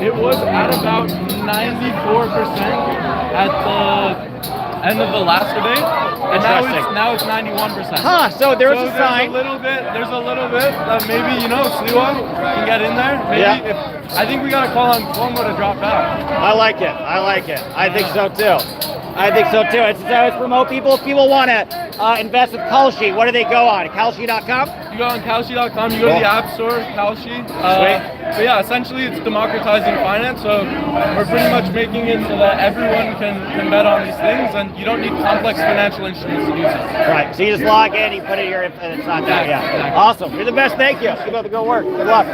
It was at about 94% at the end of the last debate, and now it's 91%. Huh? So there's a sign. There's a little bit that maybe Sliwa can get in there. Maybe I think we gotta call on Cuomo to drop back. I like it. I think so too. It's promote people. If people want to invest with Kalshi, what do they go on? Kalshi.com? You go on Kalshi.com, you go to the App Store, Kalshi. But yeah, essentially it's democratizing finance, so we're pretty much making it so that everyone can bet on these things, and you don't need complex financial instruments to do so. Right, so you just log in, you put it here, and it's not that, yeah. Exactly. Awesome, you're the best, thank you. Keep up the good work, good luck.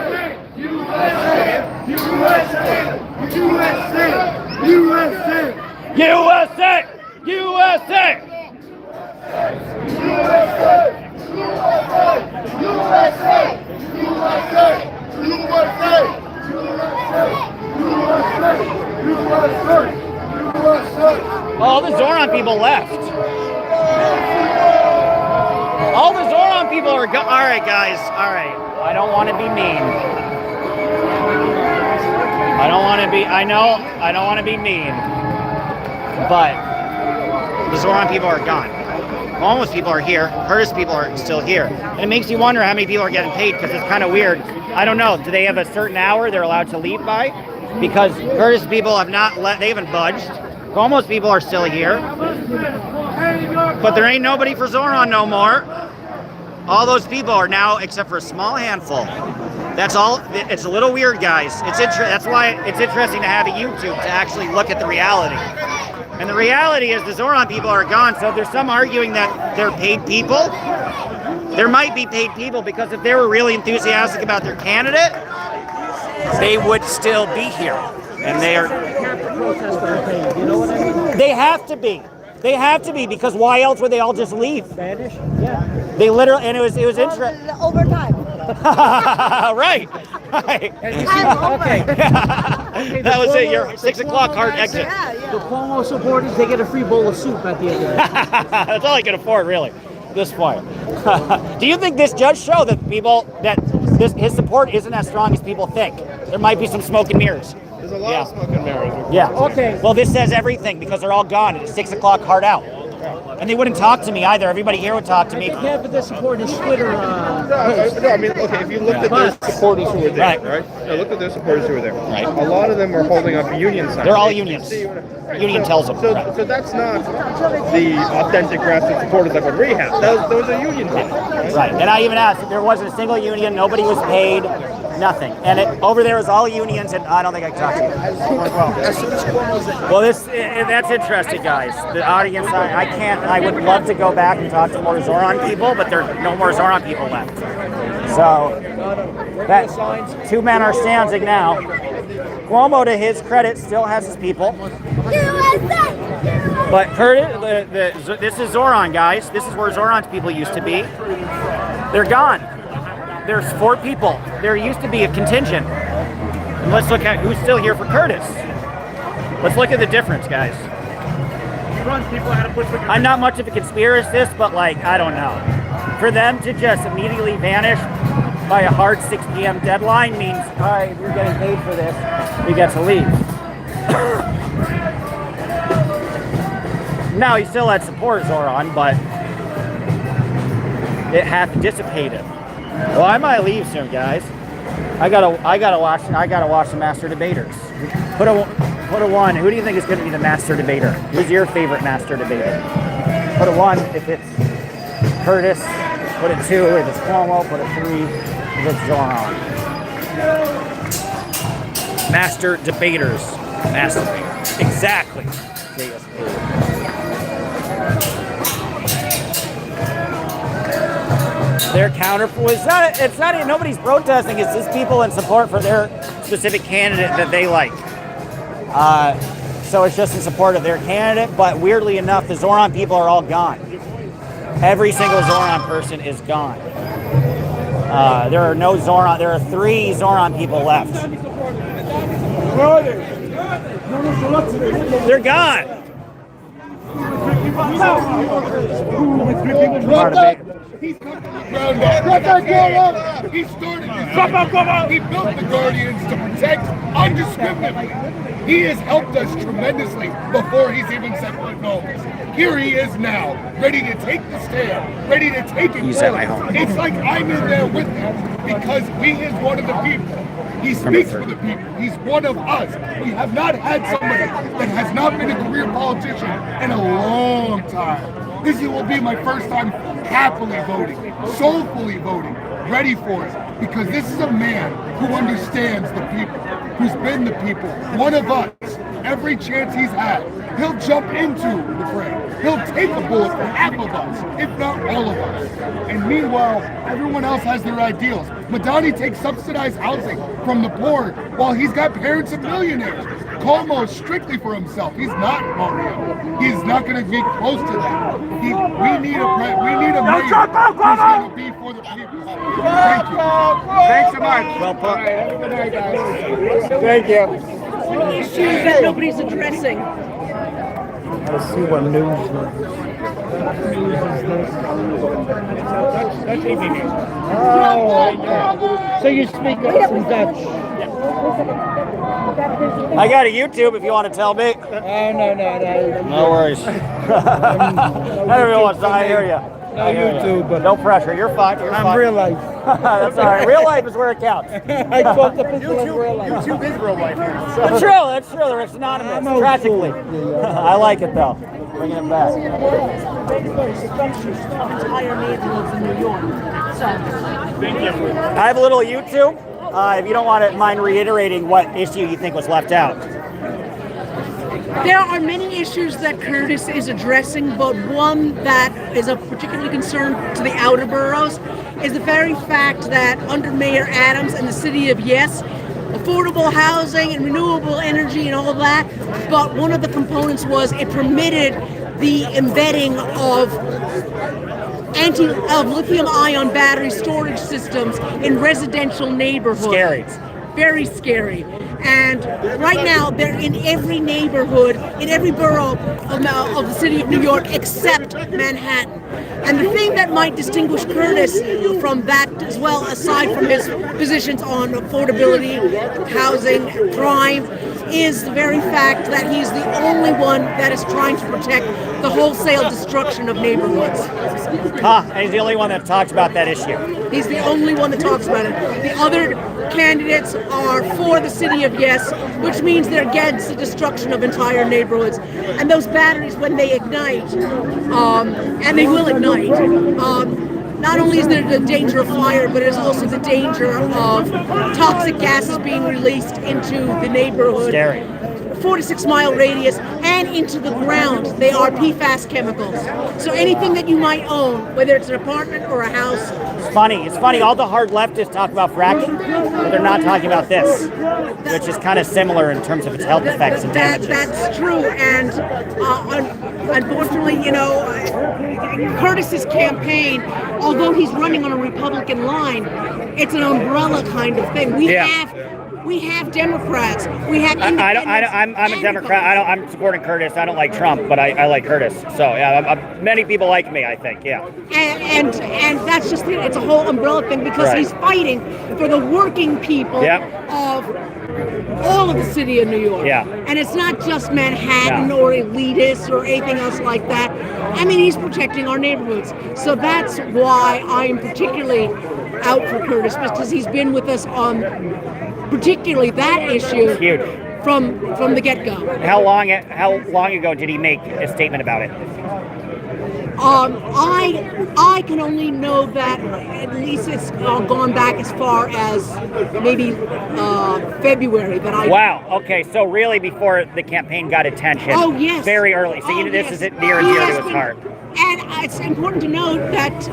USA! All the Zohran people left. All the Zohran people are gone. All right, guys. All right. I don't want to be mean. I don't want to be. I know. I don't want to be mean. But the Zohran people are gone. Almost people are here. Curtis people are still here. And it makes you wonder how many people are getting paid, because it's kind of weird. I don't know. Do they have a certain hour they're allowed to leave by? Because Curtis people have not let. They haven't budged. Almost people are still here. But there ain't nobody for Zohran no more. All those people are now, except for a small handful. That's all. It's a little weird, guys. That's why it's interesting to have a YouTube to actually look at the reality. And the reality is the Zohran people are gone. So there's some arguing that they're paid people. There might be paid people, because if they were really enthusiastic about their candidate, they would still be here. And they are. They have to be. They have to be, because why else would they all just leave? Spanish? Yeah. They literally, and it was interesting. Overtime. Right. Okay. That was it. Your 6 o'clock hard exit. The Cuomo supporters, they get a free bowl of soup at the end of it. That's all I can afford, really. This point. Do you think this judge showed that his support isn't as strong as people think? There might be some smoke and mirrors. There's a lot of smoke and mirrors. Yeah. Okay. Well, this says everything, because they're all gone. It's 6 o'clock hard out. And they wouldn't talk to me either. Everybody here would talk to me. Yeah, but their support is Twitter. No, I mean, okay, if you looked at the supporters who were there, right? No, look at the supporters who were there. Right. A lot of them are holding up union signs. They're all unions. Union tells them. So that's not the authentic grassroots supporters like what we have. Those are union people. Right. And I even asked if there wasn't a single union, nobody was paid, nothing. And over there was all unions, and I don't think I can talk to you. Well, that's interesting, guys. The audience, I would love to go back and talk to more Zohran people, but there are no more Zohran people left. So, that 2 men are standing now. Cuomo, to his credit, still has his people. But this is Zohran, guys. This is where Zohran's people used to be. They're gone. There's 4 people. There used to be a contingent. And let's look at who's still here for Curtis. Let's look at the difference, guys. I'm not much of a conspiracist, but I don't know. For them to just immediately vanish by a hard 6 p.m. deadline means, all right, you're getting paid for this. We get to leave. Now, he still had support, Zohran, but it hath dissipated. Well, I might leave soon, guys. I gotta watch the master debaters. Put a 1. Who do you think is going to be the master debater? Who's your favorite master debater? Put a 1 if it's Curtis. Put a 2 if it's Cuomo. Put a 3 if it's Zohran. Master debaters. Master debaters. Exactly. Their counterpoint. It's not even, nobody's protesting. It's just people in support for their specific candidate that they like. So it's just in support of their candidate. But weirdly enough, the Zohran people are all gone. Every single Zohran person is gone. There are no Zohran. There are 3 Zohran people left. They're gone. He's come from the ground up. He started this. He built the Guardians to protect undiscriminately. He has helped us tremendously before he's even set foot in office. here he is now, ready to take the stand, ready to take it forward. It's like I'm in there with him because he is one of the people. He speaks for the people. He's one of us. We have not had somebody that has not been a career politician in a long time. This will be my first time happily voting, soulfully voting, ready for it, because this is a man who understands the people, who's been the people, one of us. Every chance he's had, he'll jump into the fray. He'll take a bullet for half of us, if not all of us. And meanwhile, everyone else has their ideals. Mamdani takes subsidized housing from the poor while he's got parents of millionaires. Cuomo is strictly for himself. He's not Mario. He's not going to get close to that. We need a mayor who's going to be for the people. Thank you. Thanks so much. Well put. Have a good night, guys. Thank you. Issues that nobody's addressing. Let's see what news. Oh, so you speak some Dutch? I got a YouTube if you want to tell me. Oh, no. No worries. Everyone wants to, I hear you. No YouTube. But no pressure. You're fine. You're I'm fine. real life. That's all right. Real life is where it counts. I thought the people in real life. YouTube is real life here. That's true. That's true. They're synonymous. Practically. I like it though. Bringing it back. Entire neighborhoods in New York. So. I have a little YouTube. If you don't mind reiterating what issue you think was left out. There are many issues that Curtis is addressing, but one that is of particular concern to the outer boroughs is the very fact that under Mayor Adams and the city of Yes, affordable housing and renewable energy and all of that, but one of the components was it permitted the embedding of lithium-ion battery storage systems in residential neighborhoods. Scary. Very scary. And right now, they're in every neighborhood, in every borough of the city of New York, except Manhattan. And the thing that might distinguish Curtis from that as well, aside from his positions on affordability, housing, crime, is the very fact that he's the only one that is trying to protect the wholesale destruction of neighborhoods. And he's the only one that talks about that issue. He's the only one that talks about it. The other candidates are for the city of Yes, which means they're against the destruction of entire neighborhoods. And those batteries, when they ignite, and they will ignite, not only is there the danger of fire, but there's also the danger of toxic gases being released into the neighborhood. Scary. 4-6 mile radius and into the ground. They are PFAS chemicals. So anything that you might own, whether it's an apartment or a house. It's funny. All the hard leftists talk about fracking, but they're not talking about this, which is kind of similar in terms of its health effects and damages. That's true. And unfortunately, Curtis's campaign, although he's running on a Republican line, it's an umbrella kind of thing. We have Democrats. We have independents. I'm a Democrat. I'm supporting Curtis. I don't like Trump, but I like Curtis. So yeah, many people like me, I think. Yeah. And that's just it. It's a whole umbrella thing because he's fighting for the working people of all of the city of New York. Yeah. And it's not just Manhattan or elitists or anything else like that. I mean, he's protecting our neighborhoods. So that's why I am particularly out for Curtis, because he's been with us on particularly that issue from the get-go. How long ago did he make a statement about it? I can only know that at least it's gone back as far as maybe February. Wow. Okay. So really, before the campaign got attention. Oh yes. Very early. So this is near and dear to his heart. And it's important to note that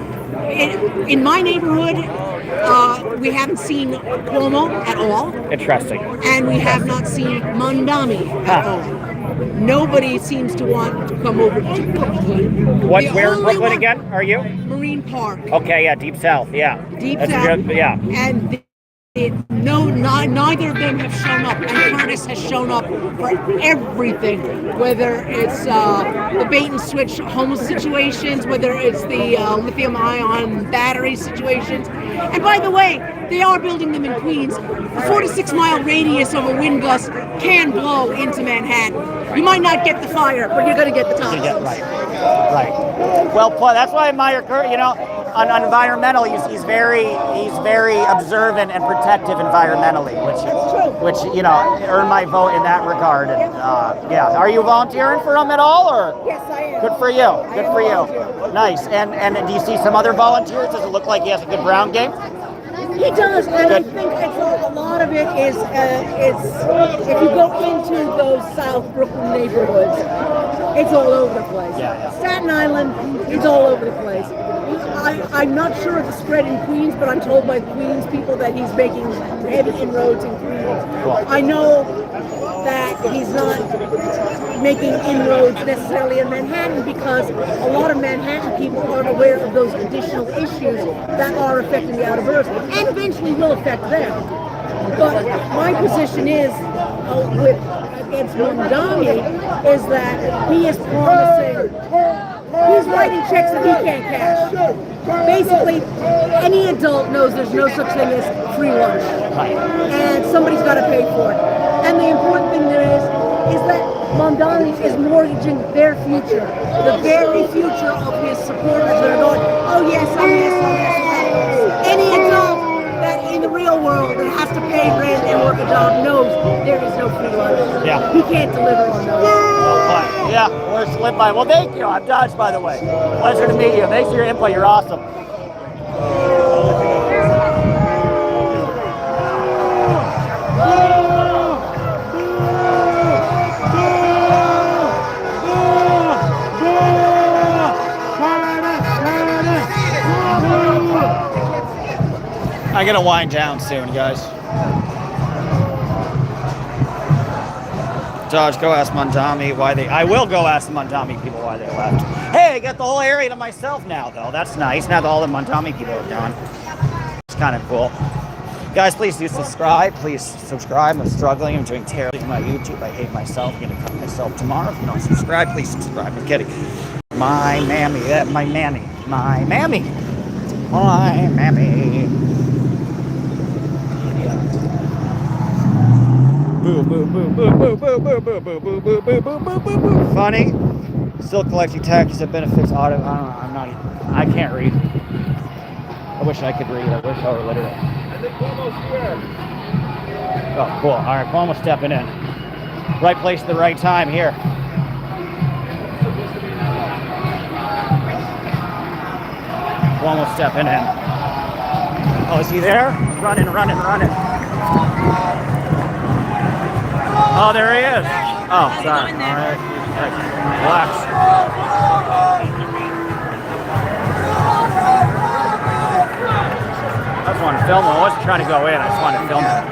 in my neighborhood, we haven't seen Cuomo at all. Interesting. And we have not seen Mamdani at all. Nobody seems to want to come over to Brooklyn. Where in Brooklyn again are you? Marine Park. Okay, yeah, Deep South, yeah. Deep That's South. Good, yeah. And neither of them have shown up, and Curtis has shown up for everything, whether it's the bait and switch homeless situations, whether it's the lithium-ion battery situations. And by the way, they are building them in Queens. A 4-6 mile radius of a wind gust can blow into Manhattan. You might not get the fire, but you're going to get the toxins. Right. Right. Well, that's why I admire Kurt. You know, on environmental, he's very observant and protective environmentally, which you know earned my vote in that regard. And yeah, are you volunteering for him at all, or? Yes, I am. Good for you. Good for you. Nice. And do you see some other volunteers? Does it look like he has a good Brown game? He does, and I think a lot of it is if you go into those South Brooklyn neighborhoods, it's all over the place. Staten Island, it's all over the place. I'm not sure of the spread in Queens, but I'm told by Queens people that he's making heavy inroads in Queens. I know that he's not making inroads necessarily in Manhattan because a lot of Manhattan people aren't aware of those additional issues that are affecting the outer boroughs and eventually will affect them. But my position is against Mamdani is that he is promising, he's writing checks that he can't cash. Basically, any adult knows there's no such thing as free lunch, and somebody's got to pay for it. And the important thing there is that Mamdani is mortgaging their future, the very future of his supporters that are going, oh yes, oh yes, oh yes, oh yes. Any adult that in the real world that has to pay rent and work a job knows there is no free lunch. Yeah. He can't deliver on those. Yeah, we're slipped by. Well, thank you. I'm Dodge, by the way. Pleasure to meet you. Thanks for your input. You're awesome. I gotta wind down soon, guys. Dodge, go ask Mamdani why they. I will go ask the Mamdani people why they left. Hey, I got the whole area to myself now, though. That's nice. Now that all the Mamdani people are gone, it's kind of cool. Guys, please do subscribe. Please subscribe. I'm struggling. I'm doing terribly with my YouTube. I hate myself. I'm gonna cut myself tomorrow. If you don't subscribe, please subscribe. I'm kidding. My mammy. My mammy. My mammy. My mammy. Boo, boo, boo, boo, boo, boo, boo, boo, boo, boo, boo, boo, boo, boo, boo, boo. Funny. Still collecting taxes and benefits audit. I don't know. I'm not even. I can't read. I wish I could read. I wish I were literate. I think Cuomo's here. Oh, cool. All right, Cuomo's stepping in. Right place at the right time here. Cuomo's stepping in. Oh, is he there? Running, running, running. Oh, there he is. Oh, sorry. All right. Relax. I just wanted to film him. I wasn't trying to go in. I just wanted to film him.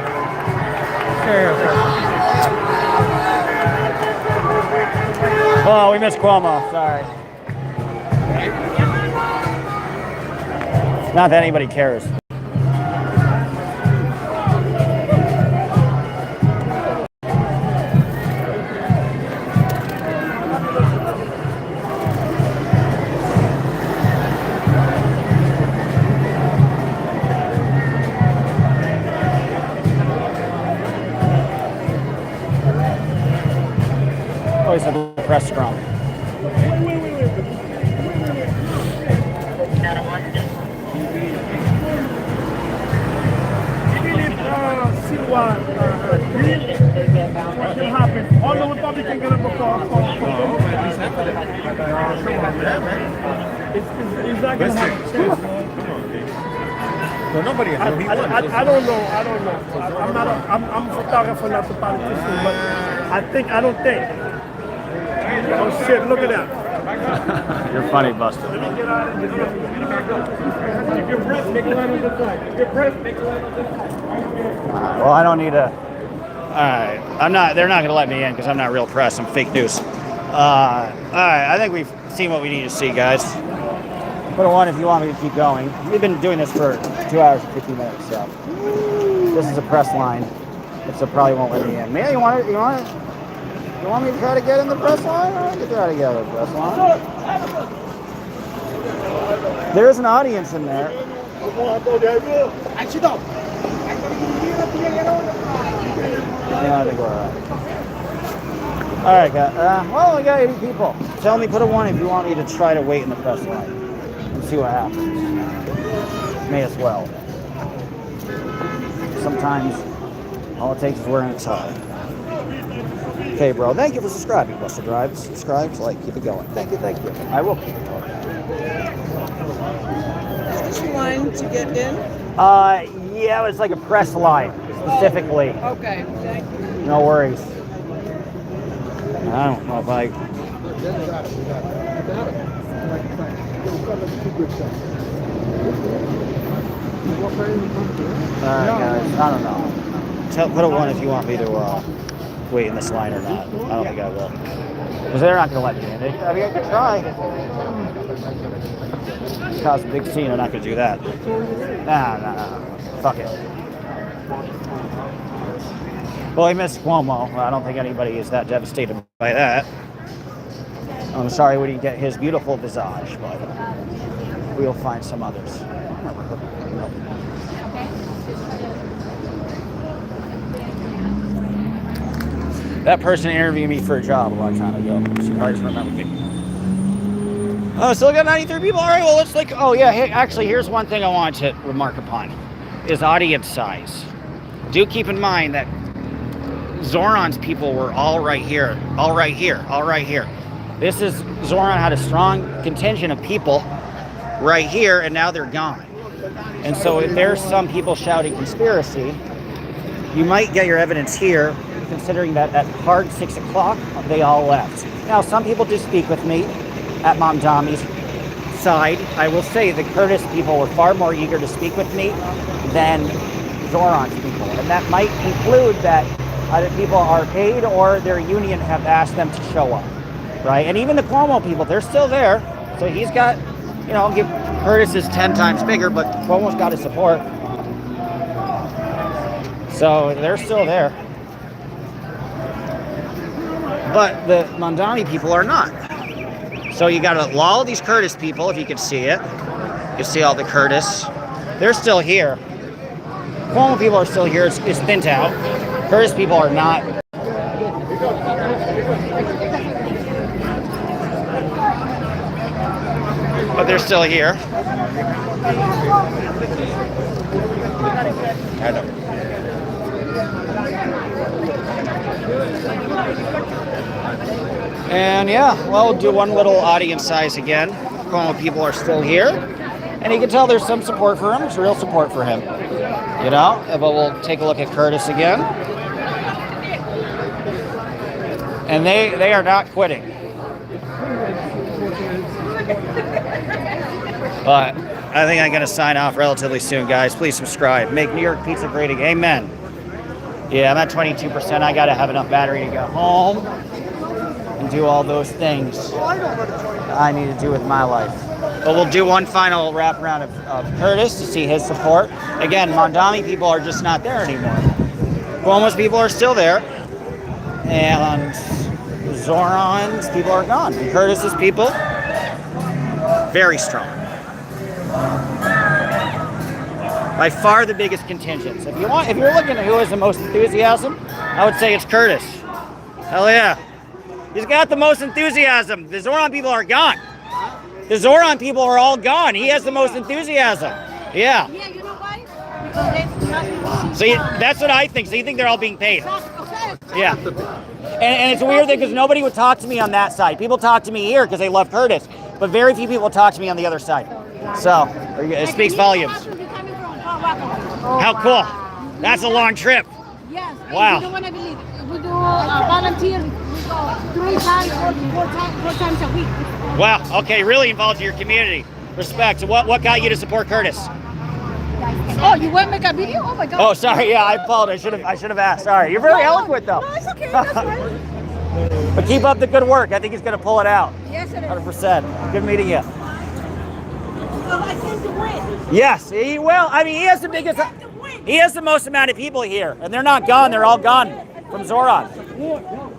Oh, we missed Cuomo. Sorry. Not that anybody cares. Always have a press scrum. Sliwa, what can happen? All the Republicans get up before. It's not going to happen. No, nobody. I don't know. I'm a photographer, not a politician, but I don't think. Oh shit! Look at that. You're funny, Buster. Let me get out of this. If you're pressed, make a line on the side. If you're pressed, make a line on the side. Well, I don't need a. All right, I'm not. They're not going to let me in because I'm not real press. I'm fake news. All right, I think we've seen what we need to see, guys. Put a 1 if you want me to keep going. We've been doing this for 2 hours and 50 minutes, so this is a press line. So probably won't let me in. Man, you want me to try to get in the press line? I can try to get in the press line. There's an audience in there. Yeah, I think we're all right. All right, guys. Well, I got 80 people. Tell me, put a 1 if you want me to try to wait in the press line and see what happens. May as well. Sometimes all it takes is wearing a tie. Okay, bro. Thank you for subscribing. Buster Drive. Subscribe, like, keep it going. Thank you, thank you. I will keep it going. Is this line to get in? Yeah, it's like a press line specifically. Oh, okay, thank you. No worries. I don't know if I. Alright, guys. I don't know. Put a 1 if you want me to wait in this line or not. I don't think I will. Because they're not going to let me in. I mean, I could try. Cause a big scene, they're not going to do that. Nah. Fuck it. Well, I missed Cuomo. I don't think anybody is that devastated by that. I'm sorry we didn't get his beautiful visage, but we'll find some others. That person interviewed me for a job a long time ago. She probably doesn't remember me. Oh, still got 93 people? All right, well, let's like, oh yeah, hey, actually, here's one thing I want to remark upon, is audience size. Do keep in mind that Zohran's people were all right here. This is, Zohran had a strong contingent of people right here, and now they're gone. And so if there's some people shouting conspiracy, you might get your evidence here, considering that at hard 6 o'clock, they all left. Now, some people do speak with me at Mamdani's side. I will say the Kurdish people were far more eager to speak with me than Zohran's people. And that might include that either people are paid or their union have asked them to show up, right? And even the Cuomo people, they're still there. So he's got, you know, Curtis is 10 times bigger, but Cuomo's got his support. So they're still there. But the Mamdani people are not. So you got all these Kurdish people, if you can see it. You see all the Kurdish. They're still here. Cuomo people are still here. It's thinned out. Kurdish people are not. But they're still here. I know. And yeah, well, we'll do one little audience size again. Cuomo people are still here. And you can tell there's some support for him. There's real support for him. You know? But we'll take a look at Curtis again. And they are not quitting. But I think I'm going to sign off relatively soon, guys. Please subscribe. Make New York pizza great again. Amen. Yeah, I'm at 22%. I got to have enough battery to go home and do all those things I need to do with my life. But we'll do one final wrap around of Curtis to see his support. Again, Mamdani people are just not there anymore. Cuomo's people are still there. And Zohran's people are gone. And Curtis's people, very strong. By far the biggest contingents. If you're looking at who has the most enthusiasm, I would say it's Curtis. Hell yeah. He's got the most enthusiasm. The Zohran people are gone. The Zohran people are all gone. He has the most enthusiasm. Yeah. Yeah, you know why? Because So that's what I think. So you think they're all being paid? Yeah. And it's a weird thing because nobody would talk to me on that side. People talk to me here because they love Curtis, but very few people talk to me on the other side. So it speaks volumes. How cool. That's a long trip. Yes. Wow. You don't want to believe it. We do volunteer. We go 3 times, 4 times a week. Wow. Okay. Really involved in your community. Respect. So what got you to support Curtis? Oh, you want to make a video? Oh my God. Oh, sorry. Yeah, I apologize. I should have asked. Sorry. You're very eloquent, though. No, it's okay. That's right. But keep up the good work. I think he's going to pull it out. Yes, it is. 100%. Good meeting you. Well, I tend to win. Yes, he will. I mean, he has the biggest. He has the most amount of people here, and they're not gone. They're all gone from Zohran.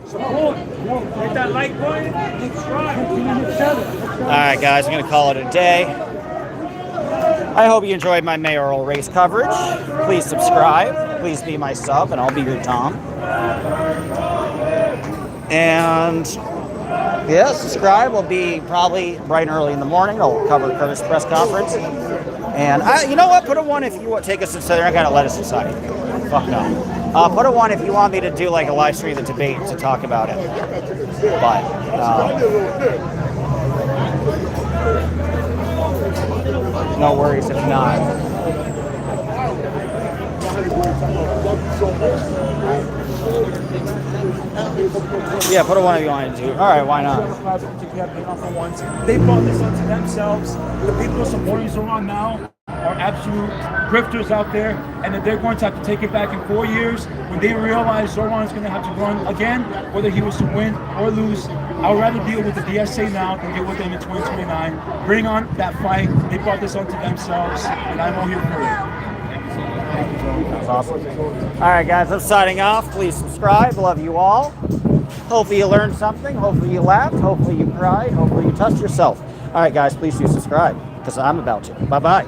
Support. Hit that like button. All right, guys, I'm going to call it a day. I hope you enjoyed my mayoral race coverage. Please subscribe. Please be my sub, and I'll be your Tom. And yeah, subscribe. Will be probably bright and early in the morning. I'll cover Curtis' press conference. And you know what? Put a 1 if you want to take us inside. They're not gonna let us inside. Fuck no. Put a 1 if you want me to do like a live stream of the debate to talk about it. But no worries if not. Yeah, put a 1 if you want to do. All right, why not? They brought this onto themselves. The people who are supporting Zohran now are absolute grifters out there, and that they're going to have to take it back in 4 years when they realize Zohran is going to have to run again, whether he was to win or lose. I would rather deal with the DSA now than deal with them in 2029. Bring on that fight. They brought this onto themselves, and I'm all here for it. That's awesome. All right, guys, I'm signing off. Please subscribe. Love you all. Hopefully you learned something. Hopefully you laughed. Hopefully you cried. Hopefully you touched yourself. All right, guys, please do subscribe because I'm about to. Bye-bye.